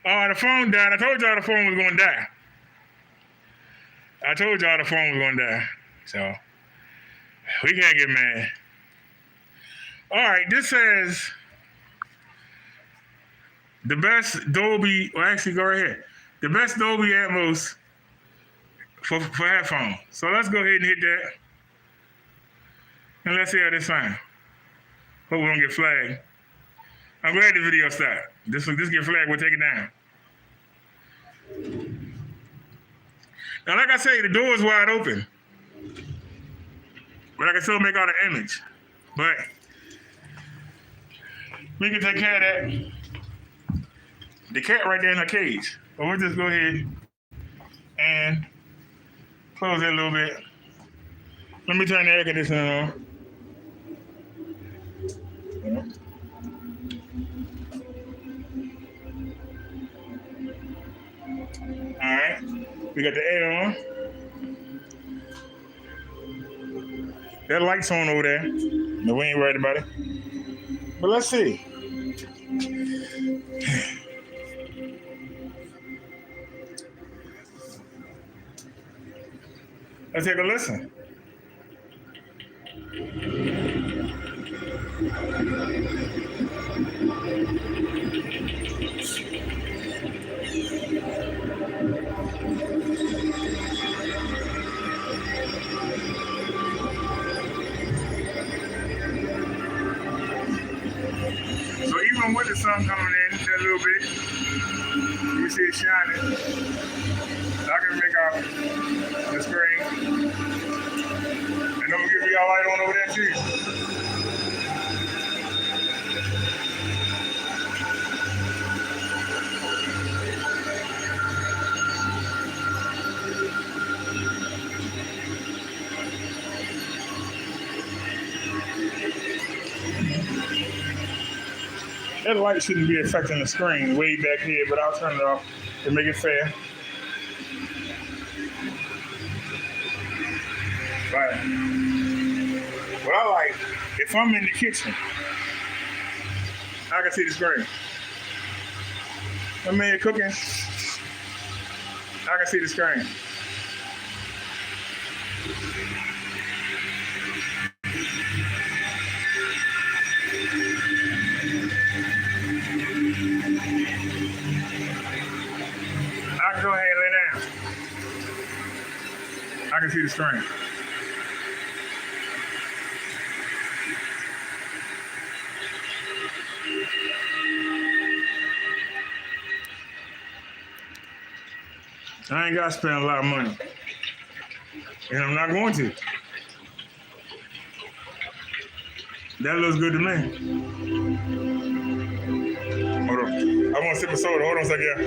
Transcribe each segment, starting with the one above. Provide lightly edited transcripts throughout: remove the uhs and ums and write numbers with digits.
Oh, the phone died. I told y'all the phone was going to die. I told y'all the phone was going to die. So, we can't get mad. All right, this says the best Dolby, well, actually, go right here. The best Dolby Atmos for headphones. So, let's go ahead and hit that. And let's see how this sounds. Hope we don't get flagged. I'm glad the video stopped. This get flagged, we'll take it down. Now, like I say, the door is wide open. But I can still make out an image. But we can take care of that. The cat right there in her cage. But we'll just go ahead and close it a little bit. Let me turn the air conditioner on. All right, we got the air on. That light's on over there. No, we ain't worried about it. But let's see. Let's take a listen. So even with the sun coming in a little bit, you see it shining. I can make out the screen. And I'm gonna give y'all light on over there too. That light shouldn't be affecting the screen way back here, but I'll turn it off to make it fair. But what I like, if I'm in the kitchen, I can see the screen. I'm in here cooking, I can see the screen. I can go ahead and lay down. I can see the screen. I ain't got to spend a lot of money. And I'm not going to. That looks good to me. Hold on. I want to sip a soda. Hold on a second.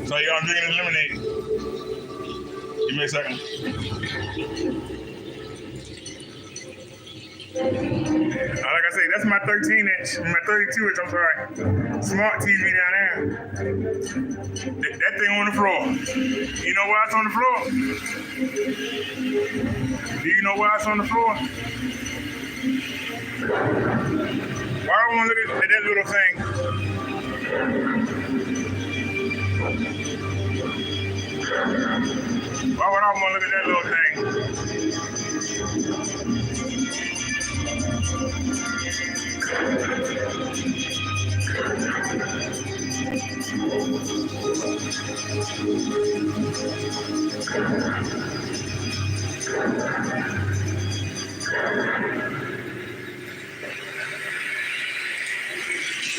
So y'all drinking lemonade. Give me a second. Like I say, that's my 13-inch, my 32-inch, I'm sorry, smart TV down there. That thing on the floor. You know why it's on the floor? Do you know why it's on the floor? Why do I want to look at that little thing? Why would I want to look at that little thing?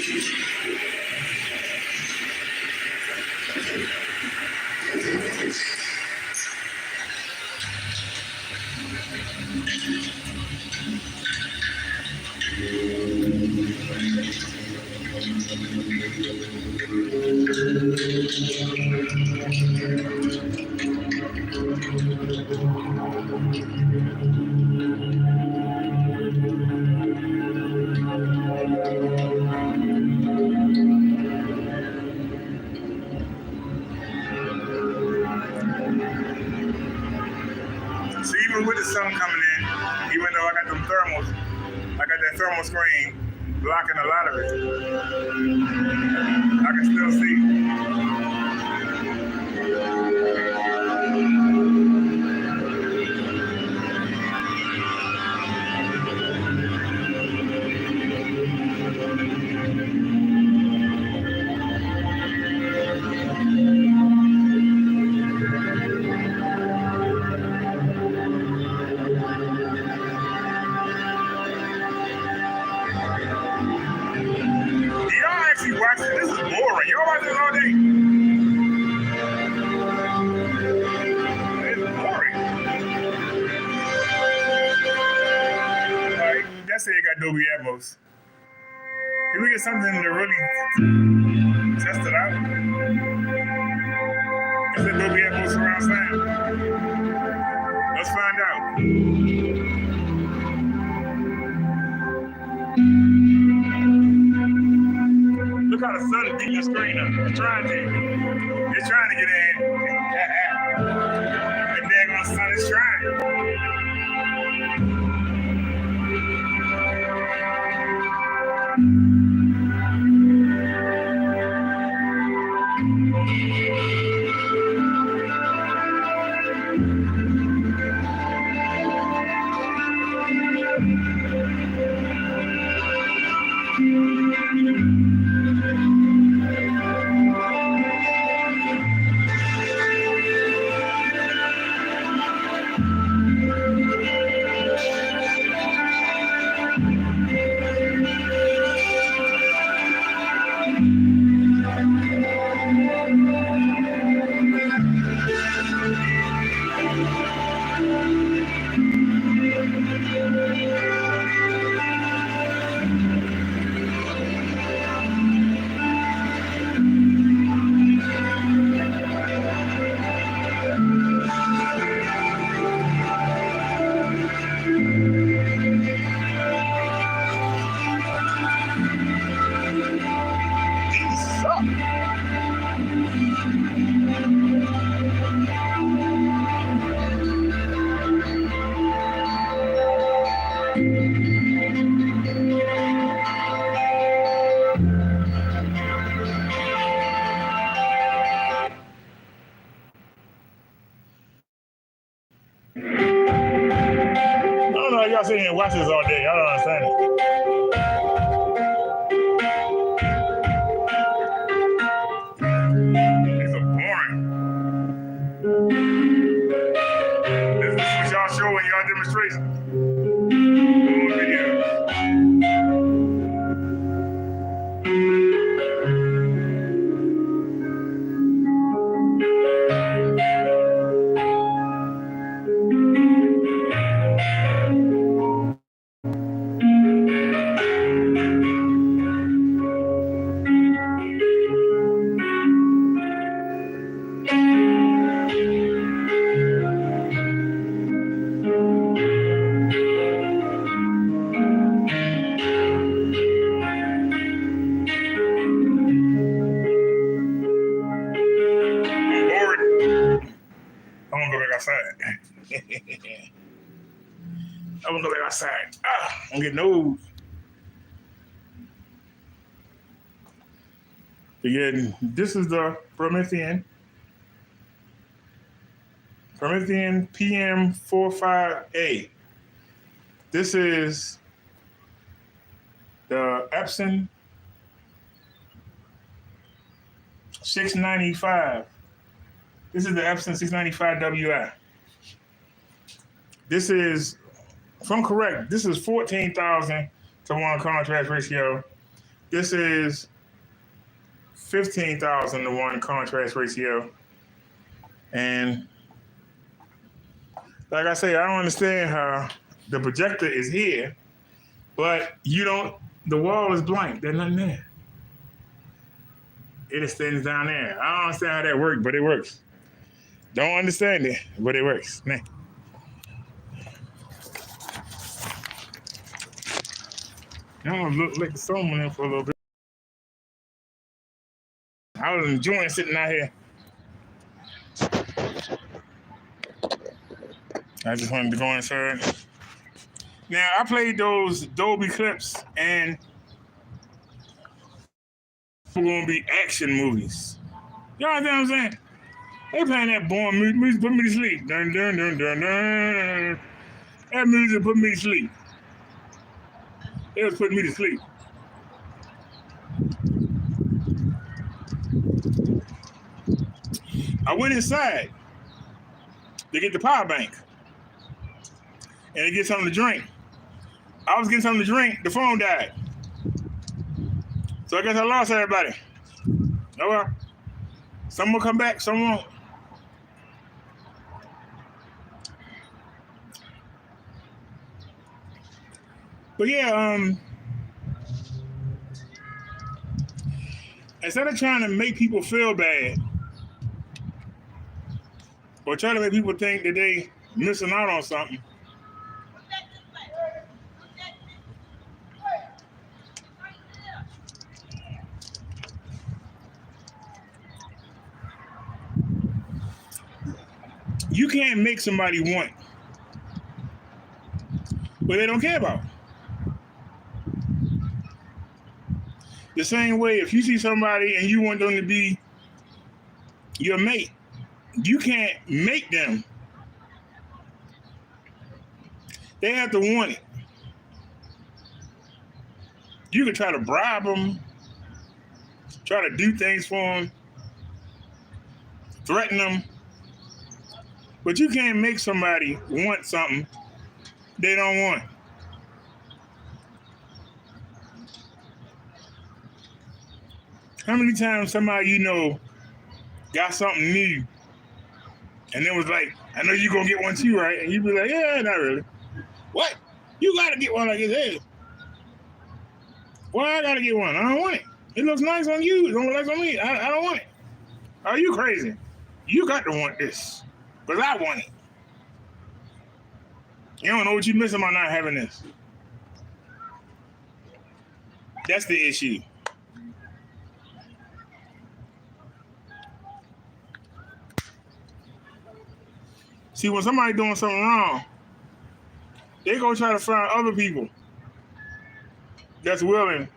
So even with the sun coming in, even though I got them thermals, I got that thermal screen blocking a lot of it, I can still see. Y'all actually watch it. This is boring. Y'all watch this all day. It's boring. Alright, that's it. Got Dolby Atmos. If we get something to really test it out, is it Dolby Atmos surround sound? Let's find out. Look how the sun beating the screen up. It's trying to. It's trying to get in. The daggone sun is trying. Y'all sit here and watch this all day. I don't understand it. It's so boring. This is what y'all show in y'all demonstrations. Videos. I'm gonna go back outside. I'm gonna go back outside. I'm getting old. Again, this is the Promethean PM45A. This is the Epson 695. This is the Epson 695 WI. This is, if I'm correct, this is 14,000 to 1 contrast ratio This is 15,000 to 1 contrast ratio. And like I say, I don't understand how the projector is here, but the wall is blank. There's nothing there. It extends down there. I don't understand how that works, but it works. Don't understand it, but it works. Nah. I'm gonna look like the someone in for a little bit. I was enjoying sitting out here. I just wanted to go inside. Now, I played those Dolby clips, and we're going to be action movies. You know what I'm saying? They playing that boring music, put me to sleep. Dun, dun, dun, dun, dun. That music put me to sleep. It was putting me to sleep. I went inside to get the power bank and to get something to drink. I was getting something to drink, the phone died. So I guess I lost everybody. Oh well. Some will come back, some won't. But yeah, instead of trying to make people feel bad or trying to make people think that they missing out on something, you can't make somebody want what they don't care about. The same way, if you see somebody and you want them to be your mate, you can't make them. They have to want it. You can try to bribe them, try to do things for them, threaten them, but you can't make somebody want something they don't want. How many times somebody you know got something new and it was like, I know you're gonna get one too, right? And you be like, yeah, not really. What? You gotta get one like this. Hey. Why I gotta get one? I don't want it. It looks nice on you. It don't look nice on me. I don't want it. Are you crazy? You got to want this. Because I want it. You don't know what you're missing by not having this. That's the issue. See, when somebody doing something wrong, they go try to find other people that's willing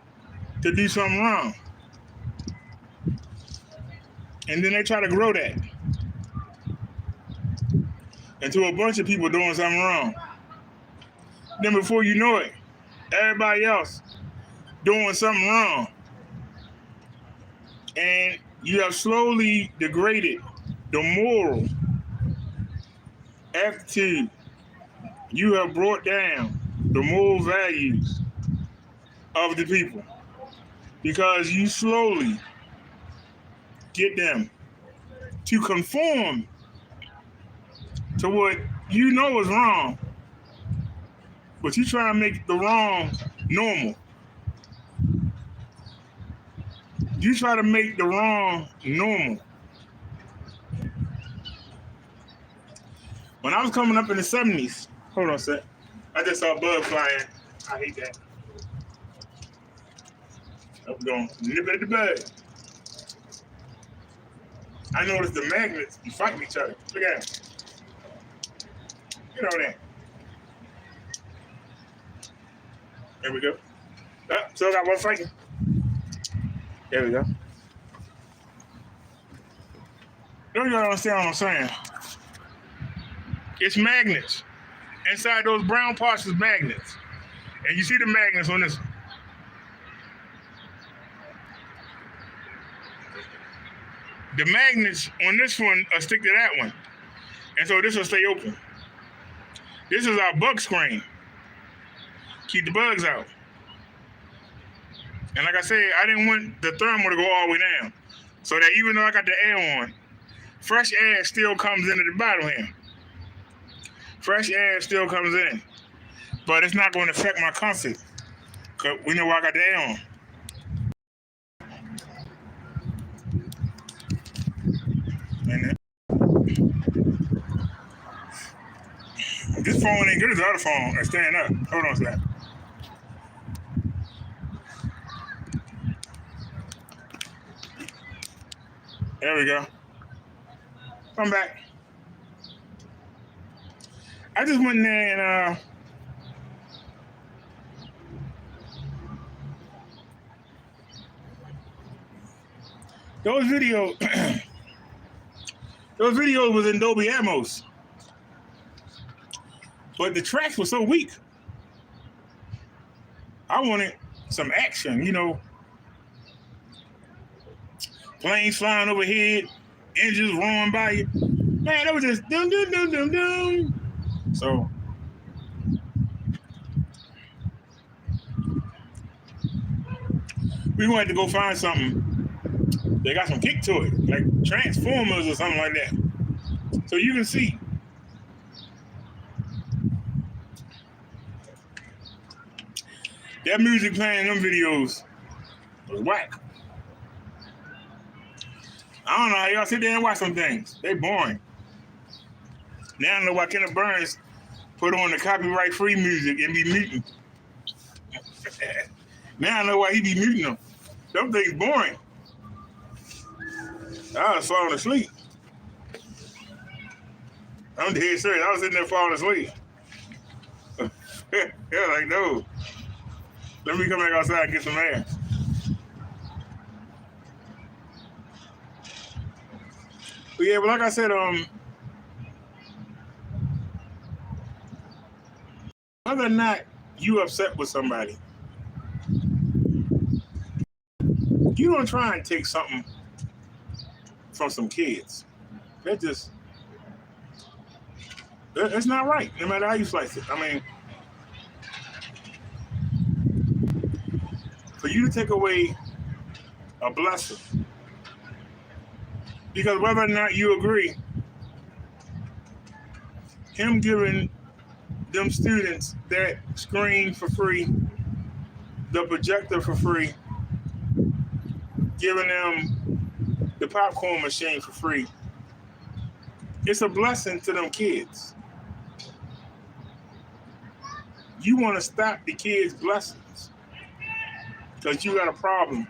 to do something wrong. And then they try to grow that into a bunch of people doing something wrong. Then before you know it, everybody else doing something wrong. And you have slowly degraded the moral aptitude. You have brought down the moral values of the people because you slowly get them to conform to what you know is wrong, but you try to make the wrong normal. You try to make the wrong normal. When I was coming up in the 70s, hold on a sec. I just saw a bug flying. I hate that. I'm going to nip it at the bug. I noticed the magnets be fighting each other. Look at them. Get over there. There we go. Oh, still got one fighting. There we go. You don't understand what I'm saying. It's magnets. Inside those brown parts is magnets. And you see the magnets on this one. The magnets on this one are stick to that one. And so this will stay open. This is our bug screen. Keep the bugs out. And like I said, I didn't want the thermal to go all the way down. So that even though I got the air on, fresh air still comes into the bottle here. Fresh air still comes in. But it's not going to affect my comfort. Because we know I got the air on. And this phone ain't good as the other phone. It's staying up. Hold on a second. There we go. I'm back. I just went in there and those videos was in Dolby Atmos. But the tracks were so weak. I wanted some action, you know. Planes flying overhead, engines roaring by you. Man, that was just dum dum dum dum dum. So we wanted to go find something. They got some kick to it, like Transformers or something like that. So you can see. That music playing in them videos was whack. I don't know how y'all sit there and watch some things. They boring. Now I know why Kenneth Burns put on the copyright-free music and be muting. Now I know why he be muting them. Them things boring. I was falling asleep. I'm dead serious. I was sitting there falling asleep. Yeah, like, no. Let me come back outside and get some air. But yeah, but like I said, whether or not you upset with somebody, you don't try and take something from some kids. It's not right, no matter how you slice it. I mean, for you to take away a blessing, because whether or not you agree, him giving them students that screen for free, the projector for free, giving them the popcorn machine for free, it's a blessing to them kids. You want to stop the kids' blessings because you got a problem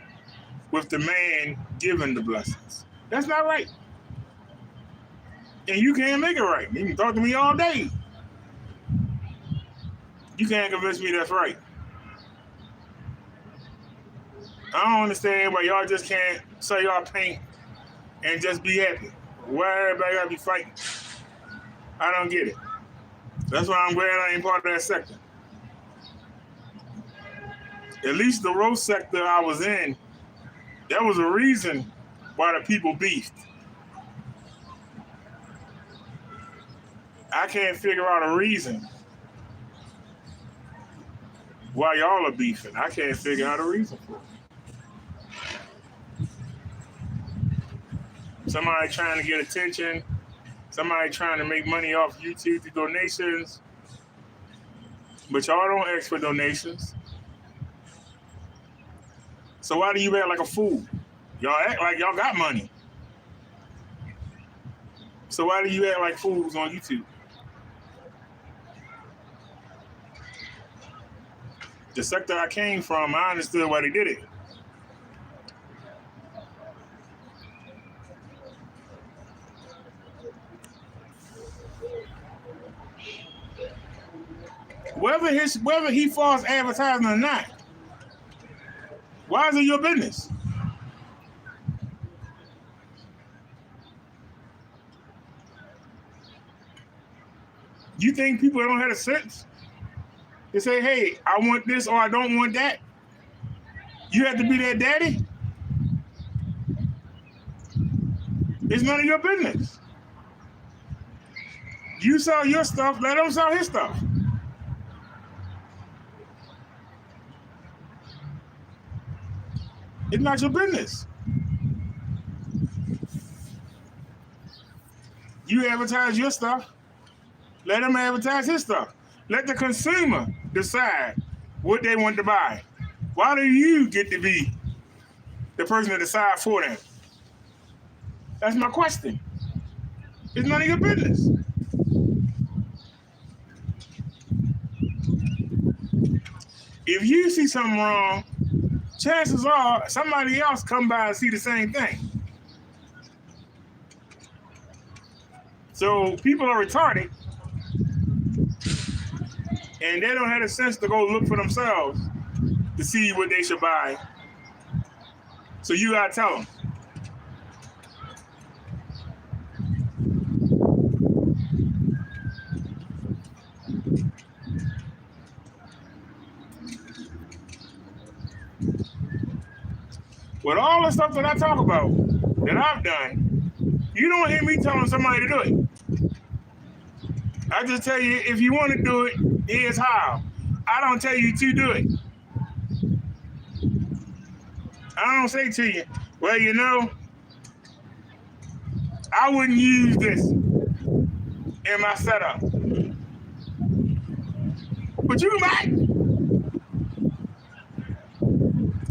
with the man giving the blessings. That's not right. And you can't make it right. You can talk to me all day. You can't convince me that's right. I don't understand why y'all just can't say y'all paint and just be happy. Why everybody gotta be fighting? I don't get it. That's why I'm glad I ain't part of that sector. At least the roast sector I was in, there was a reason why the people beefed. I can't figure out a reason why y'all are beefing. I can't figure out a reason for it. Somebody trying to get attention, somebody trying to make money off YouTube through donations, but y'all don't ask for donations. So why do you act like a fool? Y'all act like y'all got money. So why do you act like fools on YouTube? The sector I came from, I understood why they did it. Whether he false advertising or not, why is it your business? You think people don't have a sense? They say, hey, I want this or I don't want that. You have to be their daddy? It's none of your business. You sell your stuff, let him sell his stuff. It's not your business. You advertise your stuff. Let him advertise his stuff. Let the consumer decide what they want to buy. Why do you get to be the person to decide for them? That's my question. It's none of your business. If you see something wrong, chances are somebody else come by and see the same thing. So people are retarded, and they don't have the sense to go look for themselves to see what they should buy. So you gotta tell them. With all the stuff that I talk about, that I've done, you don't hear me telling somebody to do it. I just tell you, if you want to do it, here's how. I don't tell you to do it. I don't say to you, well, you know, I wouldn't use this in my setup. But you might.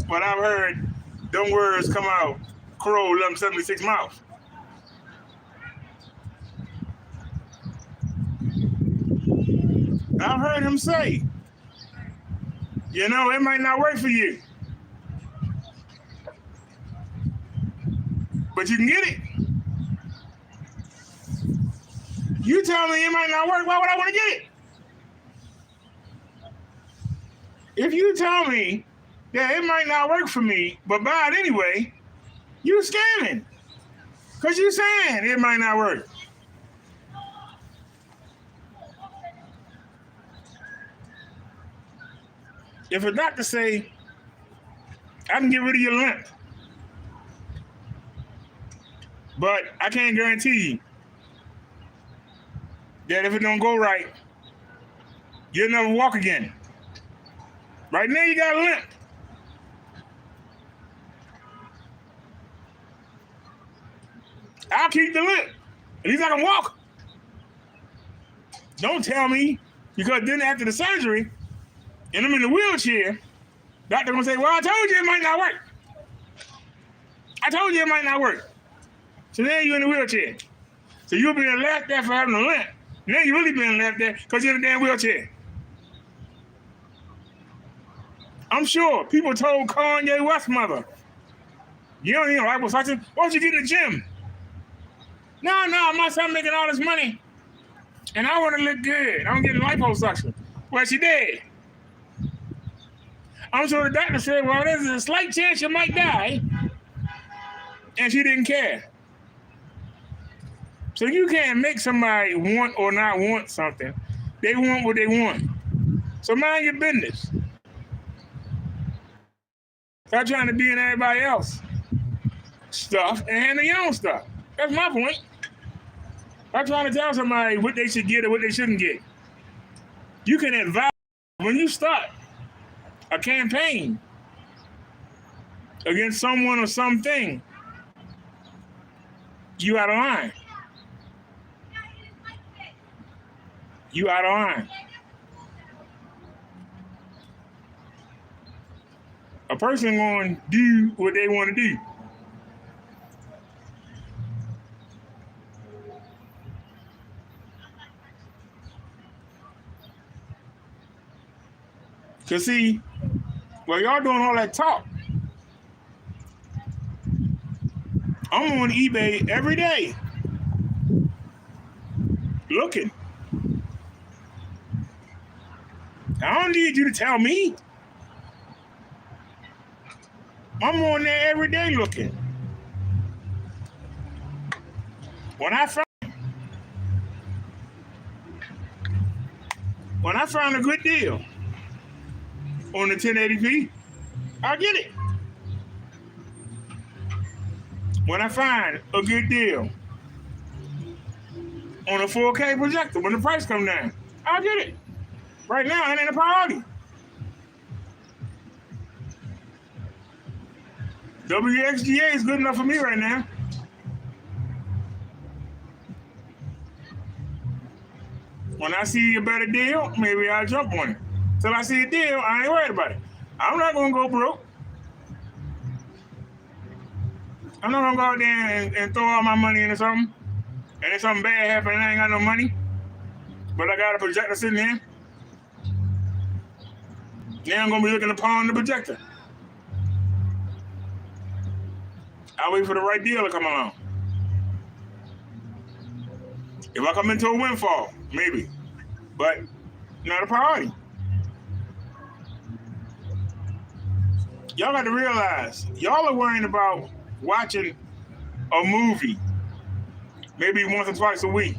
But I've heard them words come out, crow 1176 mouth. I've heard him say, you know, it might not work for you, but you can get it. You tell me it might not work, why would I want to get it? If you tell me that it might not work for me, but buy it anyway, you scamming. Because you saying it might not work. If a doctor say, I can get rid of your limp, but I can't guarantee you that if it don't go right, you'll never walk again. Right now you got a limp. I'll keep the limp. At least I can walk. Don't tell me, because then after the surgery, and I'm in the wheelchair, doctor gonna say, well, I told you it might not work. I told you it might not work. So then you're in the wheelchair. So you're being laughed at for having a limp. Now you're really being laughed at because you're in a damn wheelchair. I'm sure people told Kanye West's mother, you don't need a liposuction, why don't you get in the gym? No, my son making all this money, and I want to look good. I'm getting liposuction. Well, she did. I'm sure the doctor said, well, there's a slight chance you might die, and she didn't care. So you can't make somebody want or not want something. They want what they want. So mind your business. Stop trying to be in everybody else's stuff and handle your own stuff. That's my point. I'm trying to tell somebody what they should get or what they shouldn't get. You can advise when you start a campaign against someone or something, you out of line. You out of line. A person going to do what they want to do. Because see, while y'all doing all that talk, I'm on eBay every day looking. I don't need you to tell me. I'm on there every day looking. When I find a good deal on the 1080p, I'll get it. When I find a good deal on a 4K projector, when the price comes down, I'll get it. Right now, it ain't a priority. WXGA is good enough for me right now. When I see a better deal, maybe I'll jump on it. Till I see a deal, I ain't worried about it. I'm not gonna go broke. I'm not gonna go out there and throw all my money into something, and if something bad happens and I ain't got no money, but I got a projector sitting here. Now I'm gonna be looking upon the projector. I'll wait for the right deal to come along. If I come into a windfall, maybe, but not a priority. Y'all got to realize, y'all are worrying about watching a movie maybe once or twice a week.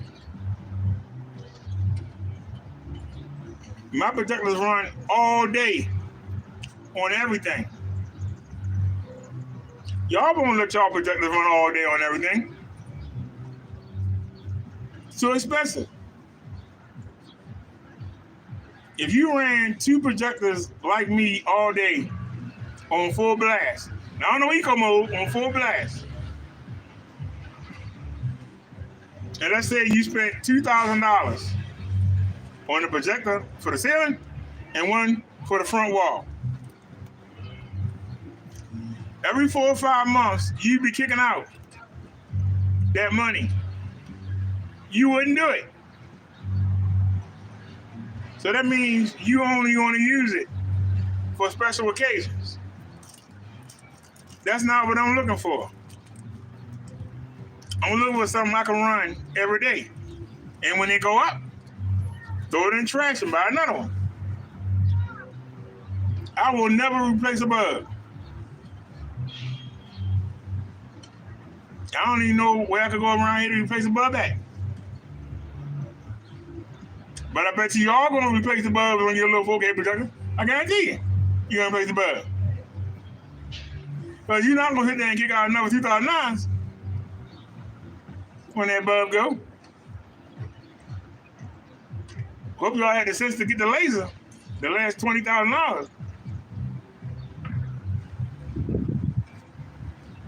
My projectors run all day on everything. Y'all won't let y'all projectors run all day on everything. It's too expensive. If you ran 2 projectors like me all day on full blast, now I don't know eco mode, on full blast, and let's say you spent $2,000 on the projector for the ceiling and one for the front wall. Every 4 or 5 months, you'd be kicking out that money. You wouldn't do it. So that means you only want to use it for special occasions. That's not what I'm looking for. I'm looking for something I can run every day. And when they go up, throw it in trash and buy another one. I will never replace a bulb. I don't even know where I could go around here to replace a bulb at. But I bet you all going to replace the bulb on your little 4K projector. I guarantee you, you're going to replace the bulb. Because you're not going to sit there and kick out another 2009s when that bulb go. Hope y'all had the sense to get the laser, the last $20,000.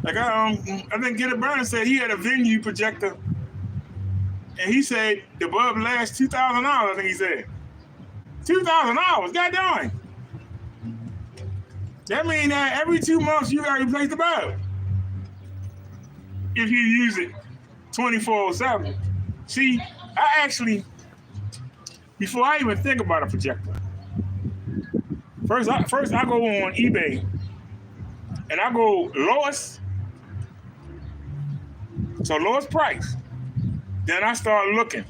Like I think Get It Burn said he had a venue projector, and he said the bulb lasts $2,000. I think he said $2,000. God darn! That means that every 2 months you gotta replace the bulb if you use it 24/7. See, I actually, before I even think about a projector, first I go on eBay and I go lowest. So lowest price. Then I start looking.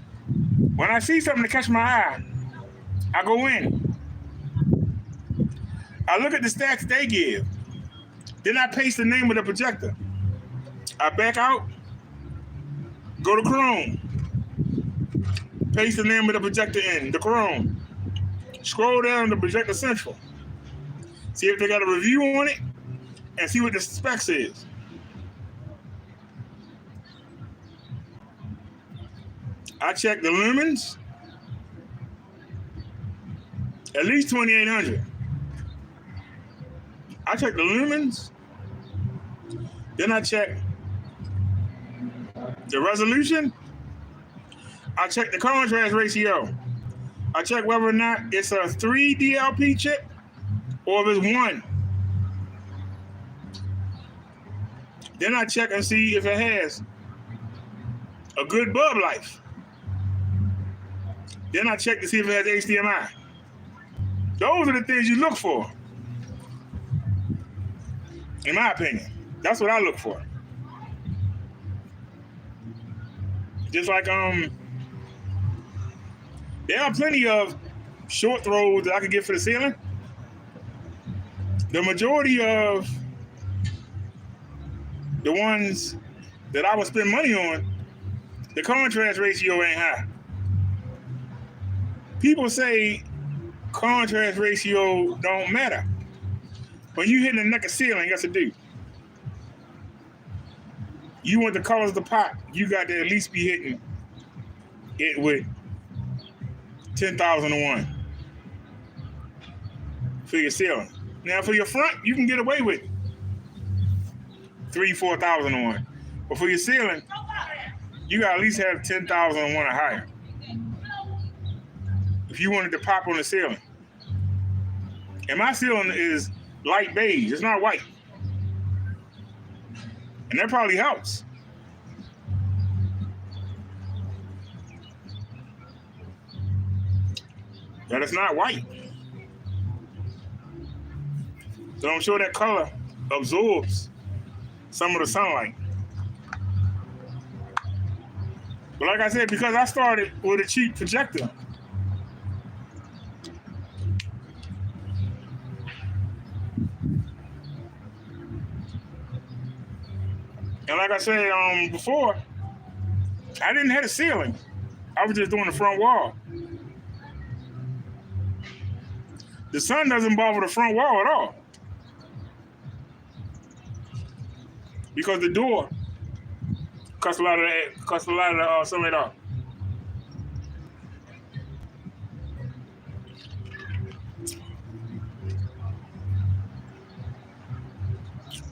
When I see something to catch my eye, I go in. I look at the stats they give. Then I paste the name of the projector. I back out, go to Chrome, paste the name of the projector in, the Chrome. Scroll down to Projector Central. See if they got a review on it and see what the specs is. I check the lumens, at least 2,800. I check the lumens, then I check the resolution, I check the contrast ratio, I check whether or not it's a 3 DLP chip or if it's 1. Then I check and see if it has a good bulb life. Then I check to see if it has HDMI. Those are the things you look for. In my opinion. That's what I look for. Just like there are plenty of short throws that I could get for the ceiling. The majority of the ones that I would spend money on, the contrast ratio ain't high. People say contrast ratio don't matter. When you hit the neck of ceiling, that's a do. You want the colors to pop, you got to at least be hitting it with 10,001 for your ceiling. Now for your front, you can get away with 4,000 on. But for your ceiling, you got to at least have 10,000 on one or higher. If you wanted to pop on the ceiling. And my ceiling is light beige. It's not white. And that probably helps. But it's not white. So I'm sure that color absorbs some of the sunlight. But like I said, because I started with a cheap projector, and like I said before, I didn't have a ceiling. I was just doing the front wall. The sun doesn't bother the front wall at all. Because the door cuts a lot of some of it off.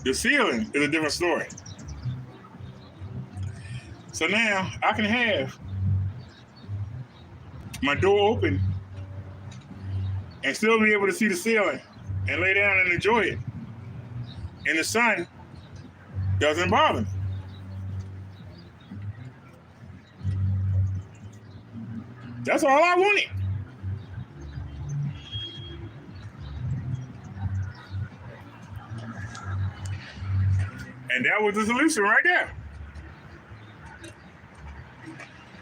The ceiling is a different story. So now I can have my door open and still be able to see the ceiling and lay down and enjoy it. And the sun doesn't bother me. That's all I wanted. And that was the solution right there.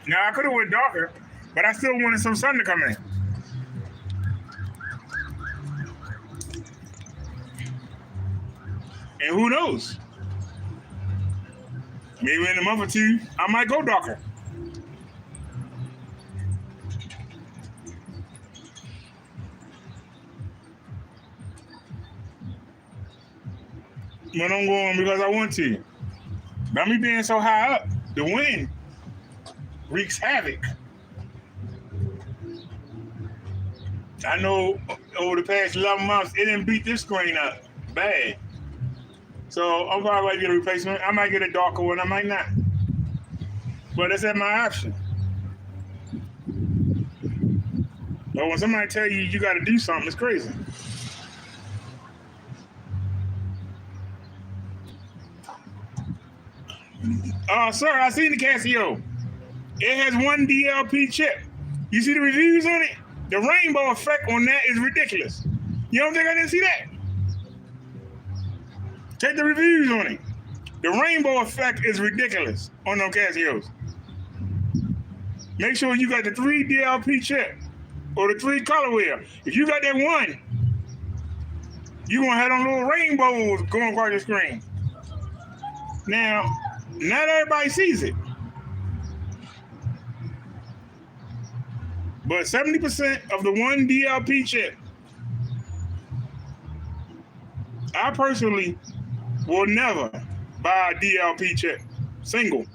Now I could have went darker, but I still wanted some sun to come in. And who knows? Maybe in a month or two, I might go darker. But I'm going because I want to. By me being so high up, the wind wreaks havoc. I know over the past 11 months, it didn't beat this screen up bad. So I'm probably going to get a replacement. I might get a darker one, I might not. But that's at my option. But when somebody tell you got to do something, it's crazy. Sir, I seen the Casio. It has one DLP chip. You see the reviews on it? The rainbow effect on that is ridiculous. You don't think I didn't see that? Take the reviews on it. The rainbow effect is ridiculous on those Casios. Make sure you got the 3 DLP chip or the 3 color wheel. If you got that one, you're going to have them little rainbows going across the screen. Now, not everybody sees it. But 70% of the one DLP chip, I personally will never buy a DLP chip, single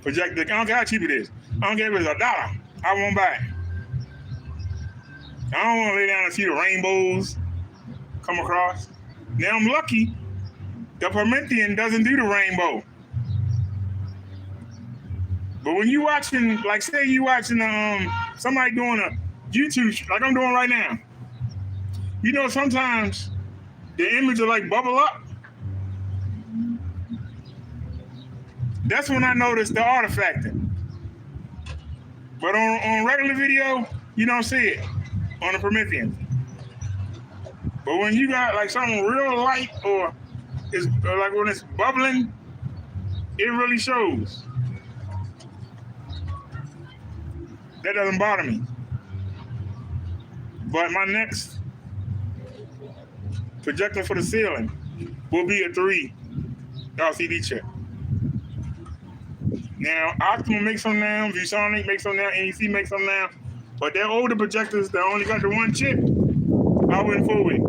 projector. I don't care how cheap it is. I don't care if it's $1. I won't buy it. I don't want to lay down and see the rainbows come across. Now I'm lucky the Promethean doesn't do the rainbow. But when you watching, like say you watching somebody doing a YouTube, like I'm doing right now, you know sometimes the image will like bubble up. That's when I noticed the artifacting. But on regular video, you don't see it on the Promethean. But when you got like something real light or it's like when it's bubbling, it really shows. That doesn't bother me. But my next projector for the ceiling will be a 3 LCD chip. Now, Optima makes them now, ViewSonic makes them now, NEC makes them now. But they're older projectors that only got the one chip. I went for it.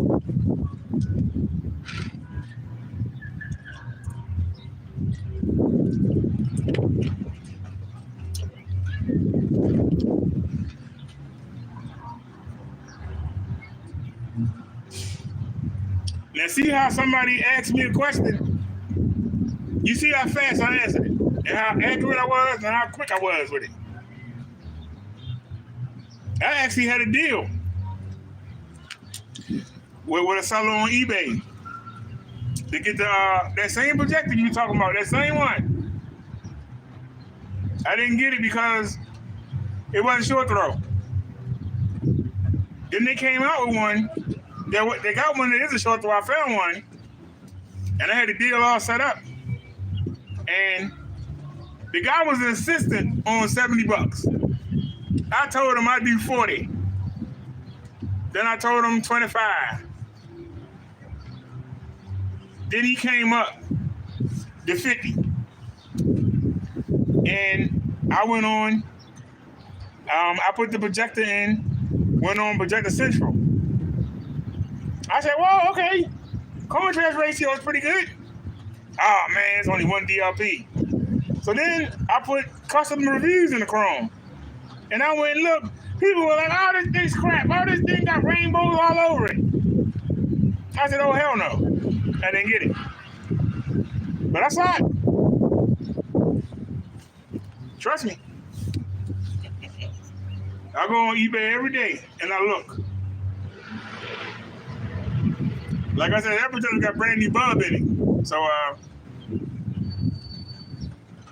Now, see how somebody asked me a question You see how fast I answered it, and how accurate I was, and how quick I was with it. I actually had a deal with a seller on eBay to get the that same projector you were talking about, that same one. I didn't get it because it wasn't short throw. Then they came out with one. They got one that is a short throw. I found one, and I had the deal all set up. And the guy was insistent on $70. I told him I'd do 40. Then I told him 25. Then he came up to 50. And I went on. I put the projector in, went on Projector Central. I said, well, okay. Contrast ratio is pretty good. Oh, man, it's only one DRP. So then I put custom reviews in the Chrome. And I went and looked. People were like, oh, this thing's crap. Oh, this thing got rainbows all over it. I said, oh, hell no. I didn't get it. But I saw it. Trust me. I go on eBay every day and I look. Like I said, that projector got brand new bulb in it. So,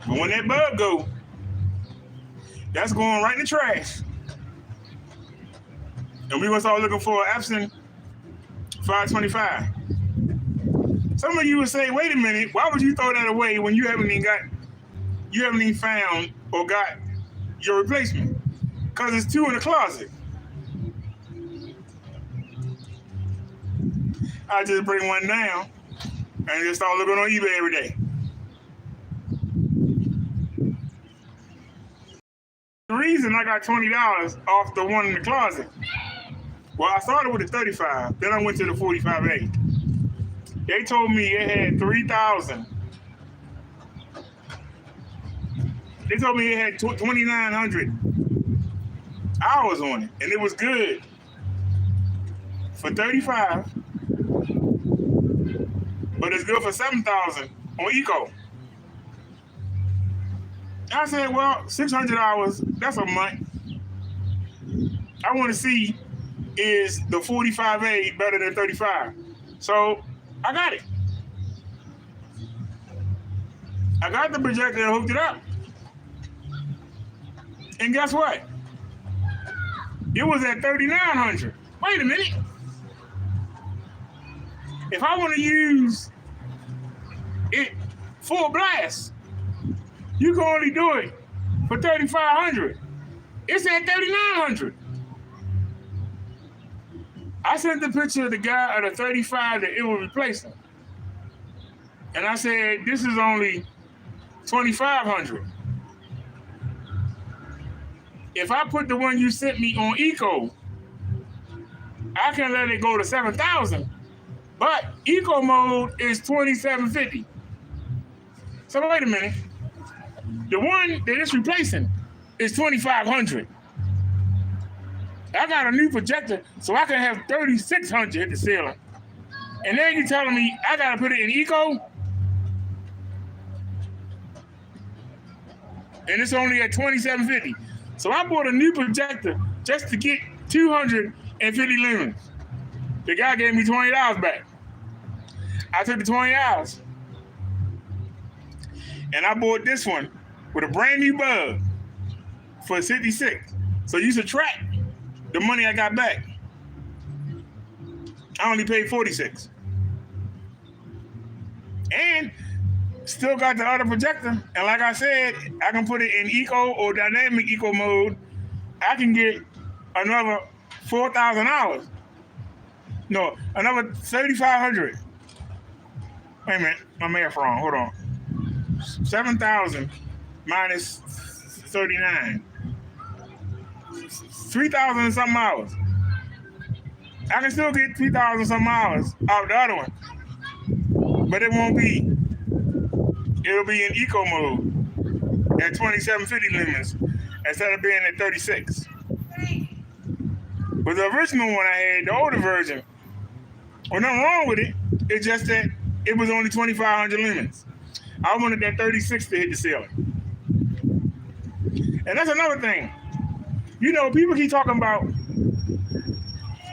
but when that bulb go, that's going right in the trash. And we're going to start looking for an Epson 525. Some of you would say, wait a minute, why would you throw that away when you haven't even found or got your replacement? Because it's two in the closet. I just bring one down and just start looking on eBay every day. The reason I got $20 off the one in the closet, well, I started with the 35, then I went to the 45A. They told me it had 3,000. They told me it had 2,900 hours on it, and it was good for 35, but it's good for 7,000 on Eco. I said, well, 600 hours, that's a month. I want to see, is the 45A better than 35? So I got it. I got the projector and hooked it up. And guess what? It was at 3,900. Wait a minute. If I want to use it full blast, you can only do it for 3,500. It's at 3,900. I sent the picture of the guy of the 35 that it was replacing. And I said, this is only 2,500. If I put the one you sent me on Eco, I can let it go to 7,000. But Eco mode is 2,750. So wait a minute. The one that it's replacing is 2,500. I got a new projector, so I can have 3,600 hit the ceiling. And then you're telling me I gotta put it in Eco? And it's only at 2,750. So I bought a new projector just to get 250 lumens. The guy gave me $20 back. I took the $20 and I bought this one with a brand new bulb for 66. So you subtract the money I got back. I only paid 46. And still got the other projector. And like I said, I can put it in Eco or dynamic Eco mode. I can get another 4,000 hours. No, another 3,500. Wait a minute, my math wrong. Hold on. 7,000 minus 39. 3,000 and something hours. I can still get 3,000 some hours out the other one. But it won't be. It'll be in Eco mode at 2,750 lumens instead of being at 36. But the original one I had, the older version, well, nothing wrong with it. It's just that it was only 2,500 lumens. I wanted that 36 to hit the ceiling. And that's another thing. You know, people keep talking about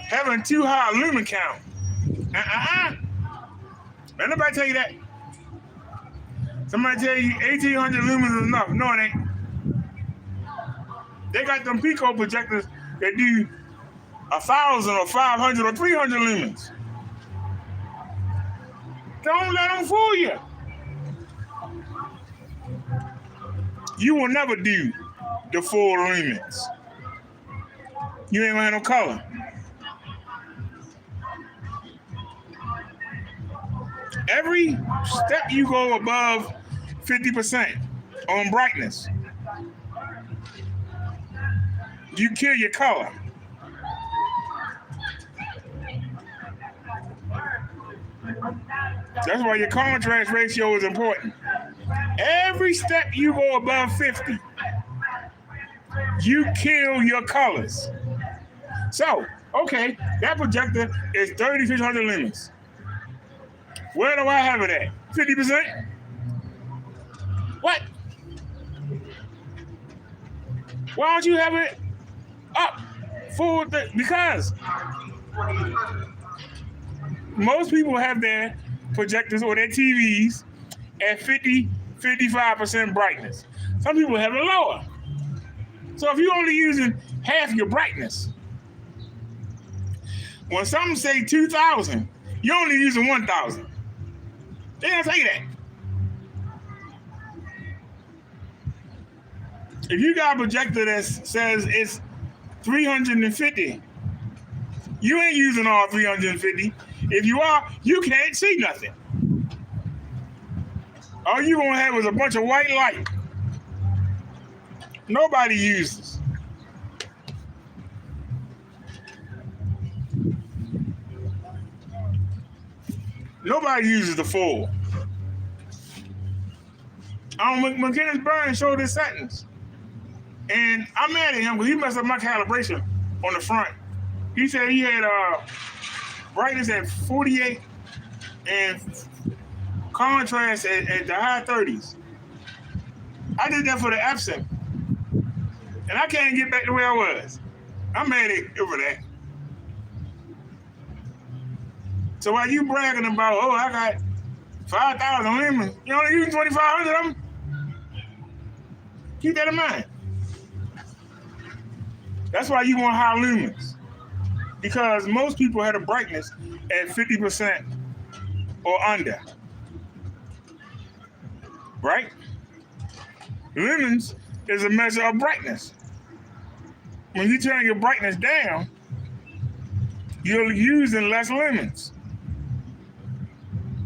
having too high lumen count. Let nobody tell you that. Somebody tell you 1,800 lumens is enough. No, it ain't. They got them Pico projectors that do 1,000 or 500 or 300 lumens. Don't let them fool you. You will never do the full lumens. You ain't gonna have no color. Every step you go above 50% on brightness, you kill your color. That's why your contrast ratio is important. Every step you go above 50, you kill your colors. So, okay, that projector is 3,600 lumens. Where do I have it at? 50%? What? Why don't you have it up full? Because most people have their projectors or their TVs at 50, 55% brightness. Some people have it lower. So if you're only using half your brightness, when some say 2,000, you're only using 1,000. They don't say that. If you got a projector that says it's 350, you ain't using all 350. If you are, you can't see nothing. All you're going to have is a bunch of white light. Nobody uses. Nobody uses the full. McKinnon Burns showed his settings. And I'm mad at him because he messed up my calibration on the front. He said he had brightness at 48 and contrast at the high 30s. I did that for the Epson. And I can't get back to where I was. I'm mad at him for that. So while you bragging about, oh, I got 5,000 lumens, you only use 2,500 of them? Keep that in mind. That's why you want high lumens. Because most people have a brightness at 50% or under. Right? Lumens is a measure of brightness. When you turn your brightness down, you're using less lumens.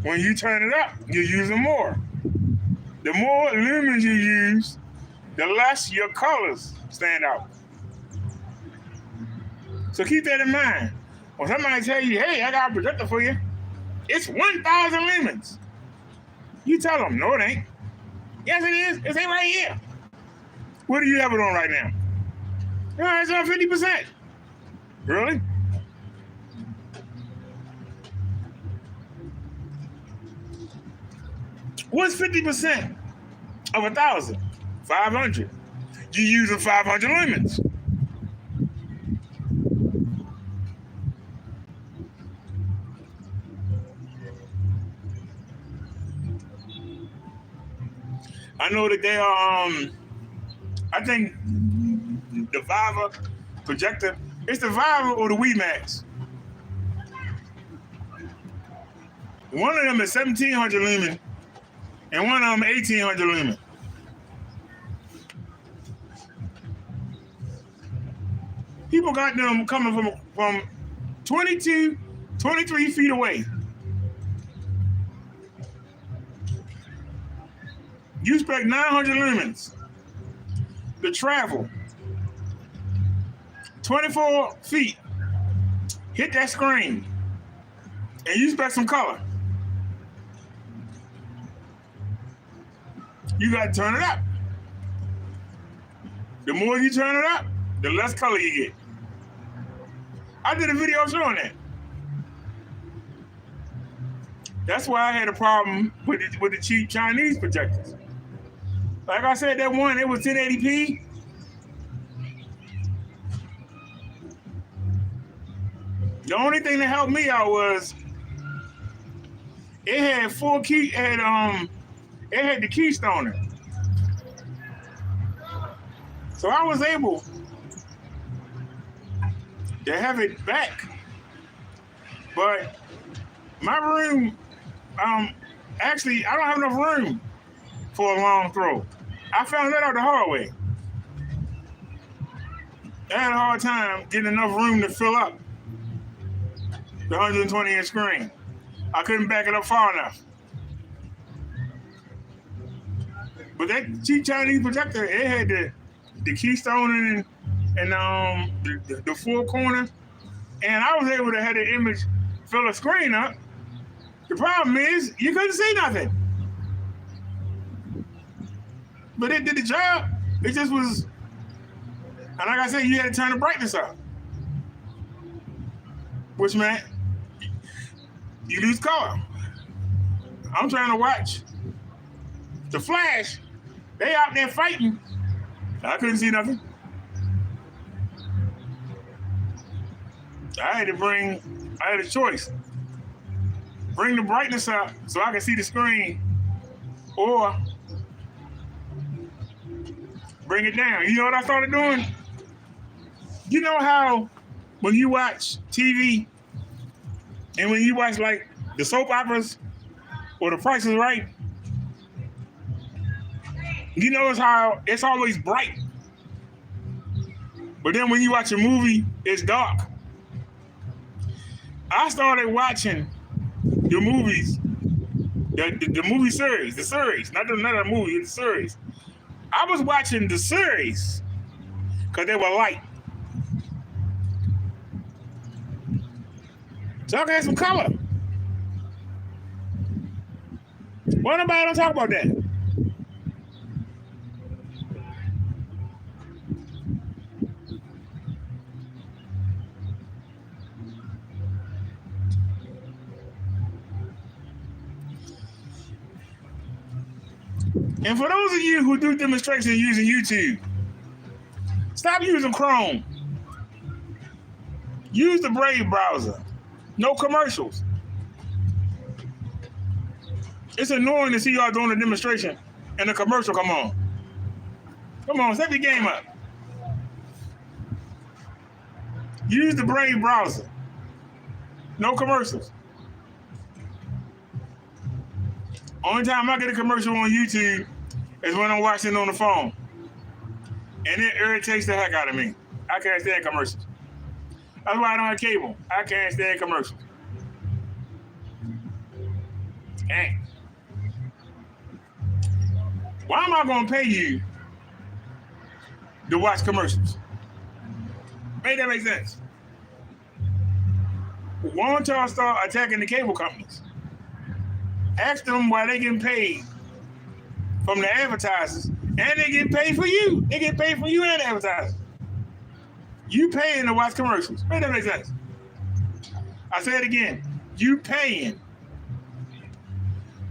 When you turn it up, you're using more. The more lumens you use, the less your colors stand out. So keep that in mind. When somebody tell you, hey, I got a projector for you, it's 1,000 lumens. You tell them, no, it ain't. Yes, it is. It's right here. What do you have it on right now? Oh, it's on 50%. Really? What's 50% of 1,000? 500. You're using 500 lumens. I know that they are, I think the Viva projector, it's the Viva or the WeMax. One of them is 1,700 lumen, and one of them 1,800 lumen. People got them coming from 22, 23 feet away. You expect 900 lumens to travel 24 feet, hit that screen, and you expect some color. You got to turn it up. The more you turn it up, the less color you get. I did a video showing that. That's why I had a problem with the cheap Chinese projectors. Like I said, that one, it was 1080p. The only thing that helped me out was it had full key, it had the keystone in it. So I was able to have it back. But my room, actually, I don't have enough room for a long throw. I found that out the hard way. I had a hard time getting enough room to fill up the 120-inch screen. I couldn't back it up far enough. But that cheap Chinese projector, it had the keystone and the full corner, and I was able to have the image fill the screen up. The problem is you couldn't see nothing. But it did the job. It just was, and like I said, you had to turn the brightness up, which meant you lose color. I'm trying to watch the Flash. They out there fighting. I couldn't see nothing. I had a choice. Bring the brightness up so I could see the screen, or bring it down. You know what I started doing? You know how when you watch TV and when you watch like the soap operas or The Price is Right, you notice how it's always bright. But then when you watch a movie, it's dark. I started watching the movies, the movie series, not the movie, the series. I was watching the series because they were light. So I can have some color. Why nobody don't talk about that? And for those of you who do demonstrations using YouTube, stop using Chrome. Use the Brave browser. No commercials. It's annoying to see y'all doing a demonstration and a commercial come on. Come on, step your game up. Use the Brave browser. No commercials. Only time I get a commercial on YouTube is when I'm watching on the phone. And it irritates the heck out of me. I can't stand commercials. That's why I don't have cable. I can't stand commercials. Dang. Why am I going to pay you to watch commercials? Make that make sense? Why don't y'all start attacking the cable companies? Ask them why they getting paid from the advertisers, and they get paid for you. They get paid for you and the advertisers. You paying to watch commercials. Make that make sense? I say it again. You paying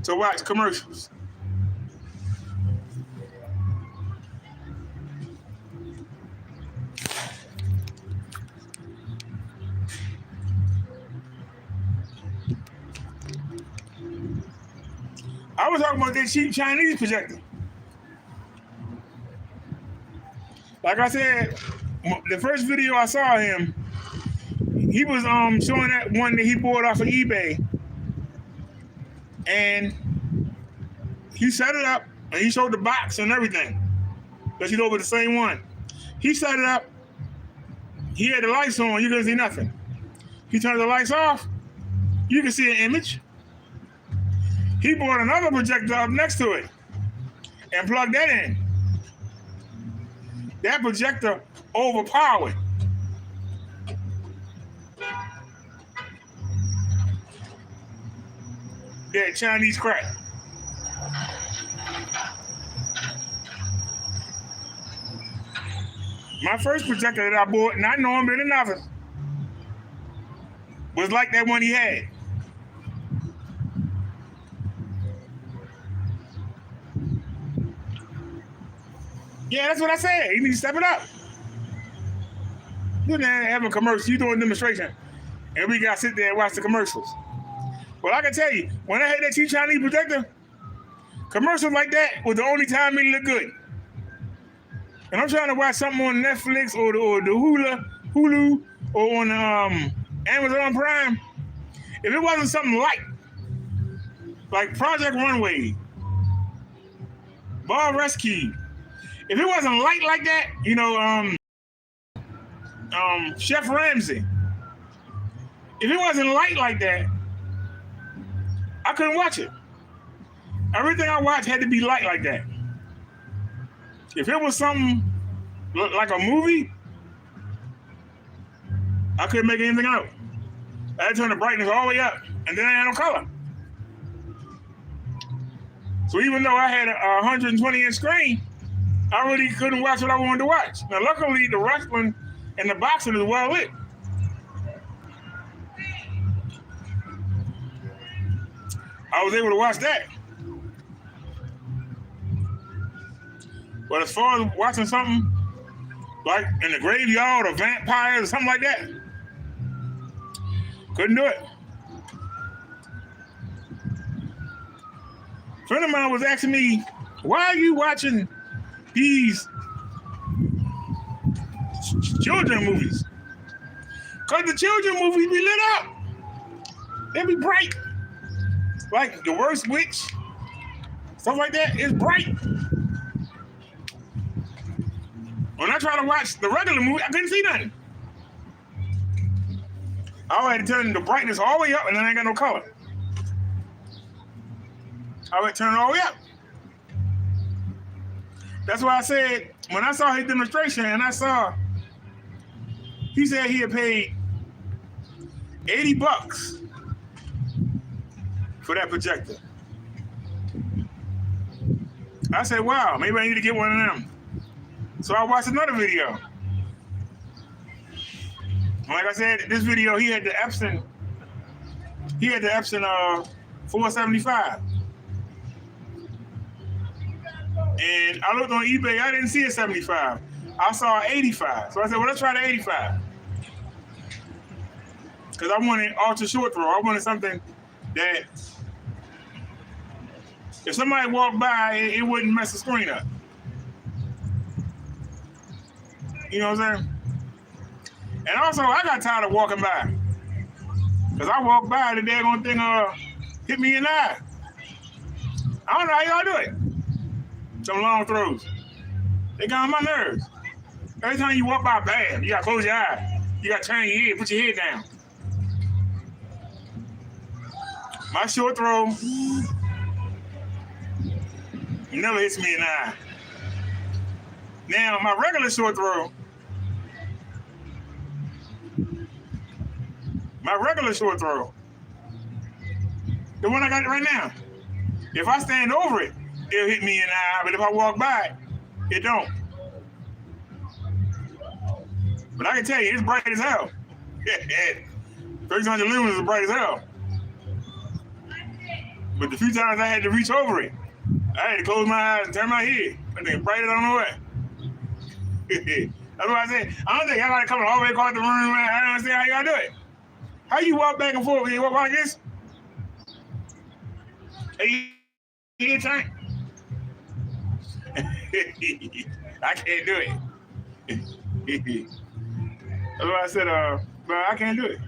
to watch commercials. I was talking about that cheap Chinese projector. Like I said, the first video I saw him, he was showing that one that he bought off of eBay, and he set it up and he showed the box and everything. But you know, with the same one, he set it up. He had the lights on, you couldn't see nothing. He turned the lights off, you can see an image. He bought another projector up next to it and plugged that in. That projector overpowered. That Chinese crap. My first projector that I bought, not knowing better than nothing, was like that one he had. Yeah, that's what I said. You need to step it up. You're not having a commercial. You doing a demonstration, and we got to sit there and watch the commercials. Well, I can tell you, when I had that cheap Chinese projector, commercials like that was the only time it looked good. And I'm trying to watch something on Netflix or the Hulu or on Amazon Prime. If it wasn't something like Project Runway, Bar Rescue, if it wasn't light like that, Chef Ramsay, if it wasn't light like that, I couldn't watch it. Everything I watched had to be light like that. If it was something like a movie, I couldn't make anything out. I had to turn the brightness all the way up, and then I had no color. So even though I had a 120-inch screen, I really couldn't watch what I wanted to watch. Now, luckily, the wrestling and the boxing is well lit. I was able to watch that. But as far as watching something like in the graveyard or vampires or something like that, couldn't do it. A friend of mine was asking me, why are you watching these children movies? Because the children movies be lit up. They be bright. Like The Worst Witch, stuff like that is bright. When I try to watch the regular movie, I couldn't see nothing. I had to turn the brightness all the way up, and then I ain't got no color. I would turn it all the way up. That's why I said, when I saw his demonstration, and he said he had paid $80 for that projector. I said, wow, maybe I need to get one of them. So I watched another video. Like I said, this video, he had the Epson 475. And I looked on eBay, I didn't see a 75. I saw an 85. So I said, well, let's try the 85. Because I wanted ultra short throw. I wanted something that if somebody walked by, it wouldn't mess the screen up. You know what I'm saying? And also, I got tired of walking by. Because I walked by, the daggone thing hit me in the eye. I don't know how y'all do it. Some long throws. They got on my nerves. Every time you walk by, bam, you got to close your eye. You got to turn your head, put your head down. My short throw never hits me in the eye. Now, my regular short throw, the one I got right now, if I stand over it, it'll hit me in the eye, but if I walk by it don't. But I can tell you, it's bright as hell. 300 lumens is bright as hell. But the few times I had to reach over it, I had to close my eyes and turn my head. That thing bright as I don't know what. That's what I said. I don't think y'all gotta come all the way across the room. I don't understand how y'all do it. How you walk back and forth? You walk like this? Hey, you tank? I can't do it. That's what I said, but I can't do it.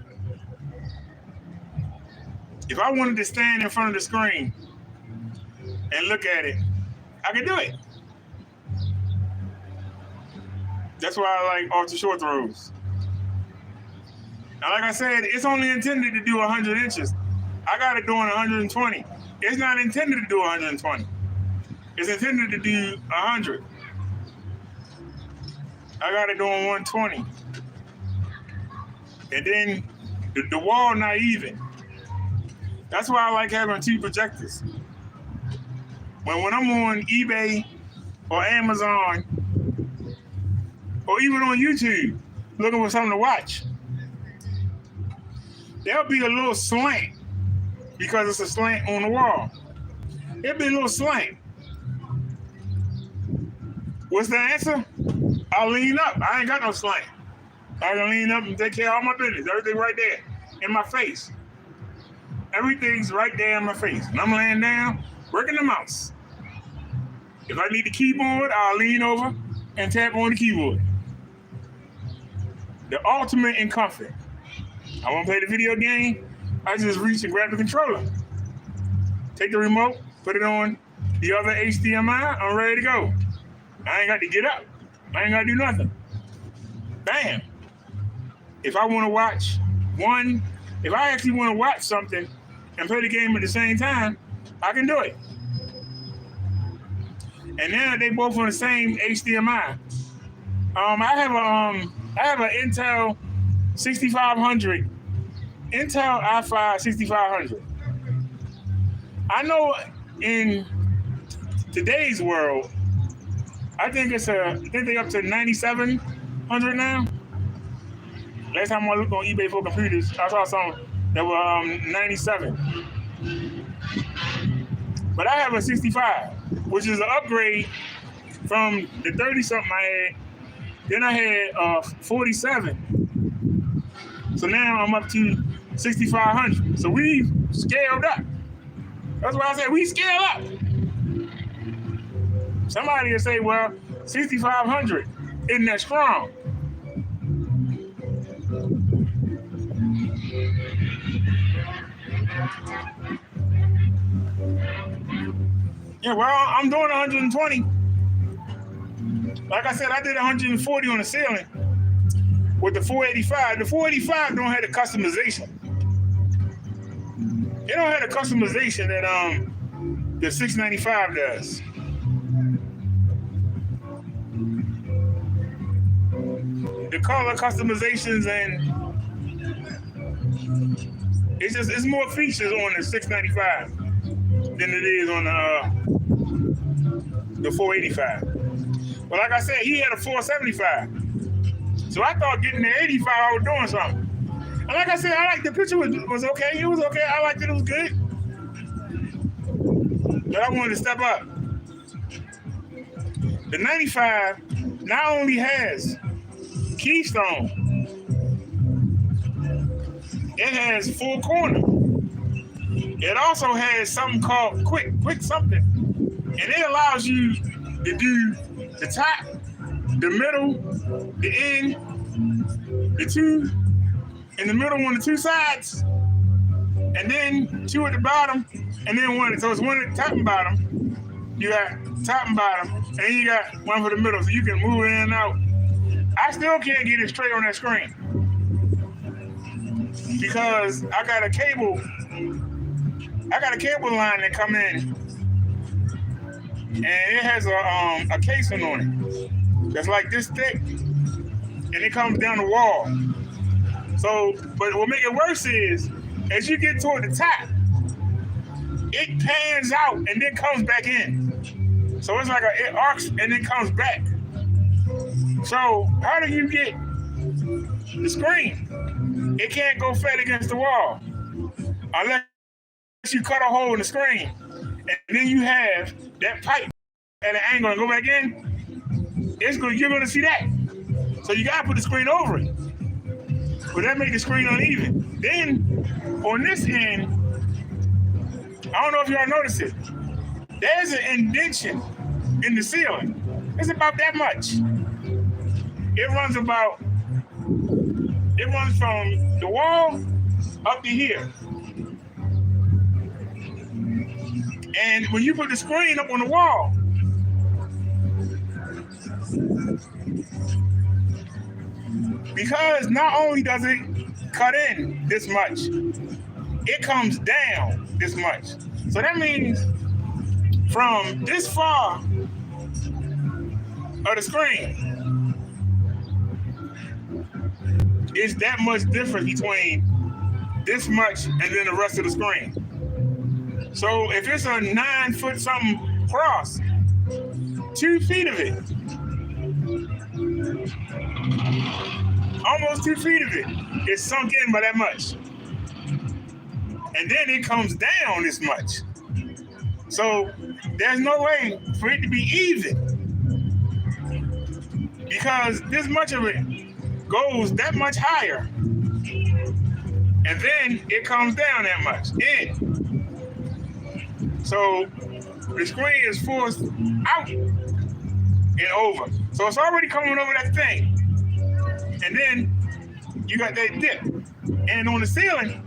If I wanted to stand in front of the screen and look at it, I could do it. That's why I like ultra short throws. Now, like I said, it's only intended to do 100 inches. I got it doing 120. It's not intended to do 120. It's intended to do 100. I got it doing 120. And then the wall not even. That's why I like having two projectors. When I'm on eBay or Amazon or even on YouTube looking for something to watch, there'll be a little slant because it's a slant on the wall. It'll be a little slant. What's the answer? I'll lean up. I ain't got no slant. I can lean up and take care of all my business. Everything right there in my face. Everything's right there in my face. And I'm laying down, working the mouse. If I need the keyboard, I'll lean over and tap on the keyboard. The ultimate in comfort. I want to play the video game, I just reach and grab the controller. Take the remote, put it on the other HDMI, I'm ready to go. I ain't got to get up. I ain't got to do nothing. Bam. If I want to watch if I actually want to watch something and play the game at the same time, I can do it. And now they both on the same HDMI. I have an Intel 6500, Intel i5 6500. I know in today's world, I think they're up to 9700 now. Last time I looked on eBay for computers, I saw some that were 97. But I have a 65, which is an upgrade from the 30-something I had. Then I had 47. So now I'm up to 6500. So we've scaled up. That's why I said we scale up. Somebody will say, well, 6500 isn't that strong. Yeah, well, I'm doing 120. Like I said, I did 140 on the ceiling with the 485. The 485 don't have the customization. It don't have the customization that the 695 does. The color customizations and it's more features on the 695 than it is on the 485. But like I said, he had a 475. So I thought getting the 85, I was doing something. And like I said, I liked the picture was okay. It was okay. I liked it. It was good. But I wanted to step up. The 95 not only has keystone, it has full corner. It also has something called quick something. And it allows you to do the top, the middle, the end, the two in the middle on the two sides, and then two at the bottom, and then one. So it's one at the top and bottom. You got top and bottom, and then you got one for the middle, so you can move in and out. I still can't get it straight on that screen because I got a cable line that come in, and it has a casing on it that's like this thick, and it comes down the wall. So, but what make it worse is, as you get toward the top, it pans out and then comes back in. So it's like it arcs and then comes back. So how do you get the screen? It can't go flat against the wall unless you cut a hole in the screen, and then you have that pipe at an angle and go back in. You're going to see that. So you got to put the screen over it. But that makes the screen uneven. Then on this end, I don't know if y'all noticed it. There's an indentation in the ceiling. It's about that much. It runs from the wall up to here. And when you put the screen up on the wall, because not only does it cut in this much, it comes down this much. So that means from this far of the screen, it's that much difference between this much and then the rest of the screen. So if it's a 9 foot something cross, 2 feet of it, almost 2 feet of it is sunk in by that much. And then it comes down this much. So there's no way for it to be even. because this much of it goes that much higher, and then it comes down that much in. So the screen is forced out and over. So it's already coming over that thing. And then you got that dip. And on the ceiling,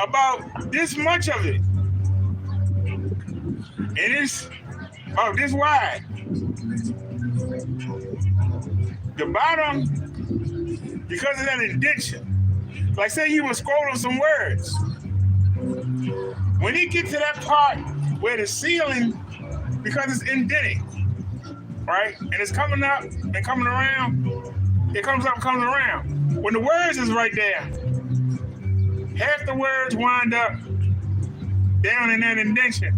about this much of it. And it's about this wide. The bottom, because of that indentation, like say you were scrolling some words. When you get to that part where the ceiling, because it's indented, right? And it's coming up and coming around, it comes up and comes around. When the words is right there, half the words wind up down in that indentation.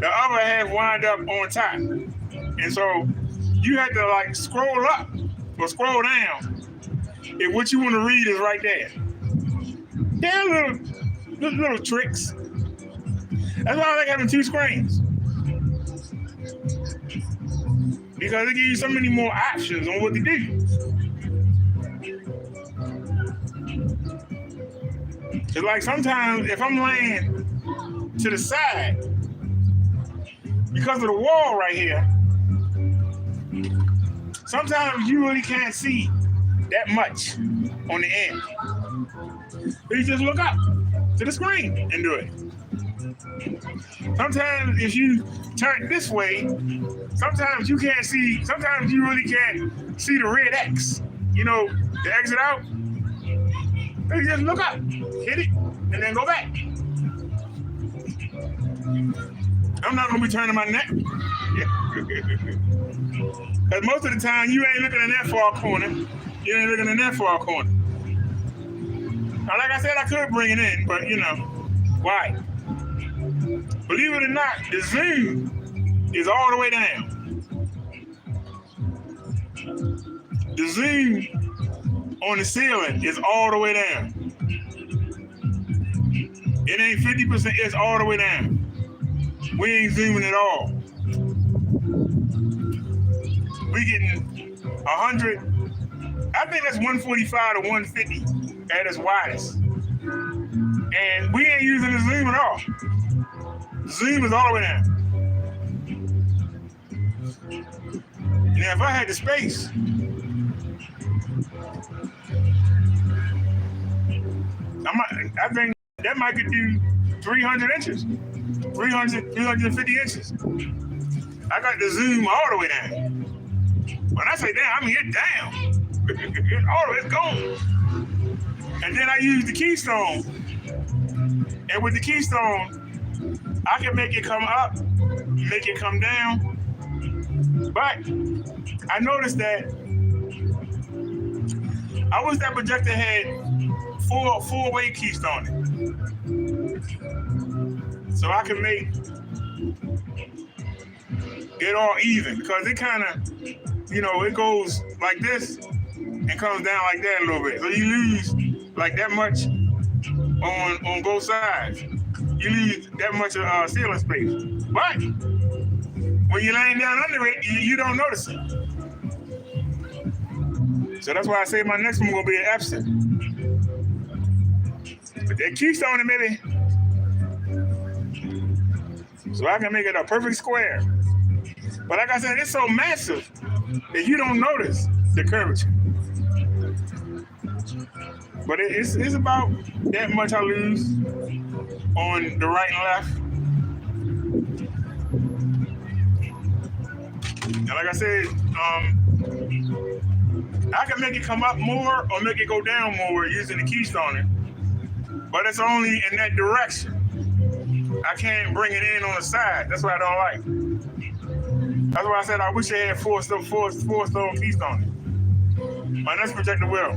The other half wind up on top. And so you have to like scroll up or scroll down if what you want to read is right there. There are little tricks. That's why I like having two screens. Because it gives you so many more options on what to do. It's like sometimes if I'm laying to the side, because of the wall right here, sometimes you really can't see that much on the end. But you just look up to the screen and do it. Sometimes if you turn this way, sometimes you can't see, sometimes you really can't see the red X, you know, the exit out. So you just look up, hit it, and then go back. I'm not gonna be turning my neck. Because most of the time you ain't looking in that far corner. You ain't looking in that far corner. Now, like I said, I could bring it in, but you know, why? Believe it or not, the zoom is all the way down. The zoom on the ceiling is all the way down. It ain't 50%, it's all the way down. We ain't zooming at all. We getting 100, I think that's 145 to 150 at its widest. And we ain't using the zoom at all. The zoom is all the way down. Now, if I had the space, I think that might could do 300 inches, 350 inches. I got the zoom all the way down. When I say down, I mean it's down. All of it's gone. And then I use the keystone. And with the keystone, I can make it come up, make it come down. But I noticed that I wish that projector had four-way keystone. So I can make it all even, because it kind of, you know, it goes like this and comes down like that a little bit. So you lose like that much on both sides. You lose that much ceiling space. But when you're laying down under it, you don't notice it. So that's why I say my next one will be an Epson. But that keystone it maybe, so I can make it a perfect square. But like I said, it's so massive that you don't notice the curvature. But it's about that much I lose on the right and left. And like I said, I can make it come up more or make it go down more using the keystone. But it's only in that direction. I can't bring it in on the side. That's what I don't like. That's why I said I wish I had four stone keystone. My next projector will.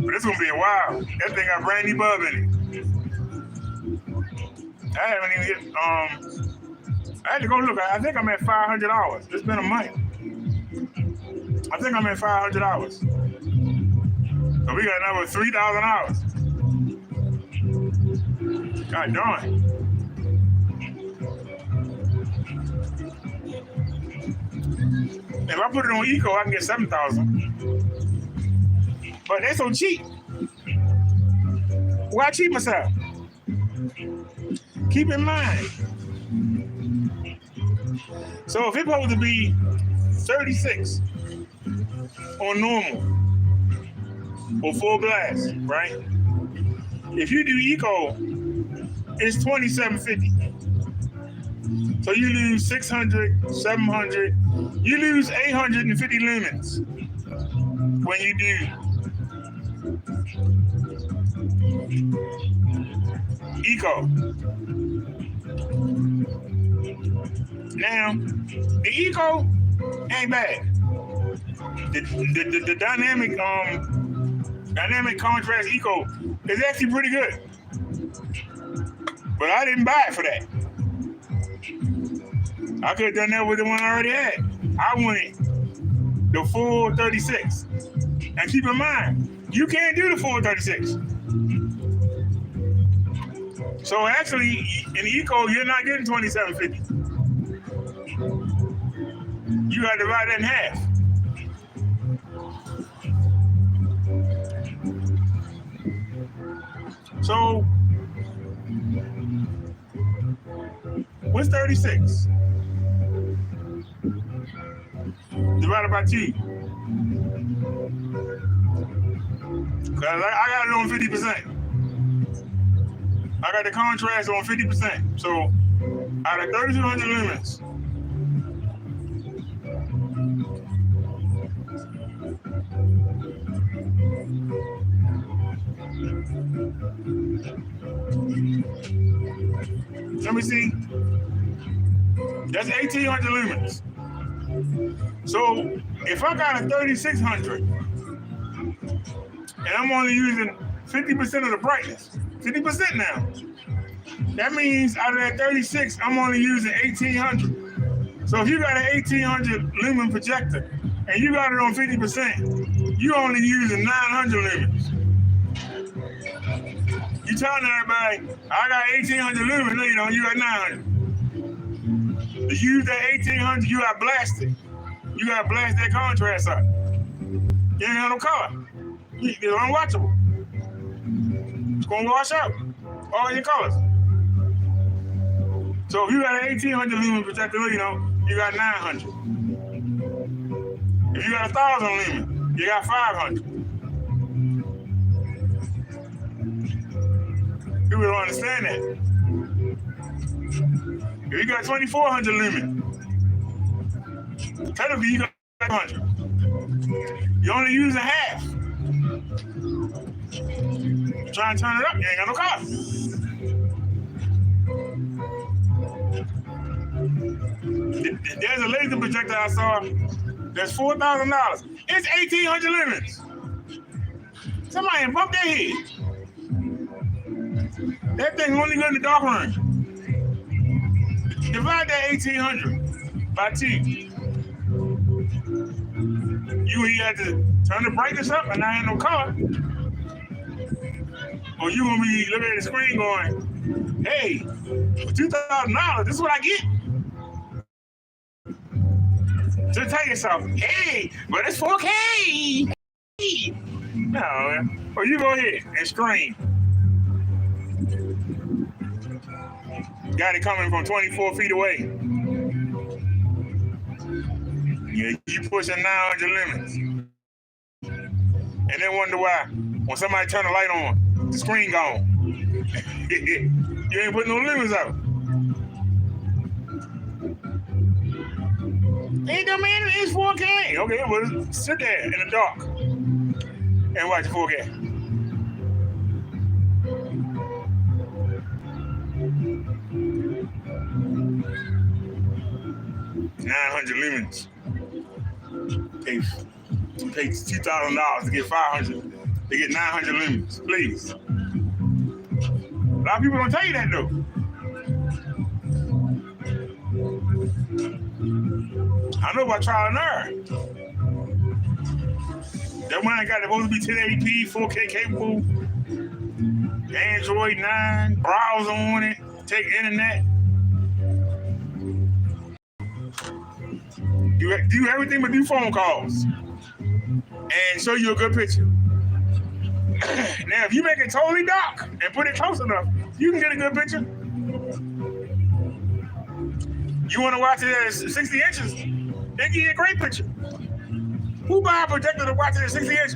But it's gonna be a while. That thing got brand new bulb in it. I haven't even hit, I had to go look. I think I'm at $500. It's been a month. I think I'm at $500. So we got another 3,000 hours. God darn. If I put it on Eco, I can get 7,000. But they're so cheap. Why cheat myself? Keep in mind. So if it's supposed to be 36 on normal or full blast, right? If you do Eco, it's $27.50. So you lose 600, 700, you lose 850 lumens when you do Eco. Now, the Eco ain't bad. The dynamic contrast Eco is actually pretty good. But I didn't buy it for that. I could have done that with the one I already had. I wanted the full 36. And keep in mind, you can't do the full 36. So actually, in Eco, you're not getting $27.50. You got to divide that in half. So, what's 36? Divided by 2. Because I got it on 50%. I got the contrast on 50%. So, out of 3,200 lumens, let me see. That's 1,800 lumens. So if I got a 3,600 and I'm only using 50% of the brightness, 50% now, that means out of that 36, I'm only using 1,800. So if you got an 1,800 lumen projector and you got it on 50%, you only using 900 lumens. You telling everybody, I got 1,800 lumens, no you don't, you got 900. To use that 1,800, you got blasted. You got to blast that contrast up. You ain't got no color. It's unwatchable. It's going to wash out all your colors. So if you got an 1,800 lumen projector, you know, you got 900. If you got 1,000 lumen, you got 500. People don't understand that. If you got 2,400 lumen, technically you got 500. You're only using half. You try and turn it up, you ain't got no color. There's a laser projector I saw that's $4,000. It's 1,800 lumens. Somebody bump their head. That thing only good in the dark room. Divide that 1,800 by 2. You either have to turn the brightness up and I ain't no color, or you gonna be looking at the screen going, hey, for $2,000, this is what I get. So tell yourself, hey, but it's 4K. No, man. Or you go ahead and scream. Got it coming from 24 feet away. You pushing 900 lumens. And then wonder why, when somebody turn the light on, the screen gone. You ain't putting no lumens out. Ain't no man, it's 4K. Okay, well, sit there in the dark and watch 4K. $900 lumens. Pay $2,000 to get 500. They get 900 lumens, please. A lot of people don't tell you that though. I know about trial and error. That one I got supposed to be 1080p, 4K capable, Android 9, browser on it, take internet. Do everything but do phone calls and show you a good picture. Now, if you make it totally dark and put it close enough, you can get a good picture. You want to watch it at 60 inches, they give you a great picture. Who buy a projector to watch it at 60 inches?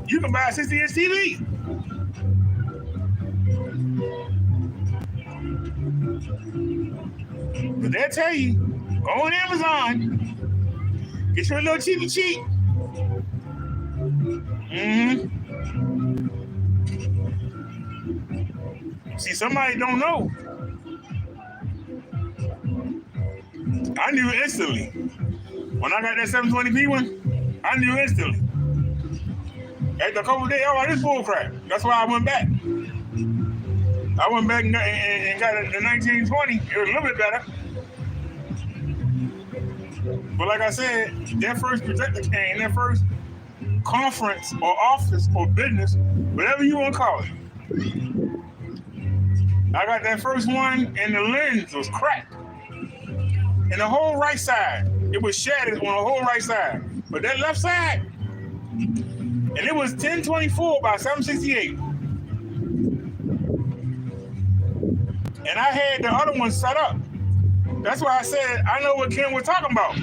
You can buy a 60-inch TV. But they'll tell you, go on Amazon, get you a little cheapy cheap. See, somebody don't know. I knew instantly. When I got that 720p one, I knew instantly. After a couple of days, this bull crap. That's why I went back. I went back and got the 1920. It was a little bit better. But like I said, that first projector came, that first conference or office or business, whatever you want to call it. I got that first one and the lens was cracked. And the whole right side, it was shattered on the whole right side. But that left side, and it was 1024 by 768. And I had the other one set up. That's why I said I know what Ken was talking about.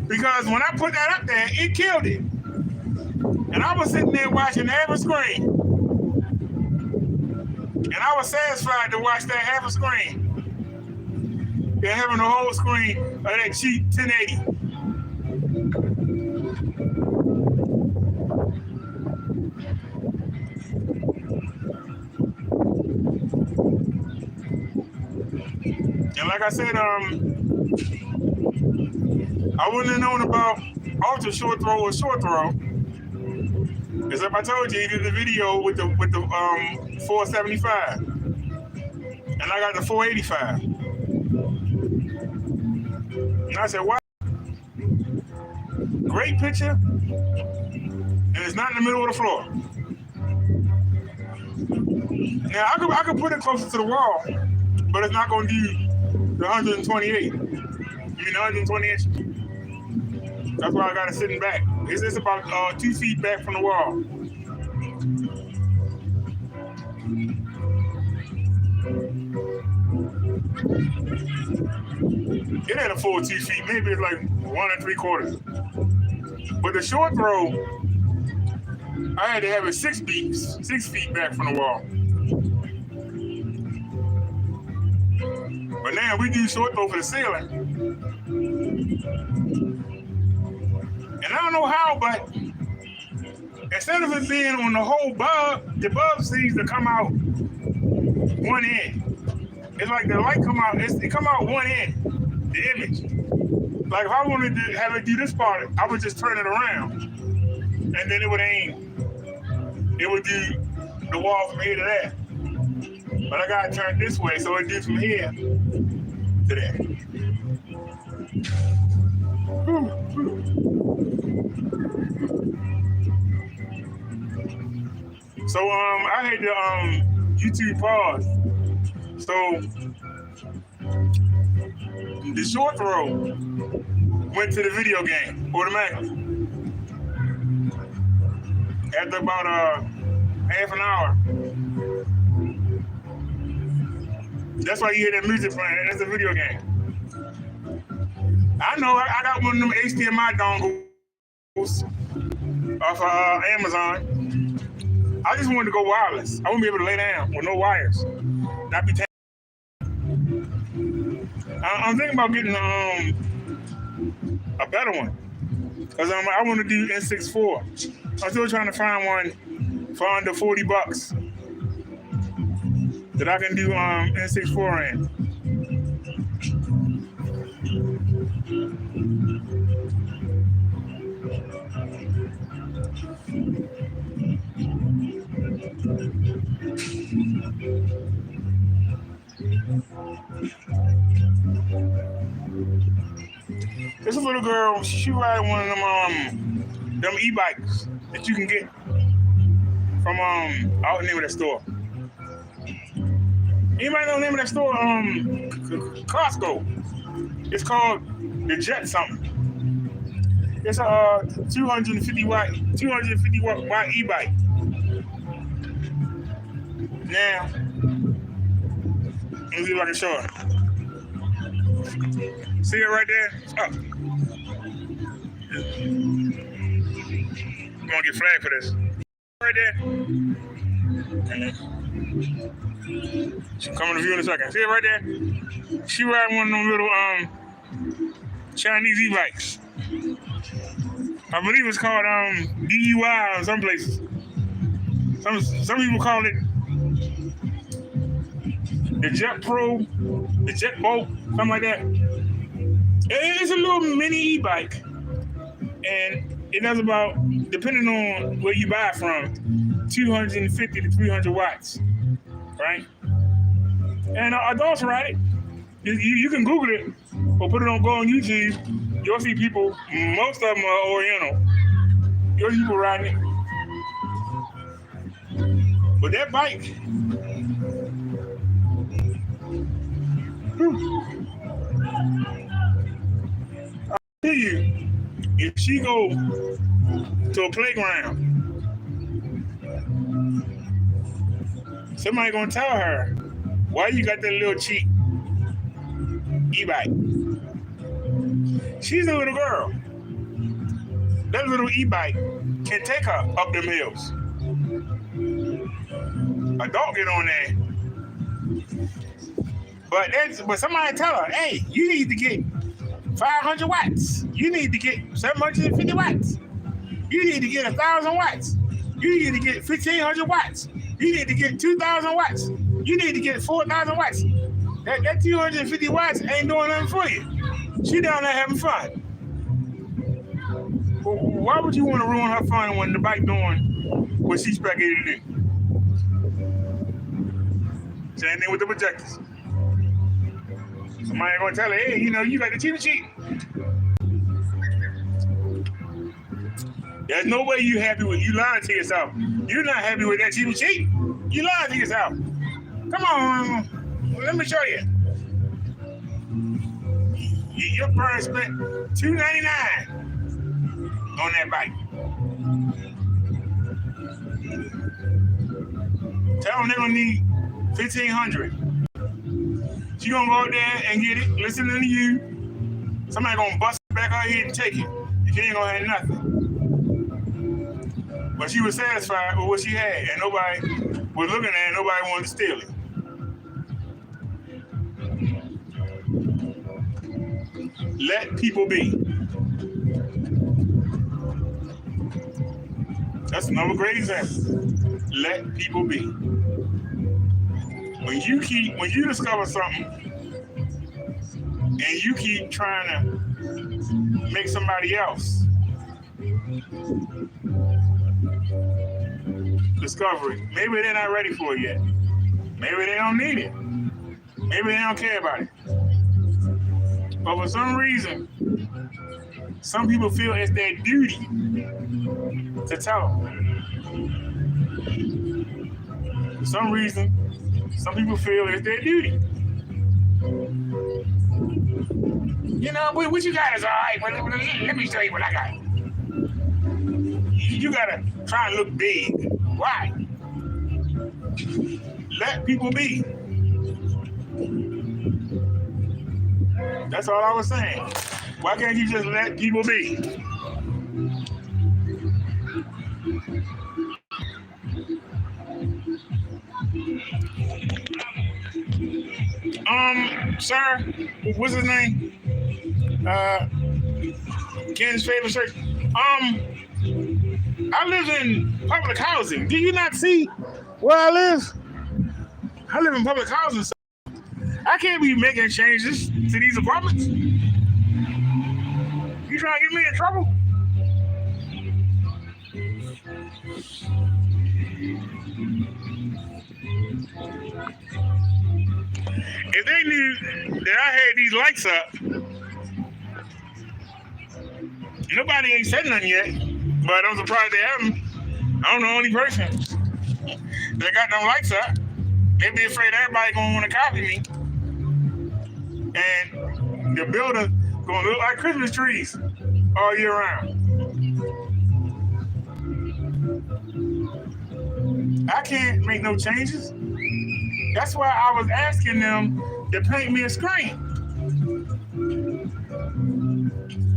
Because when I put that up there, it killed it. And I was sitting there watching half a screen. And I was satisfied to watch that half a screen. They're having the whole screen of that cheap 1080. And like I said, I wouldn't have known about ultra short throw or short throw. As if I told you, he did the video with the 475. And I got the 485. And I said, wow. Great picture. And it's not in the middle of the floor. Now I could put it closer to the wall, but it's not gonna do the 128. You mean the 120 inches. That's why I got it sitting back. It's about 2 feet back from the wall. It ain't a full 2 feet. Maybe it's like 1 3/4. But the short throw, I had to have it 6 feet back from the wall. But now we do short throw for the ceiling. And I don't know how, but instead of it being on the whole bulb, the bulb seems to come out one end. It's like the light come out, it come out one end, the image. Like if I wanted to have it do this part, I would just turn it around. And then it would aim. It would do the wall from here to there. But I gotta turn this way, so it do from here to there. So I had the YouTube pause. So the short throw went to the video game automatically. After about half an hour. That's why you hear that music playing. That's a video game. I know I got one of them HDMI dongles off Amazon. I just wanted to go wireless. I wouldn't be able to lay down with no wires. Not be I'm thinking about getting a better one. Because I want to do N64. I'm still trying to find one for under $40 that I can do N64 in. There's a little girl, she ride one of them e-bikes that you can get from I don't know the store. Anybody know the name of that store? Costco. It's called the Jet something. It's a 250 watt e-bike. Now, let me see if I can show it. See it right there? Oh. I'm gonna get flagged for this. Right there. She's coming to view in a second. See it right there? She riding one of them little Chinese e-bikes. I believe it's called DUI in some places. Some people call it the Jet Pro, the Jet Boat, something like that. It's a little mini e-bike, and it does about, depending on where you buy it from, 250 to 300 watts, right? And adults ride it. You can Google it or go on YouTube. You'll see people, most of them are Oriental. You'll see people riding it. But that bike, I'll tell you, if she go to a playground, somebody gonna tell her, why you got that little cheap e-bike? She's a little girl. That little e-bike can take her up them hills. A dog get on there. But somebody tell her, hey, you need to get 500 watts. You need to get 750 watts. You need to get 1,000 watts. You need to get 1,500 watts. You need to get 2,000 watts. You need to get 4,000 watts. That 250 watts ain't doing nothing for you. She down there having fun. Why would you want to ruin her fun when the bike doing what she's expected to do? Same thing with the projectors. Somebody gonna tell her, hey, you got the cheap. There's no way you happy with you lying to yourself. You're not happy with that cheap. You lying to yourself. Come on, let me show you. Your parents spent $299 on that bike. Tell them they're gonna need $1,500. She gonna go out there and get it, listening to you. Somebody gonna bust it back her head and take it. And she ain't gonna have nothing. But she was satisfied with what she had, and nobody was looking at it, and nobody wanted to steal it. Let people be. That's another great example. Let people be. When you discover something and you keep trying to make somebody else discover it, maybe they're not ready for it yet. Maybe they don't need it. Maybe they don't care about it. But for some reason, some people feel it's their duty to tell them. For some reason, some people feel it's their duty. What you got is all right, but let me show you what I got. You gotta try and look big. Why? Let people be. That's all I was saying. Why can't you just let people be? Sir, what's his name? Ken's favorite church. I live in public housing. Do you not see where I live? I live in public housing. So I can't be making changes to these apartments. You trying to get me in trouble? If they knew that I had these lights up, nobody ain't said nothing yet, but I'm surprised they haven't. I'm the only person that got them lights up. They be afraid everybody gonna want to copy me, and the builder gonna look like Christmas trees all year round. I can't make no changes. That's why I was asking them to paint me a screen.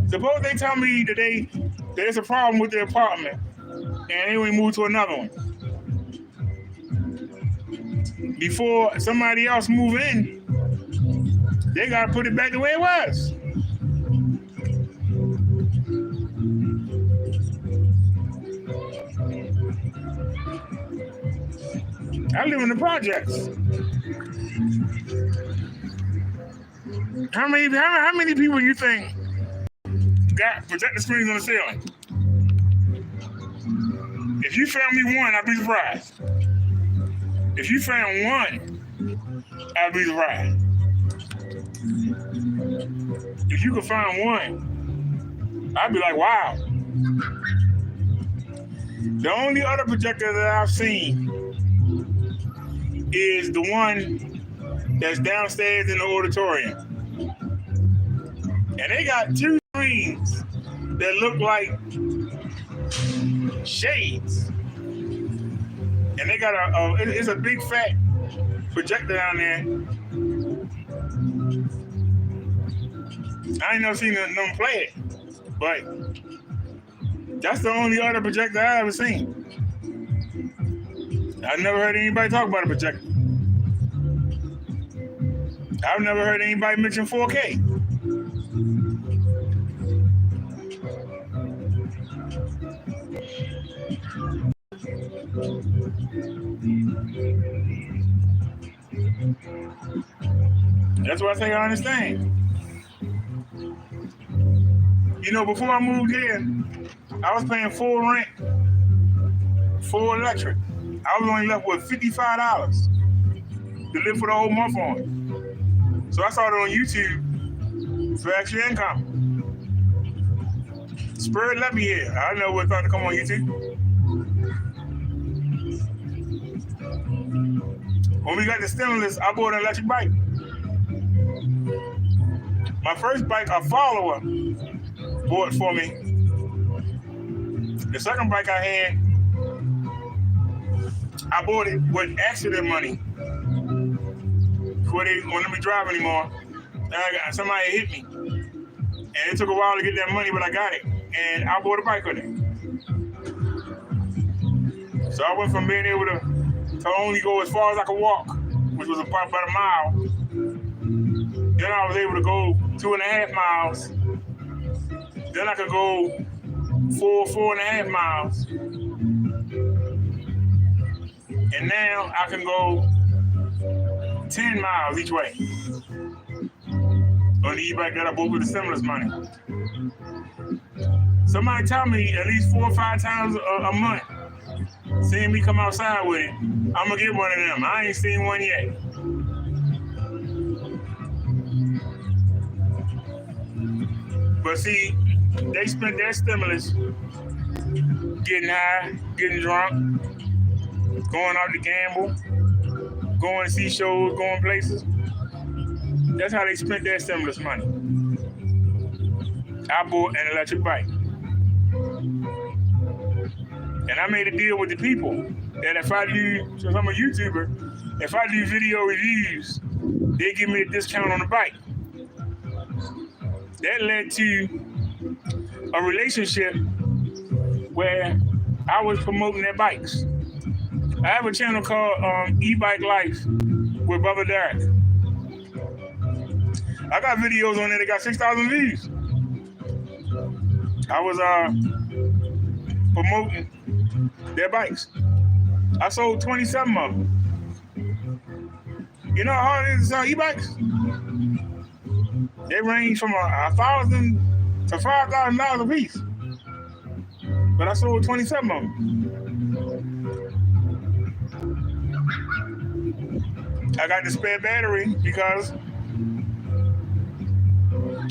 Suppose they tell me today there's a problem with the apartment and they will move to another one. Before somebody else move in, they gotta put it back the way it was. I live in the projects. How many people you think got projector screens on the ceiling? If you found me one, I'd be surprised. If you found one, I'd be surprised. If you could find one, I'd be like, wow. The only other projector that I've seen is the one that's downstairs in the auditorium. And they got two screens that look like shades. And they got it's a big fat projector down there. I ain't never seen them play it, but that's the only other projector I ever seen. I've never heard anybody talk about a projector. I've never heard anybody mention 4K. That's why I say I understand. You know, before I moved here, I was paying full rent, full electric. I was only left with $55 to live for the whole month on. So I started on YouTube for extra income. Spirit let me here. I know what's about to come on YouTube. When we got the stimulus, I bought an electric bike. My first bike, a follower bought for me. The second bike I had, I bought it with accident money. Before they wouldn't let me drive anymore. Somebody hit me. And it took a while to get that money, but I got it. And I bought a bike with it. So I went from being able to only go as far as I could walk, which was about a mile. Then I was able to go 2.5 miles. Then I could go 4.5 miles. And now I can go 10 miles each way on the e-bike that I bought with the stimulus money. Somebody tell me at least 4 or 5 times a month, seeing me come outside with it, I'm gonna get one of them. I ain't seen one yet. But see, they spent their stimulus getting high, getting drunk, going out to gamble, going to see shows, going places. That's how they spent their stimulus money. I bought an electric bike. And I made a deal with the people that if I do, since I'm a YouTuber, if I do video reviews, they give me a discount on the bike. That led to a relationship where I was promoting their bikes. I have a channel called E-Bike Life with BROTHADERRICK. I got videos on there that got 6,000 views. I was promoting their bikes. I sold 27 of them. You know how hard it is to sell e-bikes? They range from $1,000 to $5,000 a piece. But I sold 27 of them. I got the spare battery because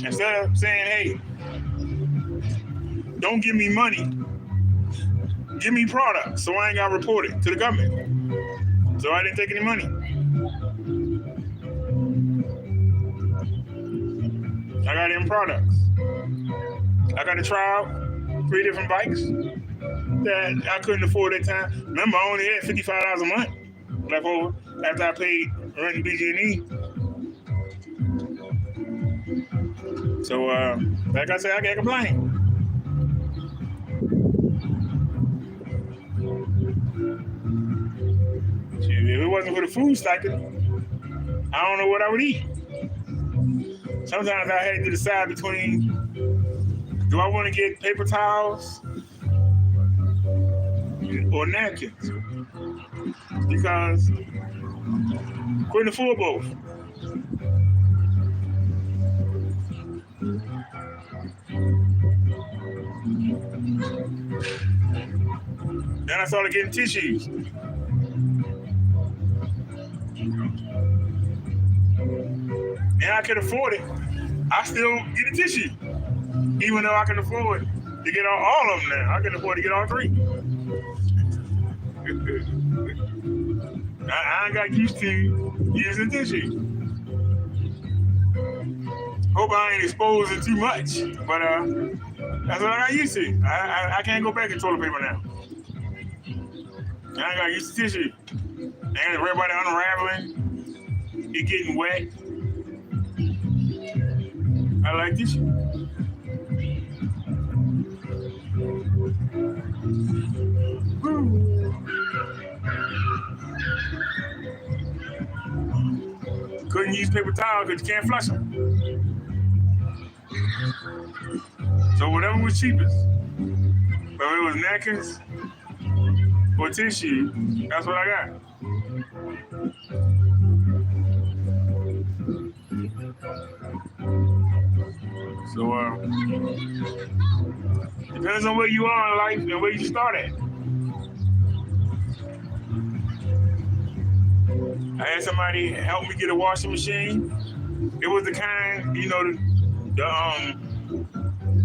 instead of saying, hey, don't give me money, give me product so I ain't got to report it to the government. So I didn't take any money. I got them products. I got to try out 3 different bikes that I couldn't afford at that time. Remember, I only had $55 a month left over after I paid rent and BG&E. So, like I said, I can't complain. If it wasn't for the food stipend, I don't know what I would eat. Sometimes I had to decide between, do I want to get paper towels or napkins? Because couldn't afford both. Then I started getting tissues. And I could afford it. I still get a tissue. Even though I can afford to get all of them now. I can afford to get all 3. I got used to using tissue. Hope I ain't exposing too much. But that's what I got used to. I can't go back to toilet paper now. I got used to tissue. And everybody unraveling. It getting wet. I like tissue. Couldn't use paper towels because you can't flush them. So whatever was cheapest, whether it was napkins or tissue, that's what I got. So depends on where you are in life and where you start at. I had somebody help me get a washing machine. It was the kind,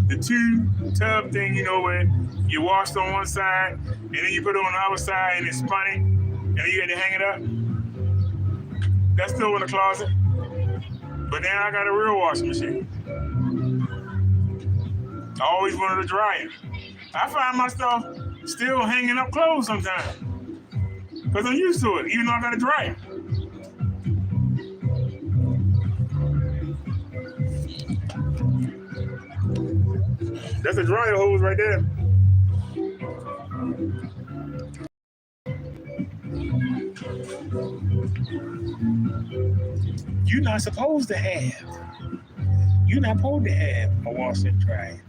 the 2-tub thing, where you washed on one side and then you put it on the other side and it spun it and then you had to hang it up. That's still in the closet. But then I got a real washing machine. I always wanted a dryer. I find myself still hanging up clothes sometimes because I'm used to it, even though I got a dryer. That's a dryer hose right there. You're not supposed to have a washer and dryer.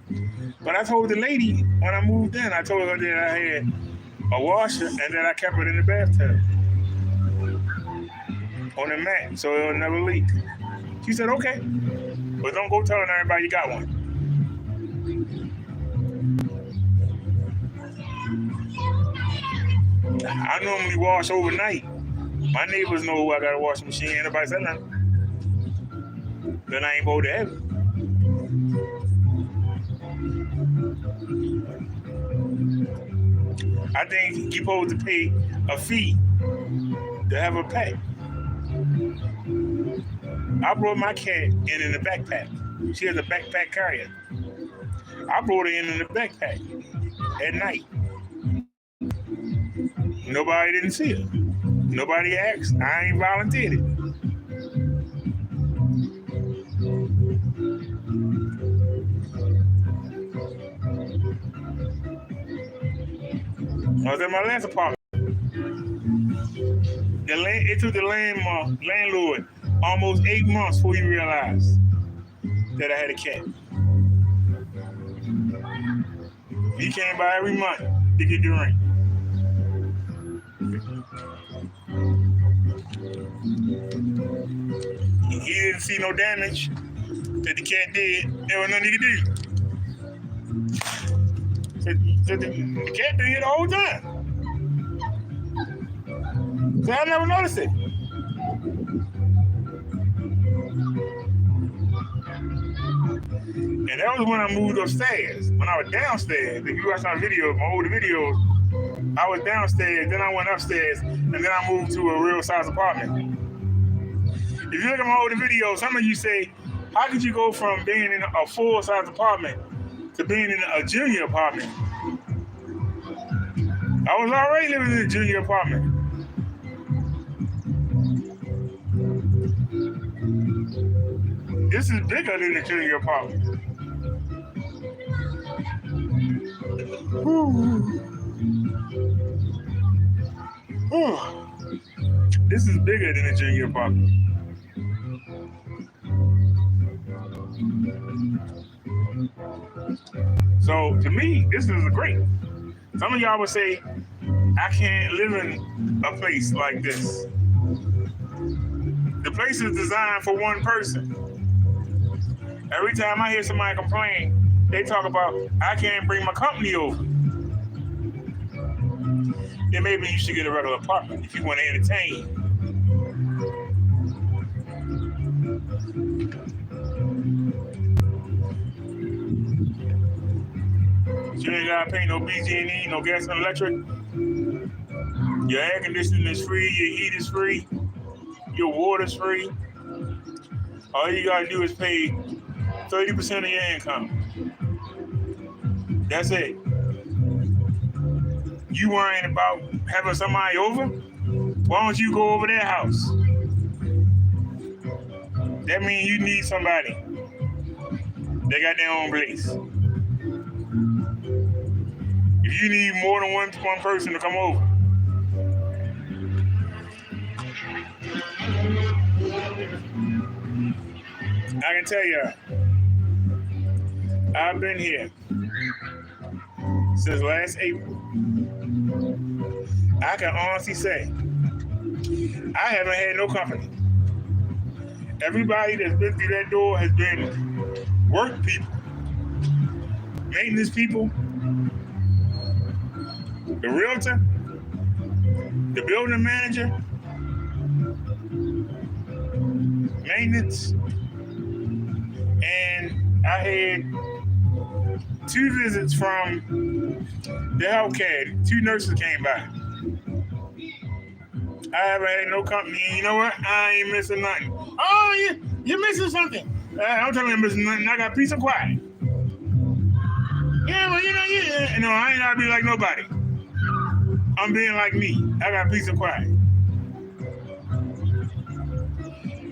But I told the lady when I moved in, I told her that I had a washer and that I kept it in the bathtub on the mat so it'll never leak. She said, okay, but don't go telling everybody you got one. I normally wash overnight. My neighbors know I got a washing machine. Anybody said nothing. Then I ain't supposed to have it. I think you're supposed to pay a fee to have a pet. I brought my cat in the backpack. She has a backpack carrier. I brought her in the backpack at night. Nobody didn't see her. Nobody asked. I ain't volunteered it. I was at my last apartment. It took the landlord almost 8 months before he realized that I had a cat. He came by every month to get the rent. He didn't see no damage that the cat did. There was nothing he could do. So the cat been here the whole time. So I never noticed it. And that was when I moved upstairs. When I was downstairs, if you watch my videos, my older videos, I was downstairs, then I went upstairs, and then I moved to a real size apartment. If you look at my older videos, some of you say, how could you go from being in a full-size apartment to being in a junior apartment? I was already living in a junior apartment. This is bigger than a junior apartment. This is bigger than a junior apartment. So to me, this is great. Some of y'all would say, I can't live in a place like this. The place is designed for one person. Every time I hear somebody complain, they talk about, I can't bring my company over. Then maybe you should get a regular apartment if you want to entertain. You ain't gotta pay no BG&E, no gas and electric. Your air conditioning is free, your heat is free, your water's free. All you gotta do is pay 30% of your income. That's it. You worrying about having somebody over? Why don't you go over their house? That means you need somebody. They got their own place. If you need more than one person to come over, I can tell you, I've been here since last April. I can honestly say, I haven't had no company. Everybody that's been through that door has been work people, maintenance people, the realtor, the building manager, maintenance, and I had 2 visits from the healthcare. 2 nurses came by. I haven't had no company. And you know what? I ain't missing nothing. Oh, you're missing something. I'm telling you, I'm missing nothing. I got peace and quiet. Yeah, well, I ain't gotta be like nobody. I'm being like me. I got peace and quiet.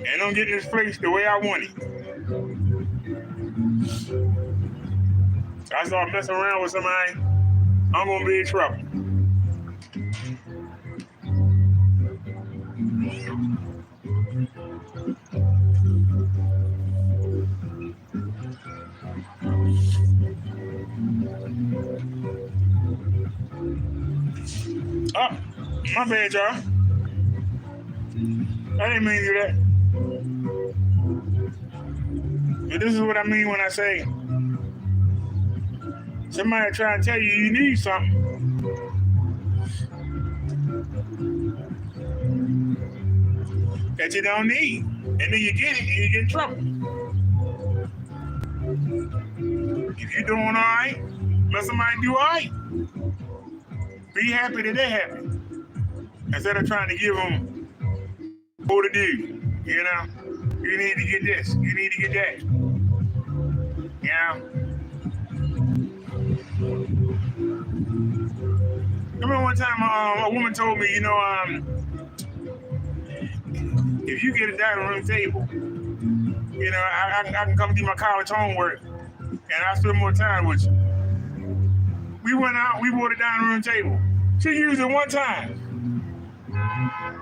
And I'm getting this place the way I want it. So I start messing around with somebody, I'm gonna be in trouble. Oh, my bad, y'all. I didn't mean to do that. But this is what I mean when I say somebody trying to tell you you need something. That you don't need. And then you get it and you get in trouble. If you're doing all right, let somebody do all right. Be happy that they're happy. Instead of trying to give them what to do. You know? You need to get this. You need to get that. You know? I remember one time a woman told me, if you get a dining room table, I can come do my college homework and I'll spend more time with you. We went out, we bought a dining room table. She used it one time.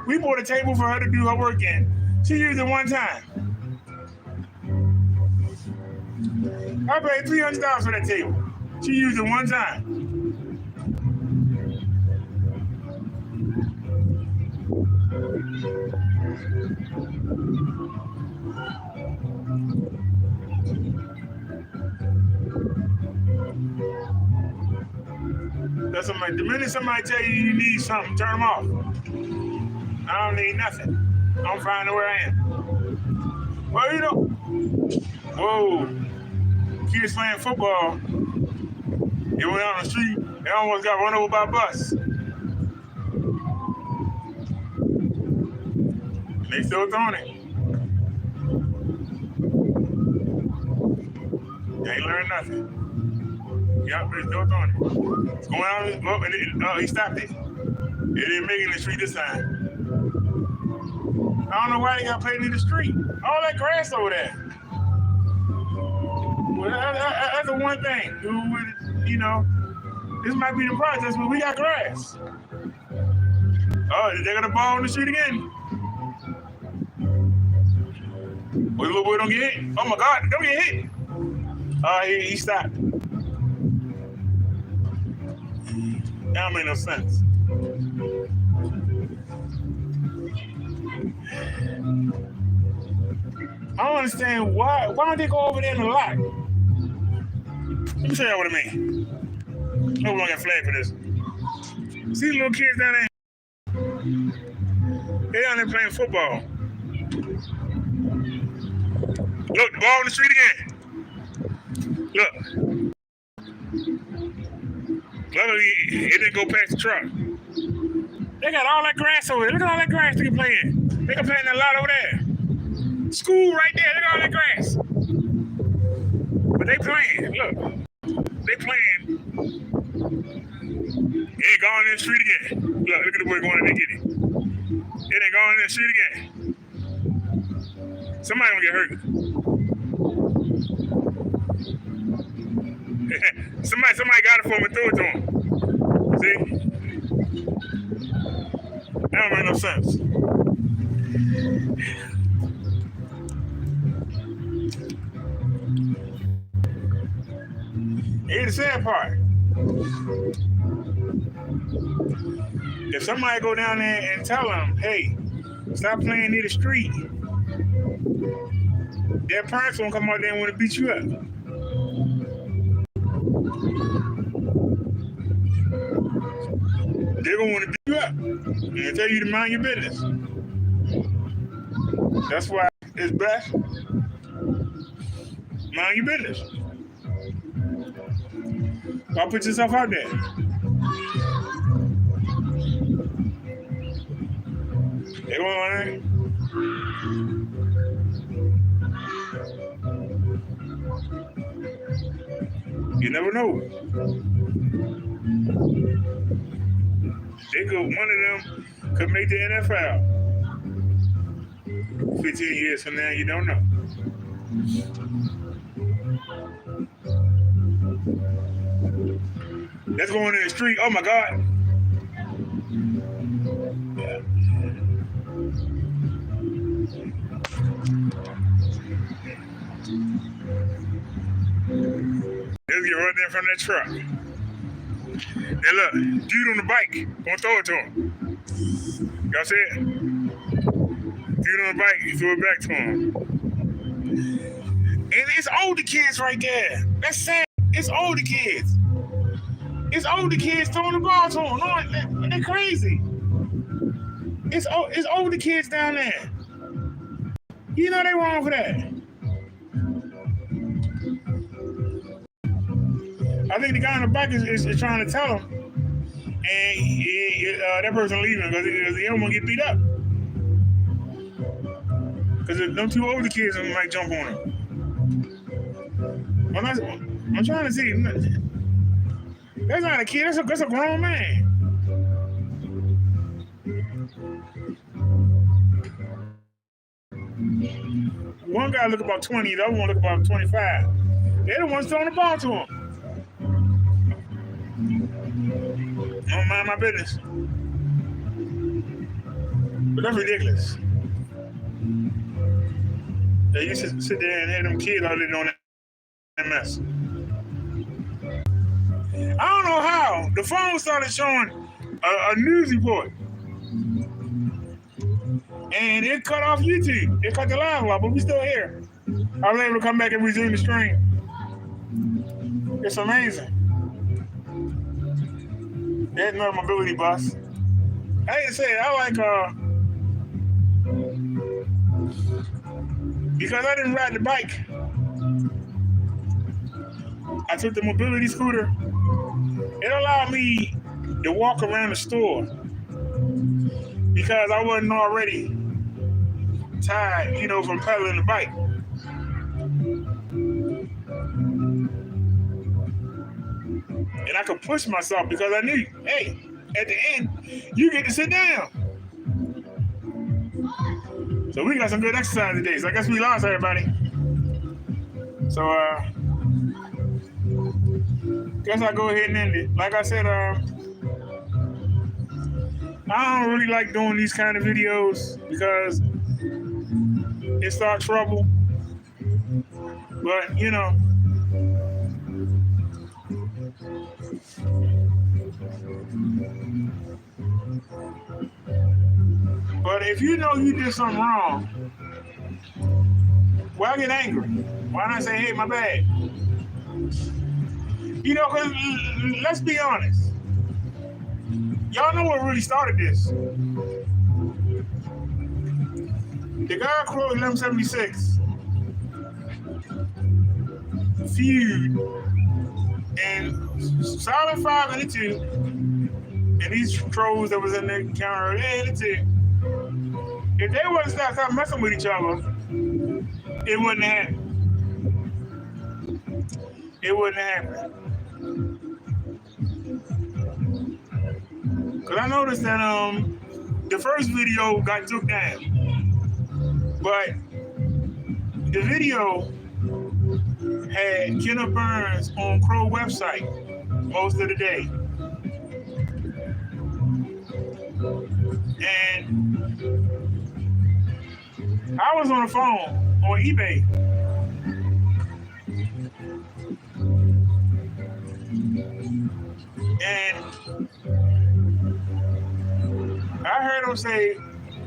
We bought a table for her to do her work in. She used it one time. I paid $300 for that table. She used it one time. That's somebody. The minute somebody tell you need something, turn them off. I don't need nothing. I'm fine where I am. Well, whoa, kids playing football. They went out on the street. They almost got run over by a bus. And they still throwing it. Ain't learned nothing. Yup, it's still doing it. It's going out, and he stopped it. It didn't make it in the street this time. I don't know why they got played in the street. All that grass over there. Well, that's the one thing. You know, this might be the process, but we got grass. Oh, they got a ball in the street again. Well, little boy don't get hit. Oh my God, don't get hit. He stopped. That don't make no sense. I don't understand why don't they go over there in the lot? Let me show you what I mean. Hope we don't get flagged for this. See the little kids down there? They down there playing football. Look, the ball in the street again. Look. Luckily, it didn't go past the truck. They got all that grass over there. Look at all that grass they can play in. They can play in that lot over there. School right there. Look at all that grass. But they playing. Look. They playing. It ain't going in the street again. Look at the boy going in there getting it. It ain't going in the street again. Somebody gonna get hurt. somebody got it for him and threw it to him. See? That don't make no sense. Here's the sad part. If somebody go down there and tell them, hey, stop playing near the street, their parents won't come out there and want to beat you up. They're going to want to beat you up and tell you to mind your business. That's why it's best. Mind your business. Don't put yourself out there. They going on there. You never know. They could, one of them could make the NFL. 15 years from now, you don't know. That's going in the street. Oh my God. Yeah. They'll get right there from that truck. And look, dude on the bike, gonna throw it to him. Y'all see it? Dude on the bike, he threw it back to him. And it's older kids right there. That's sad. It's older kids. It's older kids throwing the ball to him. No, they're crazy. It's older kids down there. You know they wrong for that. I think the guy on the bike is trying to tell him, and that person leaving because he don't want to get beat up. Because them two older kids might jump on him. I'm trying to see. That's not a kid. That's a grown man. One guy look about 20. The other one look about 25. They're the ones throwing the ball to him. I don't mind my business. But that's ridiculous. They used to sit there and have them kids out there doing that mess. I don't know how. The phone started showing a news report. And it cut off YouTube. It cut the live off, but we still here. I was able to come back and resume the stream. It's amazing. There's another mobility bus. I hate to say it, I like because I didn't ride the bike. I took the mobility scooter. It allowed me to walk around the store because I wasn't already tired, from pedaling the bike. And I could push myself because I knew, hey, at the end, you get to sit down. So we got some good exercise today. So I guess we lost everybody. So guess I'll go ahead and end it. Like I said, I don't really like doing these kind of videos because it starts trouble. But, you know, but if you know you did something wrong, why get angry? Why not say, hey, my bad? You know, because let's be honest. Y'all know what really started this. The guy Crow 1176 feud and Silent 5 and the 2 and these trolls that was in the counter and the 2, if they wasn't start messing with each other, it wouldn't happen. It wouldn't happen. Because I noticed that the first video got took down. But the video had Kenneth Burns on Crow website most of the day. And I was on the phone on eBay. And I heard him say,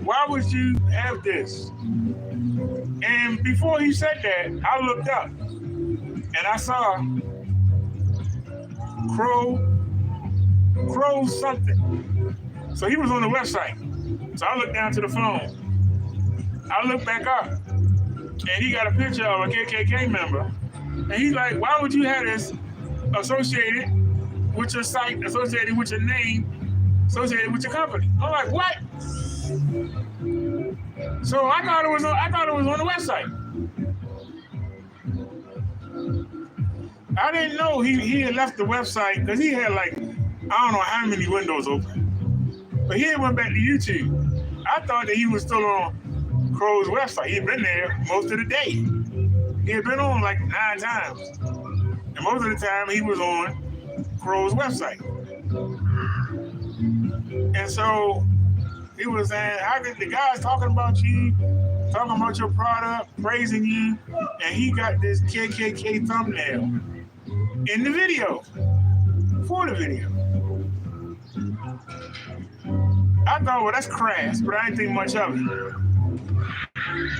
why would you have this? And before he said that, I looked up and I saw Crow something. So he was on the website. So I looked down to the phone. I looked back up and he got a picture of a KKK member. And he's like, why would you have this associated with your site, associated with your name, associated with your company? I'm like, what? So I thought it was on the website. I didn't know he had left the website because he had like, I don't know how many windows open. But he had went back to YouTube. I thought that he was still on Crow's website. He had been there most of the day. He had been on like 9 times. And most of the time he was on Crow's website. And so he was saying, how could the guy's talking about you, talking about your product, praising you, and he got this KKK thumbnail in the video, for the video. I thought, well, that's crass, but I didn't think much of it.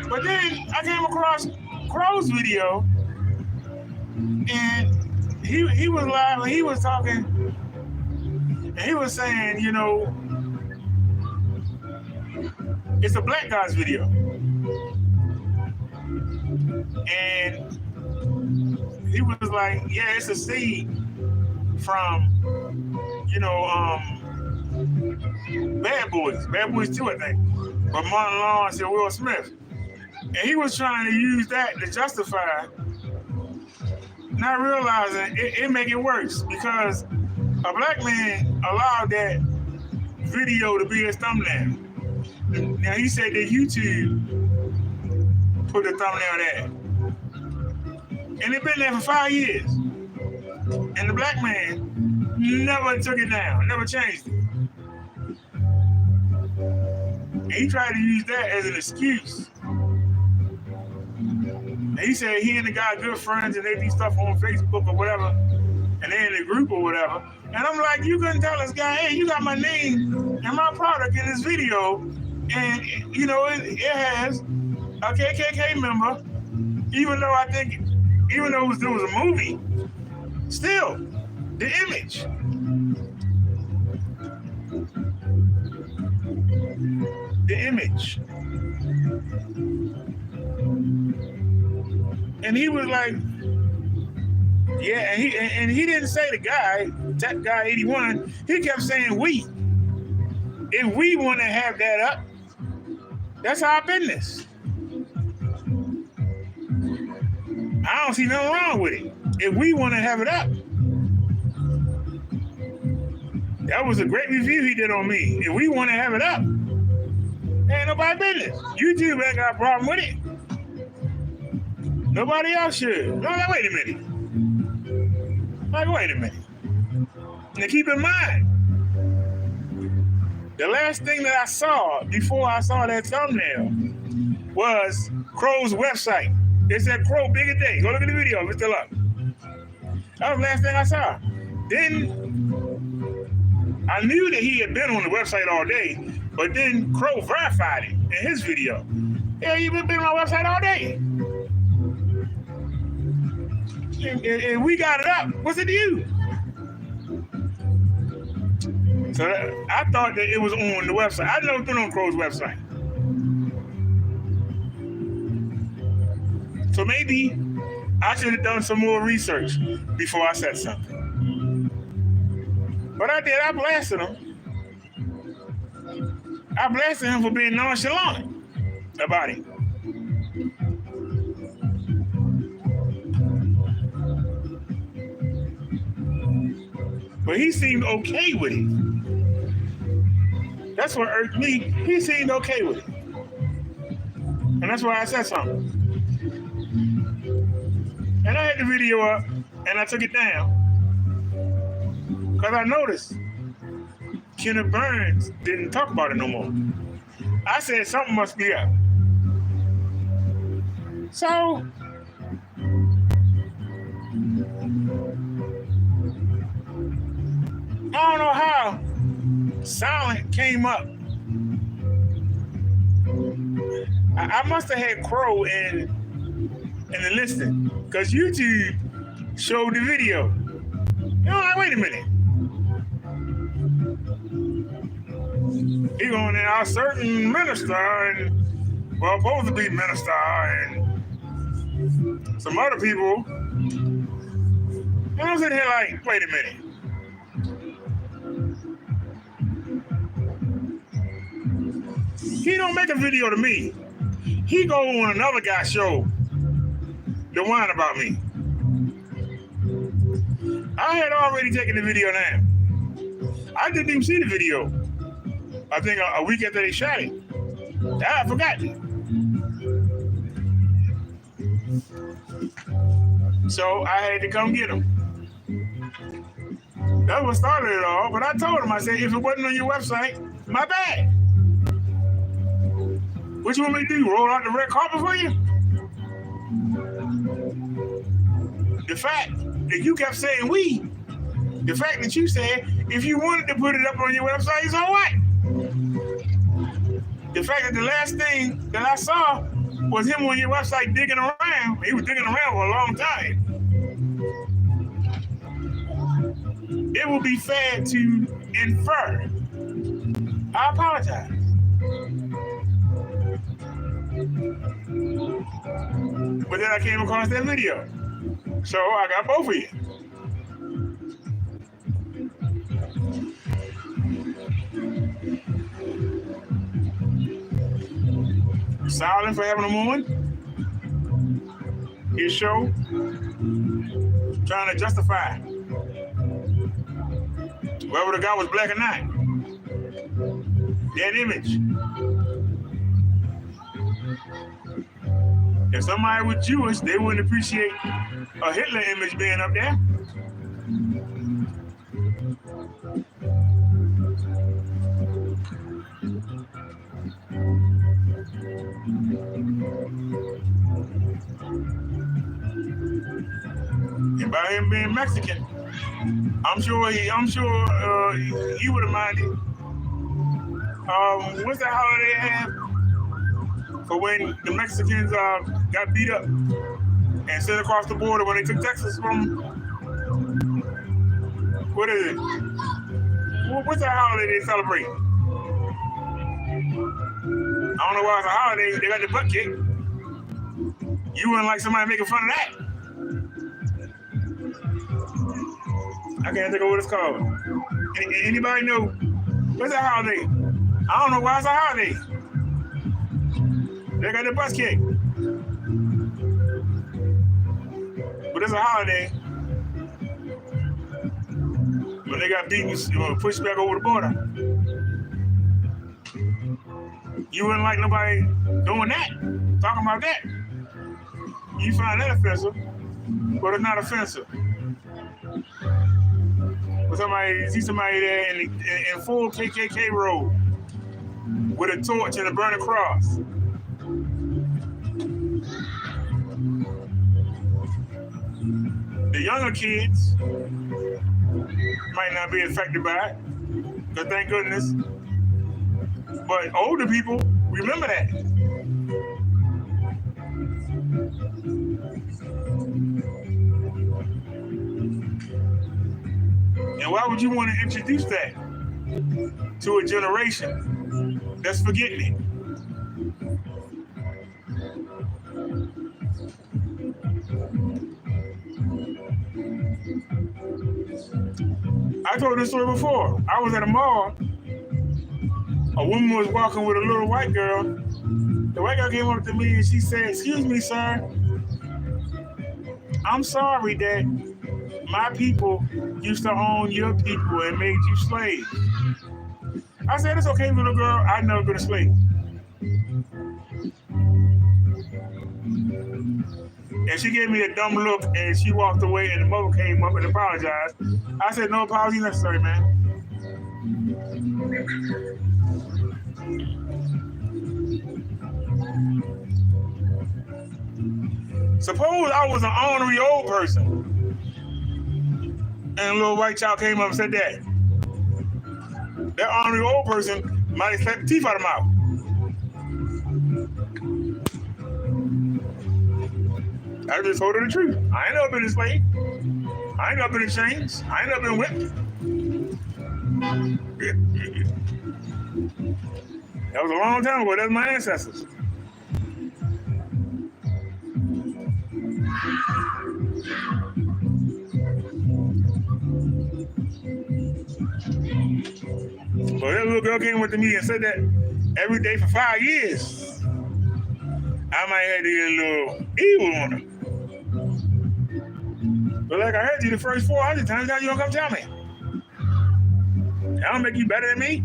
But then I came across Crow's video, and he was live, and he was talking, and he was saying, you know, it's a black guy's video. And he was like, yeah, it's a seed from, you know, Bad Boys 2, I think. But Martin Lawrence and Will Smith. And he was trying to use that to justify, not realizing it make it worse because a black man allowed that video to be his thumbnail. Now he said that YouTube put the thumbnail there. And it's been there for 5 years. And the black man never took it down, never changed it. And he tried to use that as an excuse. And he said he and the guy are good friends and they do stuff on Facebook or whatever, and they're in a group or whatever. And I'm like, you couldn't tell this guy, hey, you got my name and my product in this video, and you know it has a KKK member, even though it was a movie, still the image. The image. And he was like, yeah, and he didn't say the guy, Tech Guy 81, he kept saying we. If we want to have that up, that's our business. I don't see nothing wrong with it. If we want to have it up. That was a great review he did on me. If we want to have it up, ain't nobody business. YouTube ain't got a problem with it. Nobody else should. No, like, wait a minute. Like, wait a minute. Now keep in mind, the last thing that I saw before I saw that thumbnail was Crow's website. It said Crow Bigger Day. Go look at the video if it's still up. That was the last thing I saw. Then I knew that he had been on the website all day, but then Crow verified it in his video. Yeah, you've been on my website all day. And we got it up. What's it to you? So I thought that it was on the website. I never been on Crow's website. So maybe I should have done some more research before I said something. But I did. I blasted him. I blasted him for being nonchalant about it. But he seemed okay with it. That's what irked me. He seemed okay with it. And that's why I said something. And I had the video up and I took it down. Because I noticed Kenneth Burns didn't talk about it no more. I said something must be up. So I don't know how Silent came up. I must have had Crow in the listing because YouTube showed the video. You know, like, wait a minute. He going in our certain minister and well, supposed to be minister and some other people. And I'm sitting here like, wait a minute. He don't make a video to me. He go on another guy's show to whine about me. I had already taken the video down. I didn't even see the video. I think a week after they shot it. I forgot it. So I had to come get him. That's what started it all. But I told him, I said, if it wasn't on your website, my bad. What you want me to do? Roll out the red carpet for you? The fact that you kept saying we, the fact that you said if you wanted to put it up on your website, it's all right. The fact that the last thing that I saw was him on your website digging around. He was digging around for a long time. It would be fair to infer. I apologize. But then I came across that video. So I got both of you. Silent for having him on his show, trying to justify whether the guy was black or not. That image. If somebody was Jewish, they wouldn't appreciate a Hitler image being up there. And by him being Mexican, I'm sure he would have minded. What's that holiday they have for when the Mexicans got beat up and sent across the border when they took Texas from? What is it? What's that holiday they celebrate? I don't know why it's a holiday. They got the butt kicked. You wouldn't like somebody making fun of that. I can't think of what it's called. Anybody know? What's that holiday? I don't know why it's a holiday. They got the bus kicked. But it's a holiday. when they got beaten, pushed back over the border. You wouldn't like nobody doing that, talking about that. You find that offensive, but it's not offensive. But somebody see somebody there in full KKK robe with a torch and a burning cross. The younger kids might not be affected by it, but thank goodness. But older people, remember that. And why would you want to introduce that to a generation that's forgetting it? I told this story before. I was at a mall. A woman was walking with a little white girl. The white girl came up to me and she said, "Excuse me, sir. I'm sorry that my people used to own your people and made you slaves." I said, "It's okay, little girl. I've never been a slave." And she gave me a dumb look and she walked away and the mother came up and apologized. I said, "No apology necessary, man." Suppose I was an ornery old person and a little white child came up and said that. That ornery old person might have slapped the teeth out of my mouth. I just told her the truth. I ain't never been a slave. I ain't never been in chains. I ain't never been whipped. That was a long time ago. That's my ancestors. But that little girl came up to me and said that every day for 5 years. I might have to get a little evil on her. But like I heard you the first 400 times, now you don't come tell me. That don't make you better than me.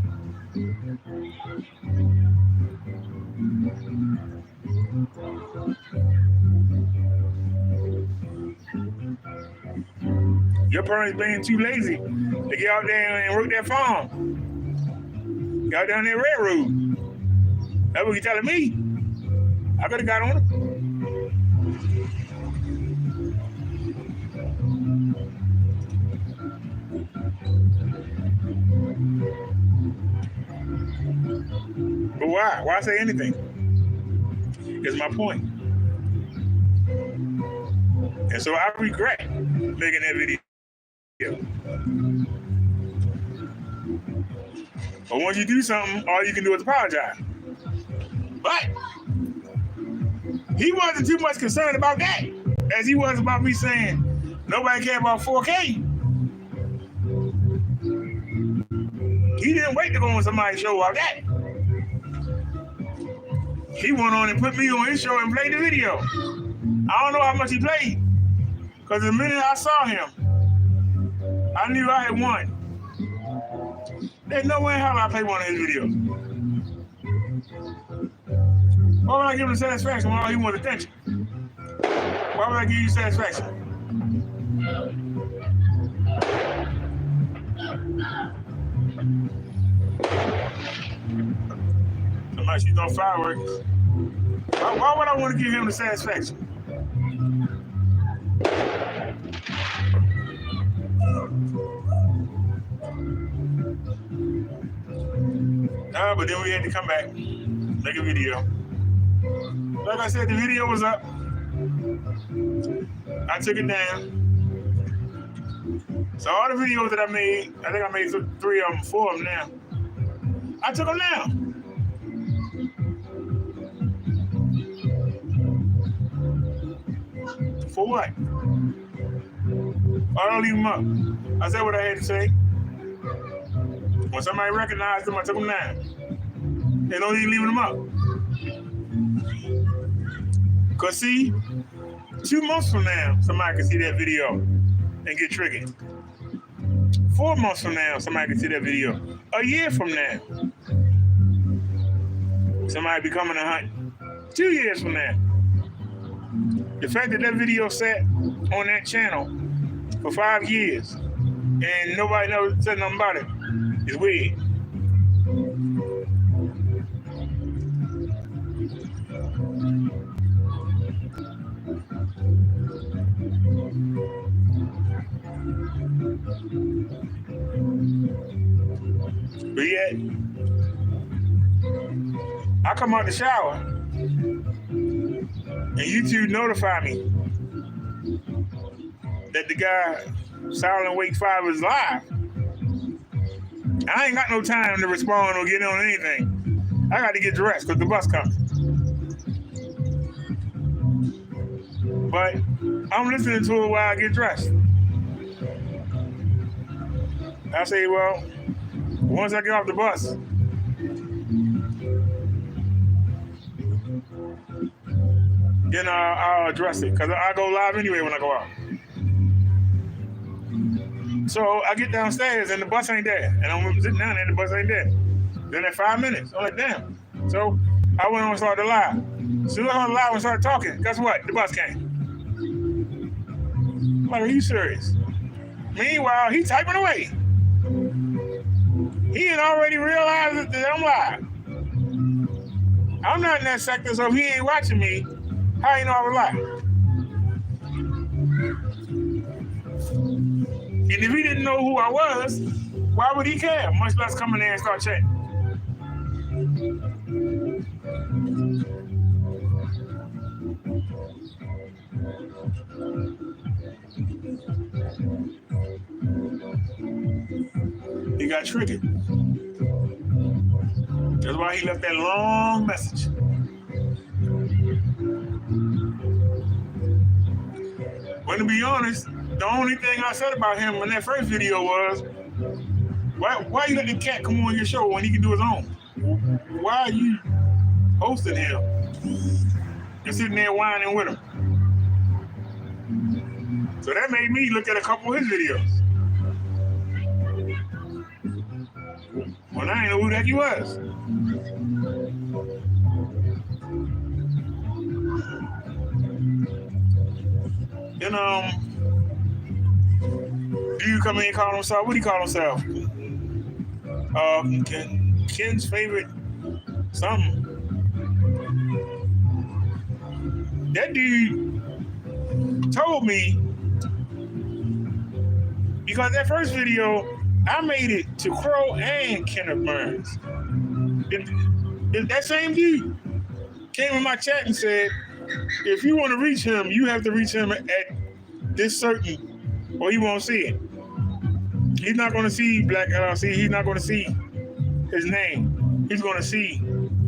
Your parents being too lazy to get out there and work that farm. Get out there on that railroad. That's what you're telling me. I could have got on it. But why? Why say anything? Is my point. And so I regret making that video. But once you do something, all you can do is apologize. But he wasn't too much concerned about that as he was about me saying nobody cared about 4K. He didn't wait to go on somebody's show about that. He went on and put me on his show and played the video. I don't know how much he played, because the minute I saw him, I knew I had won. There's no way in hell I played one of his videos. Why would I give him satisfaction when all he wanted attention? Why would I give you satisfaction? Somebody shooting on fireworks. Why would I want to give him the satisfaction? But then we had to come back, make a video. Like I said, the video was up. I took it down. So all the videos that I made, I think I made 3 of them, 4 of them now. I took them down. For what? I don't leave them up. I said what I had to say. When somebody recognized them, I took them down. They don't even leaving them up. Because see, 2 months from now, somebody can see that video and get triggered. 4 months from now, somebody can see that video. A year from now, somebody be coming to hunt. 2 years from now. The fact that that video sat on that channel for 5 years and nobody never said nothing about it is weird. But yet, I come out the shower and YouTube notify me that the guy Silent Wake 5 is live. I ain't got no time to respond or get on anything. I got to get dressed because the bus comes. But I'm listening to it while I get dressed. I say, well, once I get off the bus, then I'll address it because I go live anyway when I go out. So I get downstairs and the bus ain't there. And I'm sitting down there and the bus ain't there. Then in 5 minutes, I'm like, damn. So I went on and started live. As soon as I went live and started talking, guess what? The bus came. I'm like, are you serious? Meanwhile, he typing away. He had already realized that I'm live. I'm not in that sector, so if he ain't watching me, how you know I was live? And if he didn't know who I was, why would he care? Much less come in there and start chatting. He got triggered. That's why he left that long message. But to be honest, the only thing I said about him in that first video was, why you let the cat come on your show when he can do his own? Why are you hosting him and sitting there whining with him? So that made me look at a couple of his videos. Well, I didn't know who the heck he was. Then, dude come in and call himself, what do you call himself? Ken's favorite something. That dude told me, because that first video, I made it to Crow and Kenneth Burns. That same dude came in my chat and said, if you want to reach him, you have to reach him at this certain, or he won't see it. He's not going to see Black LLC. He's not going to see his name. He's going to see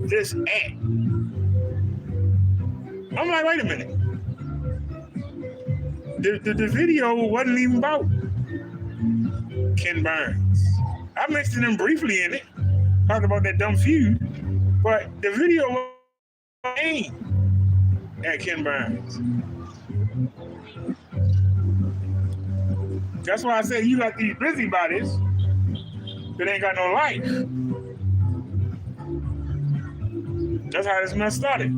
this at. I'm like, wait a minute. The video wasn't even about Ken Burns. I mentioned him briefly in it, talked about that dumb feud, but the video was aimed at Ken Burns. That's why I say you got these busybodies that ain't got no life. That's how this mess started.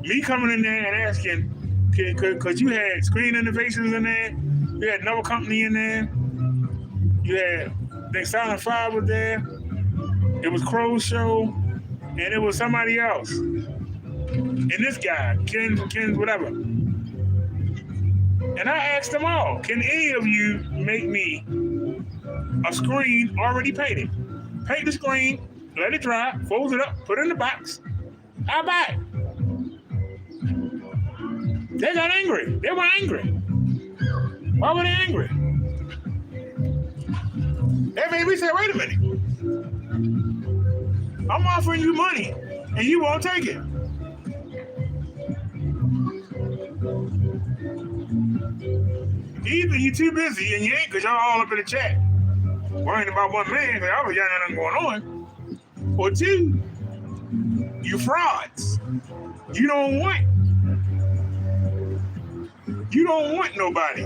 Me coming in there and asking, because you had Screen Innovations in there, you had another company in there, you had, I think Silent 5 was there, it was Crow's show, and it was somebody else. And this guy, Ken's whatever. And I asked them all, can any of you make me a screen already painted? Paint the screen, let it dry, fold it up, put it in the box. I'll buy it. They got angry. They were angry. Why were they angry? That made me say, wait a minute. I'm offering you money and you won't take it. Either you're too busy and you ain't, because y'all all up in the chat worrying about one man because y'all got nothing going on. Or two, you frauds. You don't want nobody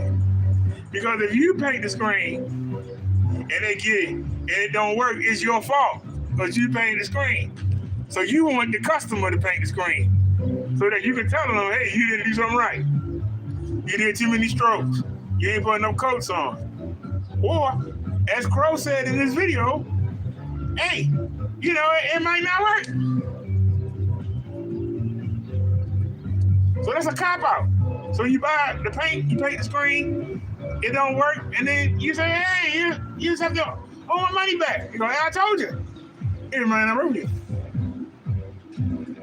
Because if you paint the screen and they get it and it don't work, it's your fault because you painted the screen. So you want the customer to paint the screen so that you can tell them, hey, you didn't do something right. You did too many strokes. You ain't putting no coats on. Or, as Crow said in this video, hey, it might not work. So that's a cop-out. So you buy the paint, you paint the screen, it don't work, and then you say, hey, you just have to owe my money back. You go, hey, I told you. It might not work.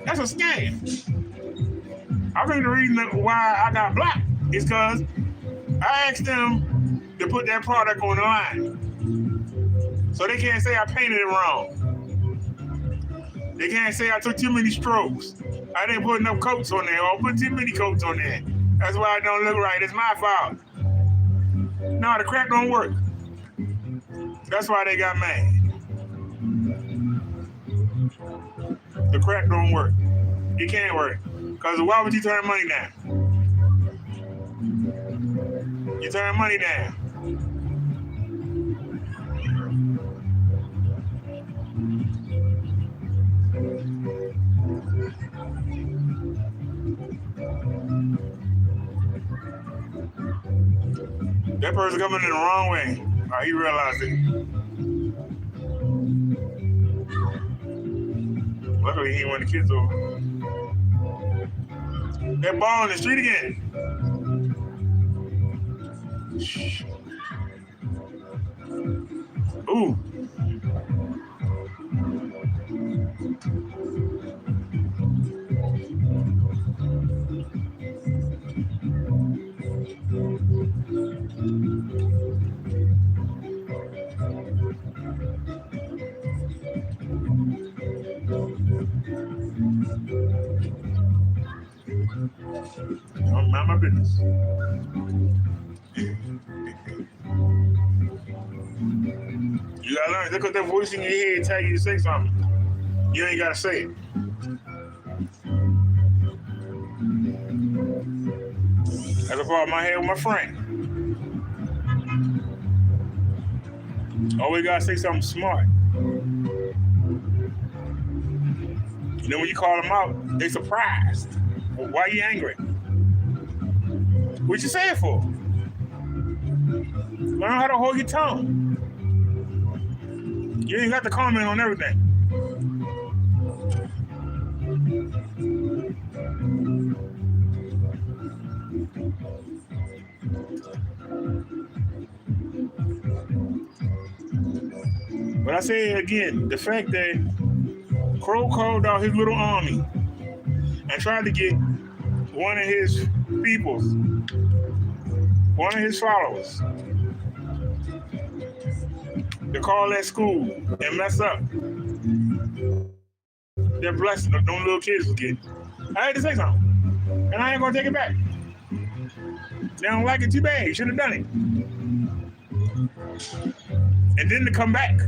That's a scam. I think the reason why I got blocked is because I asked them to put that product on the line. So they can't say I painted it wrong. They can't say I took too many strokes. I didn't put enough coats on there or put too many coats on there. That's why it don't look right. It's my fault. No, the crap don't work. That's why they got mad. The crap don't work. It can't work. Because why would you turn money down? You turn money down. That person coming in the wrong way. Oh, he realized it. Luckily, he ain't want the kids over. That ball in the street again. Ooh. Don't mind my business. You gotta learn. Look at that voice in your head tell you to say something. You ain't gotta say it. That's a problem I had with my friend. Always gotta say something smart. And then when you call them out, they surprised. Well, why are you angry? What you say it for? Learn how to hold your tongue. You ain't got to comment on everything. But I say it again, the fact that Crow called out his little army and tried to get one of his peoples, one of his followers, to call that school and mess up their blessing that them little kids was getting. I had to say something, and I ain't gonna take it back. They don't like it too bad. You should have done it. And then to come back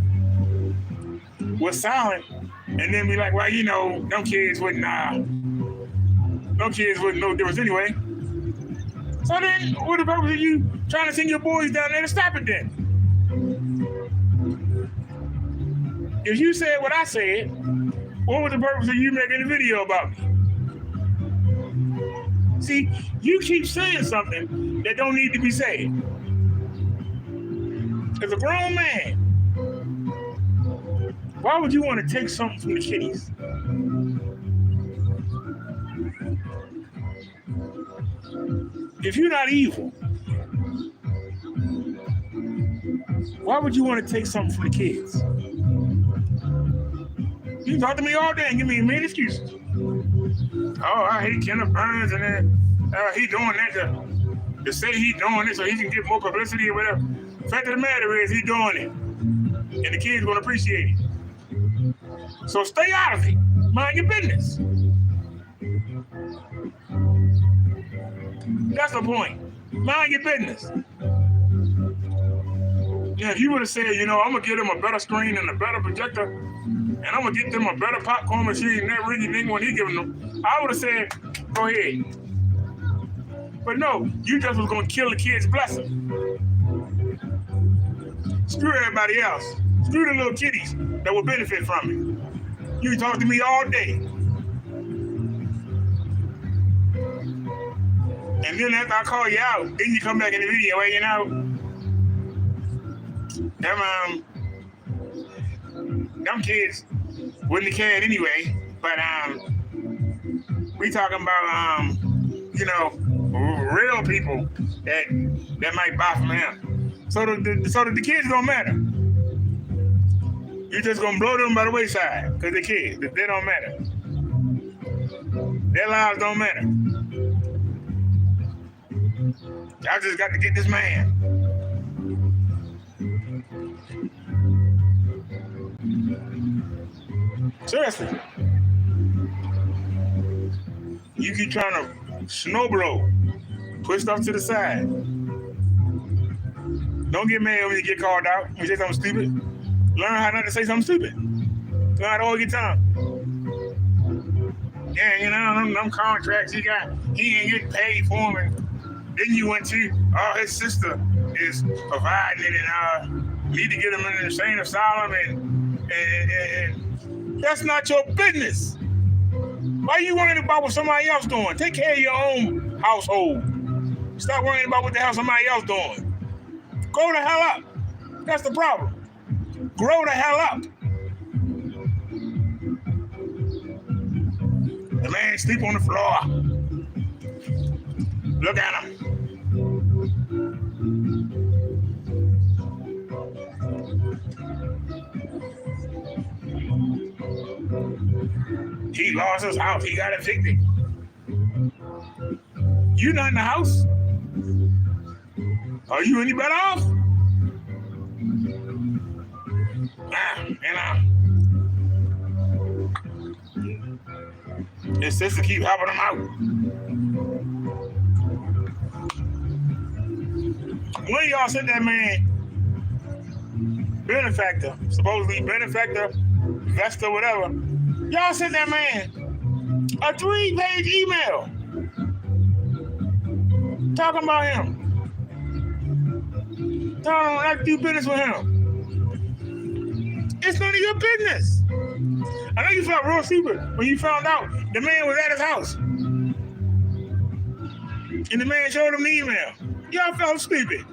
was silent, and then be like, well, them kids wouldn't, no difference anyway. So then, what the purpose of you trying to send your boys down there to stop it then? If you said what I said, what was the purpose of you making a video about me? See, you keep saying something that don't need to be said. As a grown man, why would you want to take something from the kiddies? If you're not evil, why would you want to take something from the kids? You talk to me all day and give me a million excuses. Oh, I hate Kenneth Burns, and then he doing that to say he doing it so he can get more publicity or whatever. The fact of the matter is he doing it, and the kids gonna appreciate it. So stay out of it. Mind your business. That's the point. Mind your business. Yeah, if you would have said, I'm gonna get them a better screen and a better projector, and I'm gonna get them a better popcorn machine and that ringy ding one he giving them, I would have said, go ahead. But no, you just was gonna kill the kid's blessing. Screw everybody else. Screw the little kitties that will benefit from it. You can talk to me all day. And then after I call you out, then you come back in the video, well, you know, them kids wouldn't have cared anyway. But we talking about you know, real people that might buy from him. So the kids don't matter. You're just gonna blow them by the wayside because they're kids. They don't matter. Their lives don't matter. I just got to get this man. Seriously. You keep trying to snow blow, push stuff to the side. Don't get mad when you get called out. When you say something stupid, learn how not to say something stupid. Learn how to hold your tongue. Yeah, you know, them contracts he got, he ain't getting paid for them. And then you went to, his sister is providing it and need to get him in the insane asylum and that's not your business. Why are you worrying about what somebody else doing? Take care of your own household. Stop worrying about what the hell somebody else doing. Grow the hell up. That's the problem. Grow the hell up. The man sleep on the floor. Look at him. He lost his house. He got evicted. You not in the house? Are you any better off? His sister keep helping him out. When y'all sent that man, benefactor, supposedly benefactor, investor, whatever, y'all sent that man a 3-page email talking about him. Telling him not to do business with him. It's none of your business. I know you felt real stupid when you found out the man was at his house. And the man showed him the email. Y'all felt stupid.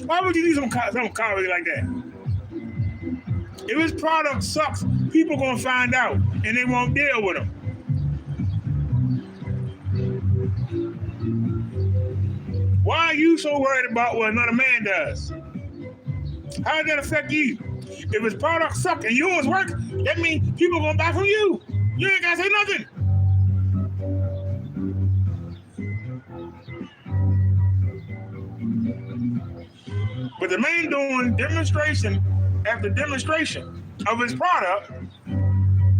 Why would you do some comedy like that? If his product sucks, people gonna find out and they won't deal with him. Why are you so worried about what another man does? How does that affect you? If his product sucks and yours work, that means people gonna buy from you. You ain't gotta say nothing. But the man doing demonstration after demonstration of his product,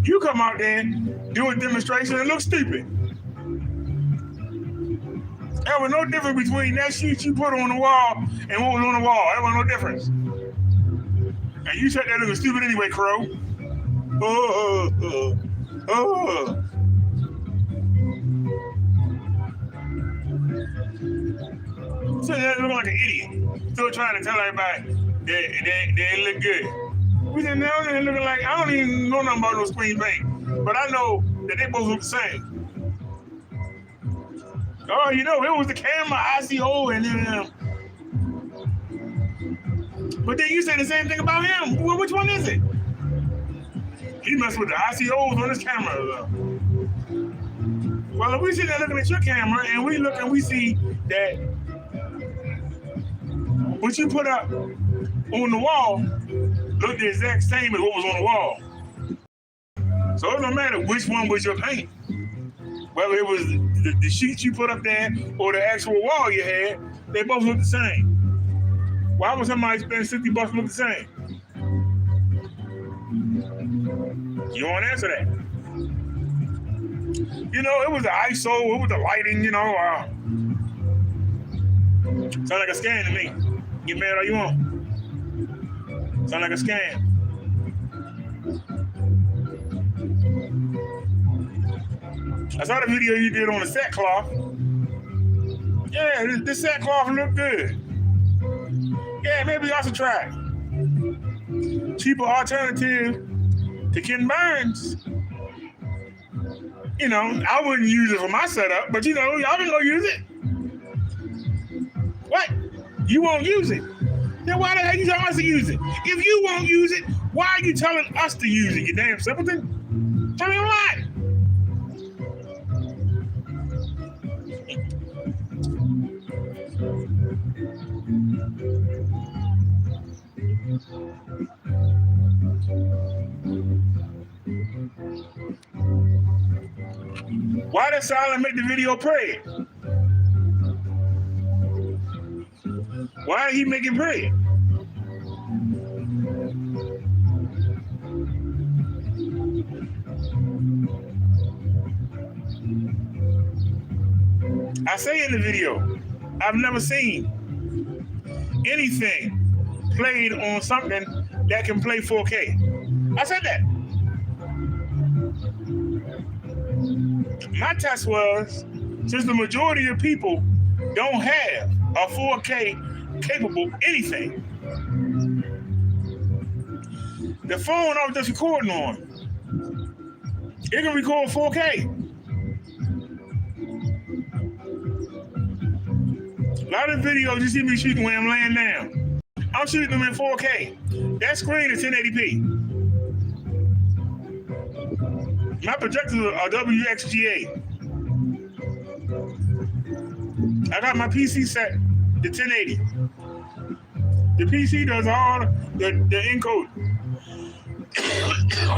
you come out there, do a demonstration and look stupid. There was no difference between that sheet you put on the wall and what was on the wall. There was no difference. And you said that looking stupid anyway, Crow. So that look like an idiot. Still trying to tell everybody they look good. We said, no, they're looking like, I don't even know nothing about no screen paint. But I know that they both look the same. Oh, you know, it was the camera, ICO, and then but then you say the same thing about him. Well, which one is it? He messed with the ICOs on his camera. Well, if we sit there looking at your camera and we look and we see that what you put up on the wall looked the exact same as what was on the wall. So it don't matter which one was your paint. Whether it was the sheets you put up there or the actual wall you had, they both look the same. Why would somebody spend $60 look the same? You don't answer that. You know, it was the ISO, it was the lighting, you know. Sound like a scam to me. Get mad all you want. Sound like a scam. I saw the video you did on the sackcloth. Yeah, this sackcloth looked good. Yeah, maybe y'all should try it. cheaper alternative to Ken Burns. You know, I wouldn't use it for my setup, but you know, y'all can go use it. What? You won't use it? Then why the heck you telling us to use it? If you won't use it, why are you telling us to use it, you damn simpleton? Tell me why. Why does Silent make the video pray? Why did he make it pray? I say in the video, I've never seen anything played on something that can play 4K. I said that. My test was, since the majority of people don't have a 4K capable anything, the phone I was just recording on, it can record 4K. A lot of videos you see me shooting when I'm laying down, I'm shooting them in 4K. That screen is 1080p. My projectors are WXGA. I got my PC set to 1080. The PC does all the encode.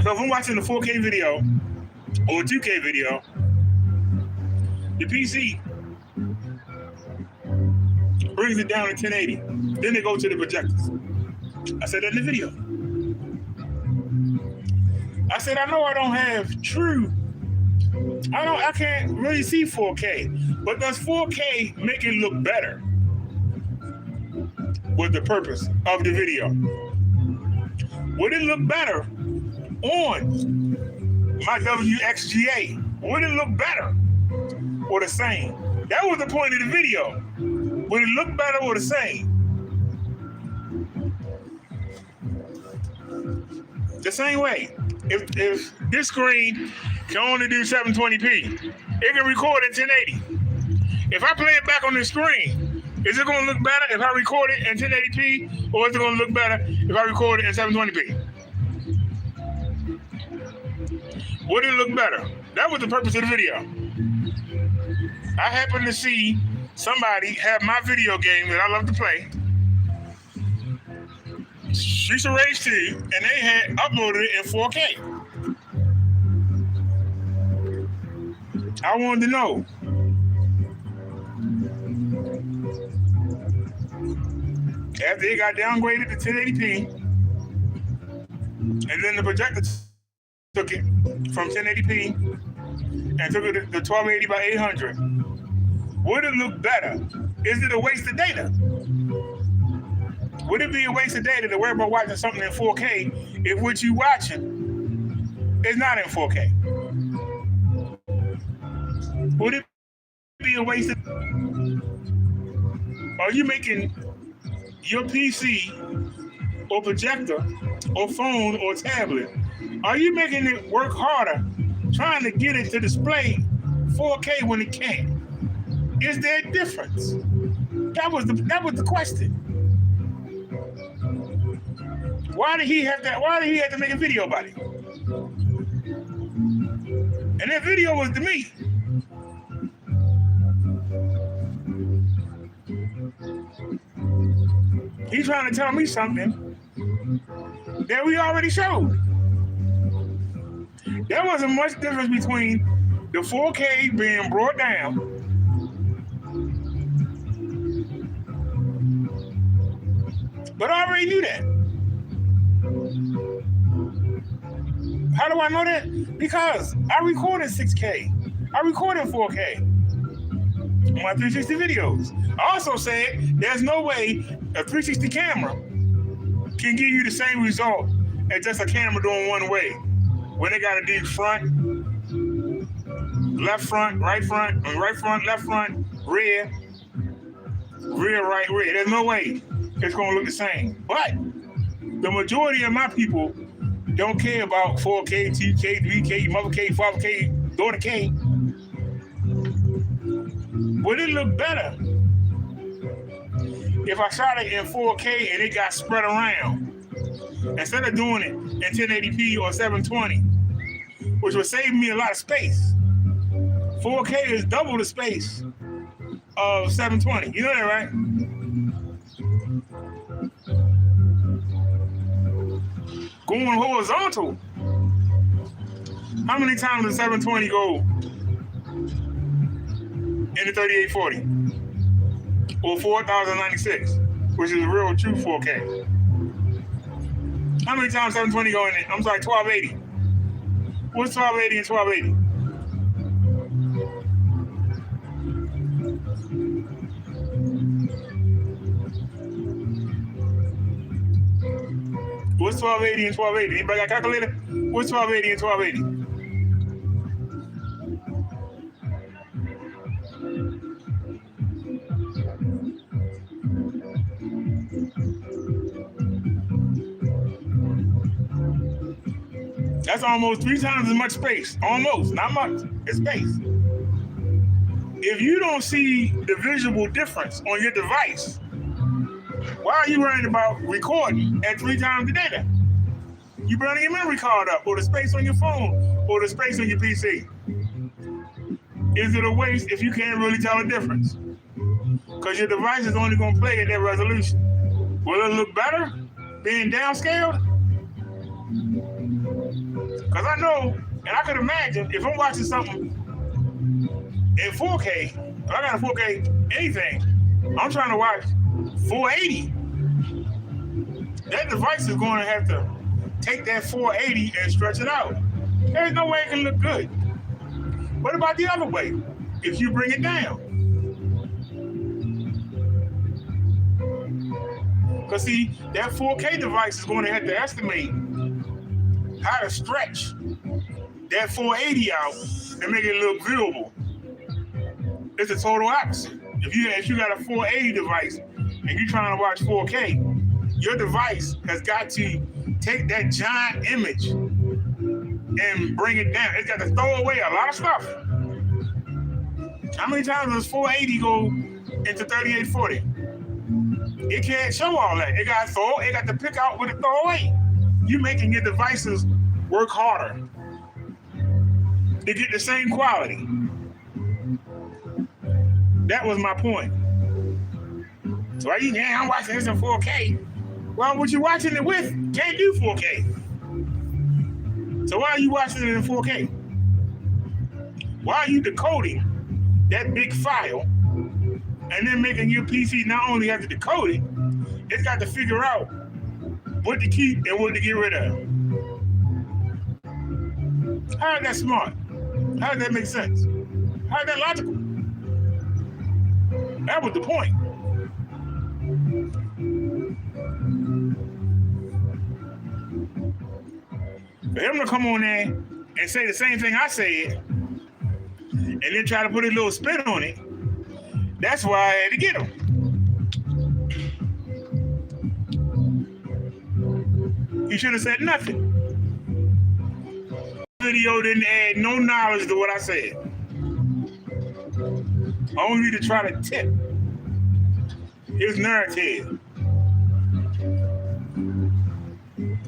So if I'm watching a 4K video or a 2K video, the PC brings it down to 1080. Then they go to the projectors. I said that in the video. I said, I know I don't have true. I can't really see 4K, but does 4K make it look better? Was the purpose of the video. Would it look better on my WXGA? Would it look better or the same? That was the point of the video. Would it look better or the same? The same way. If this screen can only do 720p, it can record in 1080. If I play it back on the screen, is it going to look better if I record it in 1080p, or is it going to look better if I record it in 720p? Would it look better? That was the purpose of the video. I happened to see somebody have my video game that I love to play, Streets of Rage 2, and they had uploaded it in 4K. I wanted to know, after it got downgraded to 1080p, and then the projector took it from 1080p and took it to 1280 by 800, would it look better? Is it a waste of data? Would it be a waste of data to worry about watching something in 4K if what you're watching is not in 4K? Would it be a waste of... Are you making your PC or projector or phone or tablet, are you making it work harder trying to get it to display 4K when it can't? Is there a difference? That was the question. Why did he have to make a video about it? And that video was to me. He's trying to tell me something that we already showed. There wasn't much difference between the 4K being brought down but I already knew that. How do I know that? Because I recorded 6K. I recorded 4K on my 360 videos. I also said there's no way a 360 camera can give you the same result as just a camera doing one way. When they gotta do front, left front, right front, left front, rear, right, rear. There's no way it's gonna look the same. But The majority of my people don't care about 4K, 2K, 3K, mother K, father K, daughter K. Would it look better if I shot it in 4K and it got spread around instead of doing it in 1080p or 720, which would save me a lot of space? 4K is double the space of 720. You know that, right? Going horizontal. How many times does 720 go in the 3840? Or 4096, which is a real true 4K. How many times 720 go in it? I'm sorry, 1280. What's 1280 and 1280? What's 1280 and 1280? Anybody got a calculator? What's 1280 and 1280? That's almost 3 times as much space. Almost, not much. It's space. If you don't see the visual difference on your device, why are you worrying about recording at 3 times the data? You burning your memory card up, or the space on your phone, or the space on your PC. Is it a waste if you can't really tell the difference? Because your device is only going to play at that resolution. Will it look better being downscaled? Because I know, and I could imagine, if I'm watching something in 4K, if I got a 4K anything, I'm trying to watch 480. That device is going to have to take that 480 and stretch it out. There's no way it can look good. What about the other way? If you bring it down? Because see, that 4K device is going to have to estimate how to stretch that 480 out and make it look viewable. It's a total opposite. If you got a 480 device and you're trying to watch 4K, your device has got to take that giant image and bring it down. It's got to throw away a lot of stuff. How many times does 480 go into 3840? It can't show all that. It got to pick out what to throw away. You making your devices work harder to get the same quality. That was my point. So I'm watching this in 4K. Well, what you watching it with can't do 4K. So why are you watching it in 4K? Why are you decoding that big file and then making your PC not only have to decode it, it's got to figure out what to keep and what to get rid of? How is that smart? How does that make sense? How is that logical? That was the point. For him to come on there and say the same thing I said and then try to put a little spin on it, that's why I had to get him. He should have said nothing. Video didn't add no knowledge to what I said. Only to try to tip his narrative.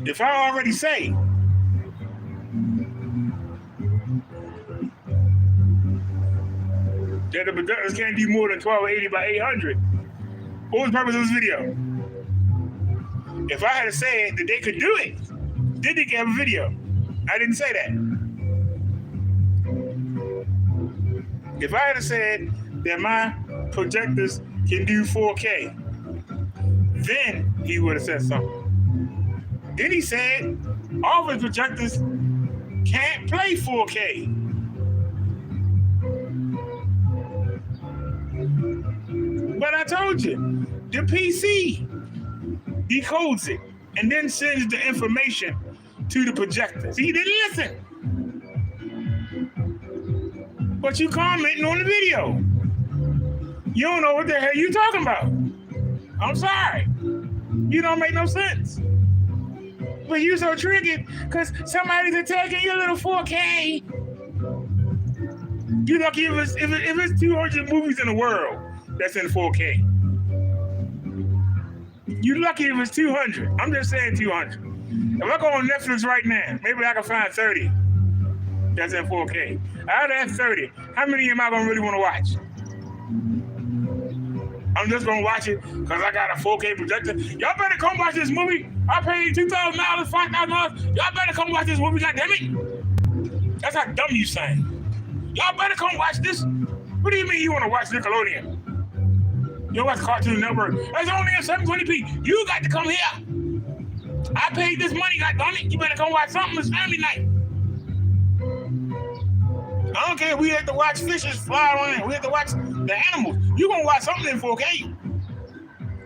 If I already say that the projectors can't do more than 1280 by 800, what was the purpose of this video? If I had said that they could do it, did they have a video? I didn't say that. If I had said that my projectors can do 4K, then he would have said something. Then he said all of his projectors can't play 4K. But I told you, the PC decodes it and then sends the information to the projector. See, he didn't listen. But you commenting on the video. You don't know what the hell you talking about. I'm sorry. You don't make no sense. but you so tricky because somebody's attacking your little 4K. You lucky if it's 200 movies in the world that's in 4K. You lucky if it's 200. I'm just saying 200. If I go on Netflix right now, maybe I can find 30 that's in 4K. Out of that 30, how many am I gonna really want to watch? I'm just gonna watch it because I got a 4K projector. Y'all better come watch this movie. I paid $2,000, $5,000. Y'all better come watch this movie, goddammit. That's how dumb you sound. Y'all better come watch this. What do you mean you want to watch Nickelodeon? You watch Cartoon Network. That's only in 720p. You got to come here. I paid this money, goddammit. You better come watch something. It's family night. I don't care if we have to watch fishes fly around. We have to watch the animals. You gonna watch something in 4K.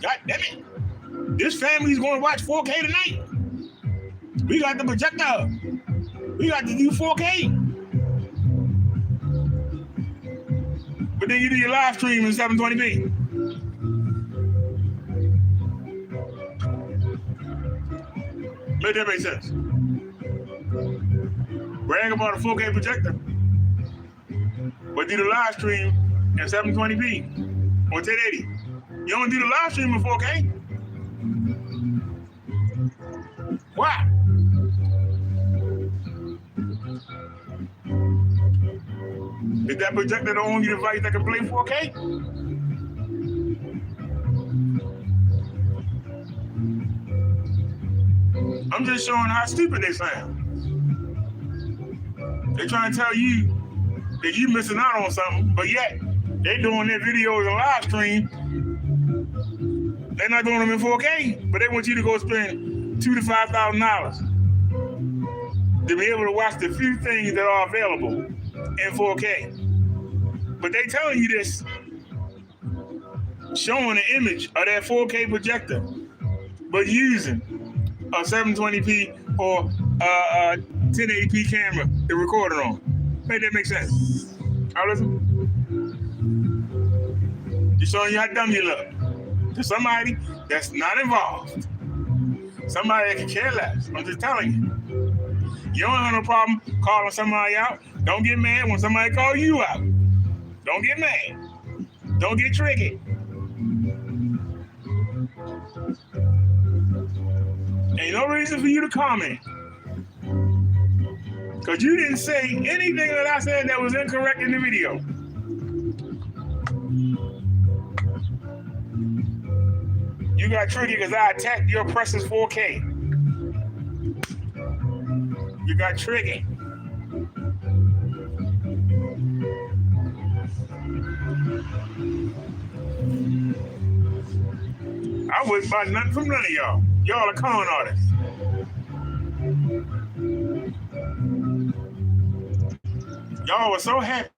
God damn it. This family's gonna watch 4K tonight. We got the projector. We got to do 4K. But then you do your live stream in 720p. Make that make sense. Brag about a 4K projector. But do the live stream in 720p or 1080. You don't do the live stream in 4K. Why? Is that projector the only device that can play 4K? I'm just showing how stupid they sound. They're trying to tell you that you missing out on something, but yet they doing their videos and live stream. They're not doing them in 4K, but they want you to go spend $2,000 to $5,000 to be able to watch the few things that are available in 4K. But they telling you this, showing an image of that 4K projector, but using a 720p or a 1080p camera to record it on. Make that make sense? All listen. Just showing you how dumb you look to somebody that's not involved. Somebody that can care less. I'm just telling you. You don't have no problem calling somebody out. Don't get mad when somebody calls you out. Don't get mad. Don't get tricky. Ain't no reason for you to comment. Because you didn't say anything that I said that was incorrect in the video. You got tricky because I attacked your Precious 4K. You got tricky. I wouldn't buy nothing from none of y'all. Y'all are con artists. Y'all were so happy.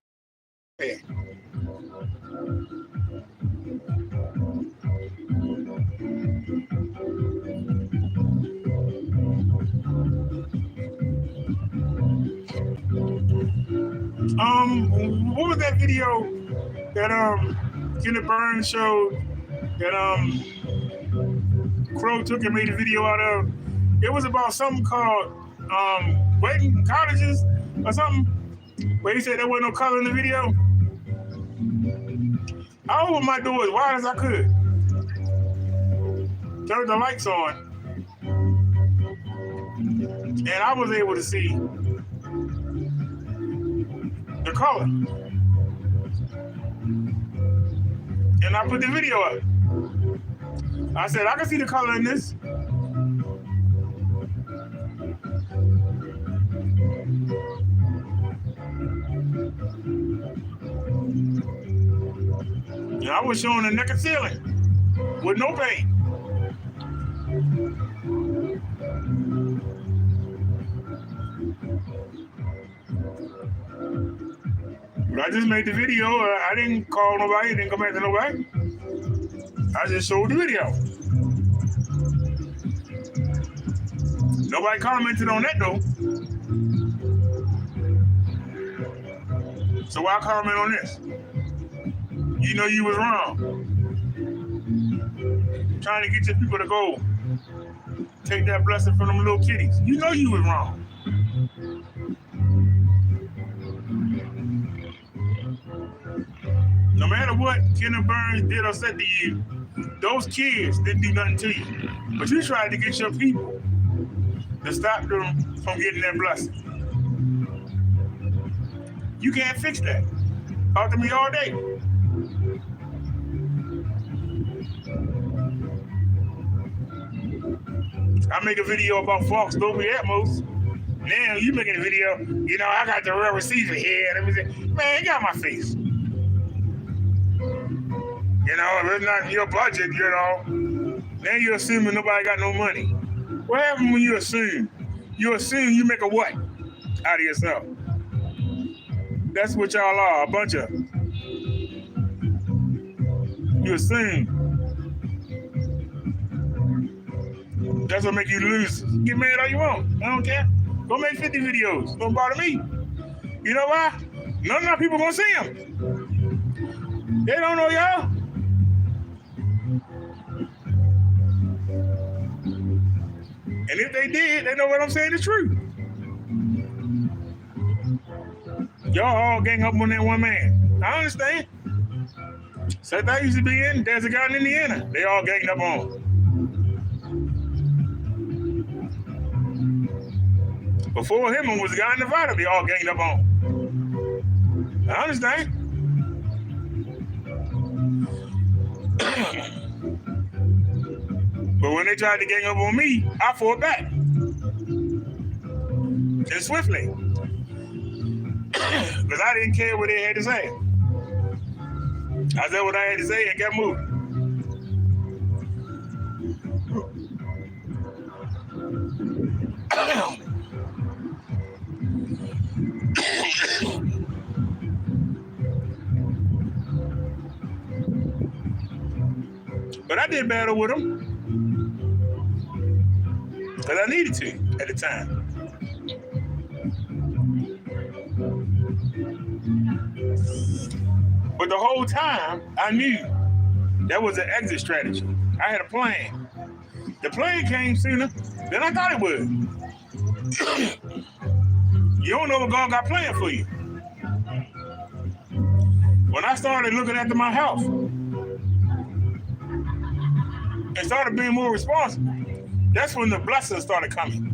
What was that video that Kenneth Burns showed that Crow took and made a video out of? It was about something called waiting cottages or something. Where he said there wasn't no color in the video. I opened my door as wide as I could. Turned the lights on. And I was able to see the color. And I put the video up. I said, I can see the color in this. And I was showing the naked ceiling with no paint. But I just made the video. I didn't call nobody, didn't come back to nobody. I just showed the video. Nobody commented on that though. So why comment on this? You know you was wrong. Trying to get your people to go take that blessing from them little kitties. You know you was wrong. No matter what Kenneth Burns did or said to you, those kids didn't do nothing to you. But you tried to get your people to stop them from getting that blessing. You can't fix that. Talk to me all day. I make a video about Fox Dolby Atmos. Now you making a video, you know, I got the real receiver here and everything. Man, you got my face. You know, if it's not in your budget, you know, now you're assuming nobody got no money. What happens when you assume? You assume you make a what out of yourself? That's what y'all are, a bunch of. You assume. That's what make you lose. Get mad all you want. I don't care. Go make 50 videos. Don't bother me. You know why? None of our people gonna see them. They don't know y'all. And if they did, they know what I'm saying is true. Y'all all gang up on that one man. I understand. Seth I used to be in, there's a guy in Indiana. They all ganged up on him. Before him was a guy in Nevada, they all ganged up on him. I understand. But when they tried to gang up on me, I fought back. And swiftly. Because I didn't care what they had to say. I said what I had to say and kept moving. But I did battle with them. Because I needed to at the time. But the whole time, I knew that was an exit strategy. I had a plan. The plan came sooner than I thought it would. You don't know what God got planned for you. When I started looking after my health and started being more responsible, that's when the blessings started coming.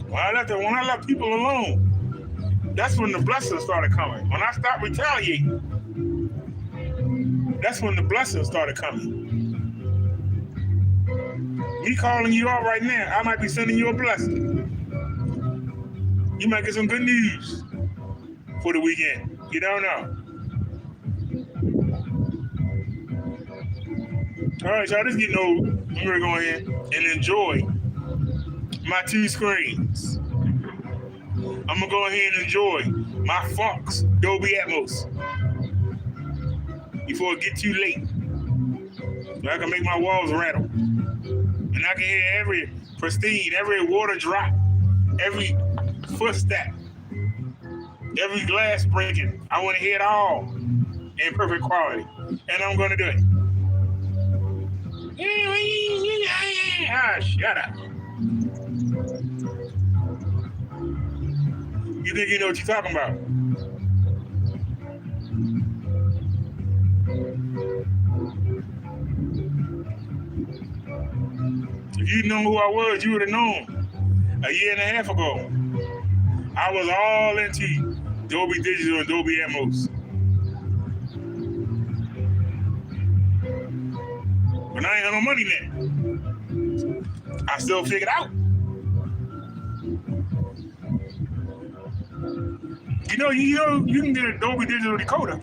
When I let people alone, that's when the blessings started coming. When I stopped retaliating, that's when the blessings started coming. Me calling you out right now, I might be sending you a blessing. You might get some good news for the weekend. You don't know. All right, y'all, this is getting old. I'm going to go ahead and enjoy my 2 screens. I'm going to go ahead and enjoy my Fox Dolby Atmos before it gets too late. So I can make my walls rattle. And I can hear every pristine, every water drop, every footstep, every glass breaking. I want to hear it all in perfect quality. And I'm going to do it. Ah, shut up. You think you know what you're talking about? If you know who I was, you would have known a year and a half ago. I was all into Dolby Digital and Dolby Atmos. But I ain't got no money now. I still figured out. You can get a Dolby Digital decoder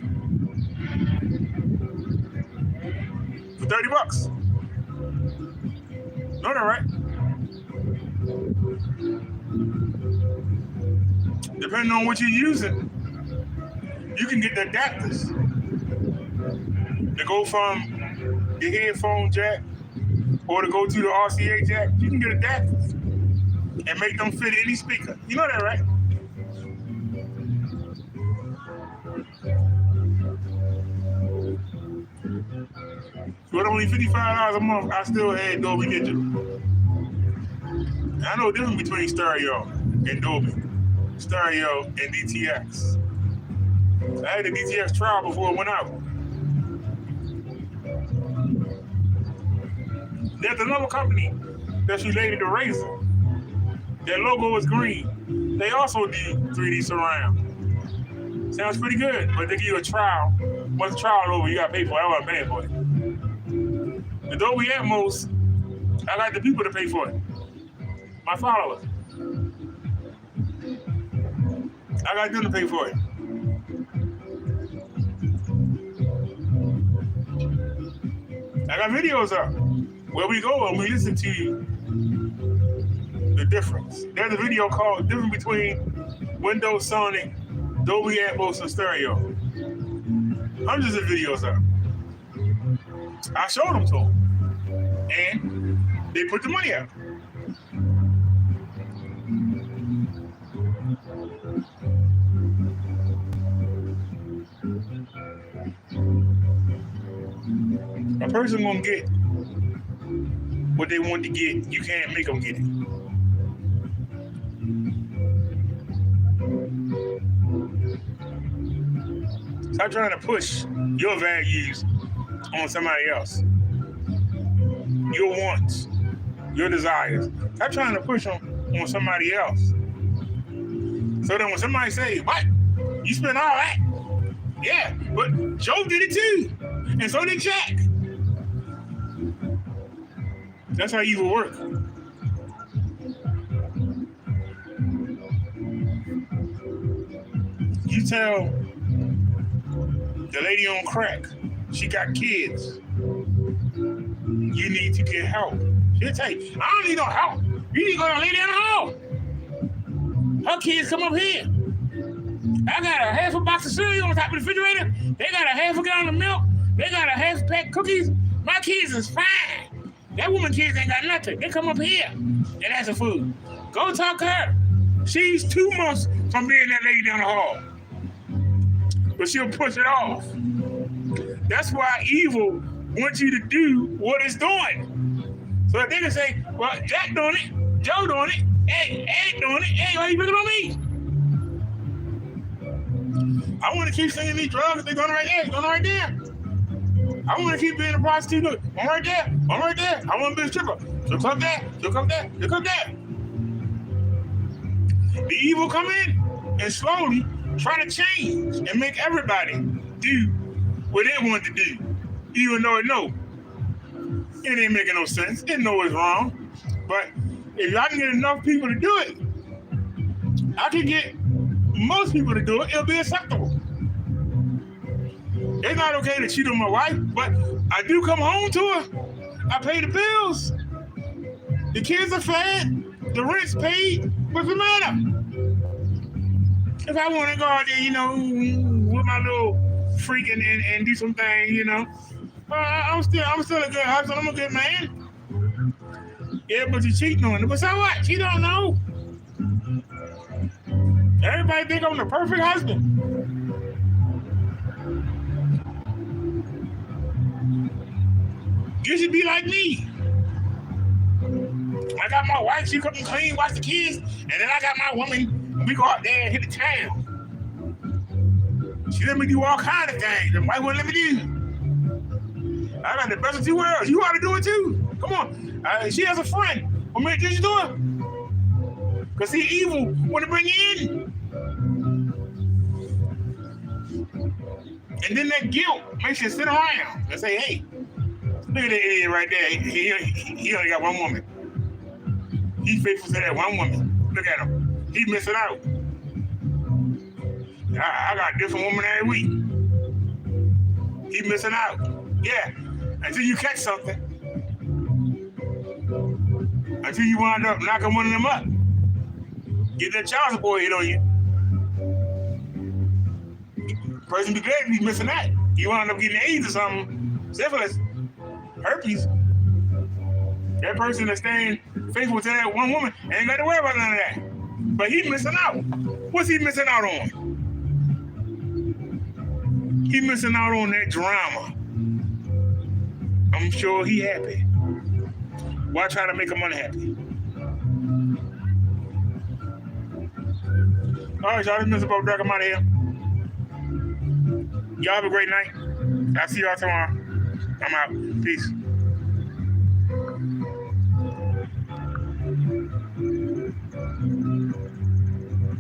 for $30. Know that, right? Depending on what you're using, you can get the adapters to go from the headphone jack or to go to the RCA jack. You can get adapters and make them fit any speaker. You know that, right? With only $55 a month, I still had Dolby Digital. I know the difference between stereo and Dolby. Stereo and DTX. I had the DTX trial before it went out. There's another company that's related to Razer. Their logo is green. They also do 3D surround. Sounds pretty good, but they give you a trial. Once the trial over, you gotta pay for it. I wasn't paying for it. The Dolby Atmos, I like the people to pay for it. My followers. I got them to pay for it. I got videos up where we go and we listen to the difference. There's a video called Difference Between Windows Sonic, Dolby Atmos, and Stereo. Hundreds of videos up. I showed them to them. And they put the money out. A person gonna get what they want to get. You can't make them get it. Stop trying to push your values on somebody else. Your wants, your desires. Stop trying to push them on somebody else. So then when somebody say, "What? You spent all that?" Yeah, but Joe did it too. And so did Jack. That's how evil works. You tell the lady on crack, she got kids. You need to get help. She'll tell you, I don't need no help. You need to go and lay down the hall. Her kids come up here. I got a half a box of cereal on top of the refrigerator. They got a half a gallon of milk. They got a half pack cookies. My kids is fine. That woman kids ain't got nothing. They come up here and ask for food. Go talk to her. She's 2 months from being that lady down the hall. But she'll push it off. That's why evil wants you to do what it's doing. So that they can say, well, Jack doing it, Joe doing it, hey, Ed doing it, hey, why you picking on me? I want to keep singing these drugs. They're going right there, going right there. I want to keep being a prostitute. I'm right there, I'm right there. I want to be a stripper. So come there, so come there, so come there. The evil come in and slowly try to change and make everybody do what they want to do, even though it ain't making no sense. It know it's wrong. But if I can get enough people to do it, I can get most people to do it. It'll be acceptable. It's not okay to cheat on my wife, but I do come home to her. I pay the bills. The kids are fed. The rent's paid. What's the matter? If I want to go out there, with my little freak and do some things, I'm still a good husband. I'm a good man. Yeah, but you're cheating on her. But so what? She don't know. Everybody think I'm the perfect husband. You should be like me. I got my wife, she cook and clean, watch the kids, and then I got my woman, we go out there and hit the town. She let me do all kinds of things the wife wouldn't let me do. I got the best of two worlds. You ought to do it too. Come on. She has a friend. What made you do it? Because see, evil want to bring you in. And then that guilt makes you sit around and say, hey, look at that idiot right there. He only got one woman. He's faithful to that one woman. Look at him. He's missing out. I got a different woman every week. He's missing out. Yeah. Until you catch something. Until you wind up knocking one of them up. Get that child support hit on you. Person be glad he's missing that. You wind up getting AIDS or something. Syphilis. Herpes. That person that's staying faithful to that one woman ain't got to worry about none of that. But he's missing out. What's he missing out on? He's missing out on that drama. I'm sure he happy. Why try to make him unhappy? All right, y'all. This is Mr. BROTHADERRICK. I'm out of here. Y'all have a great night. I'll see y'all tomorrow. I'm out. Peace.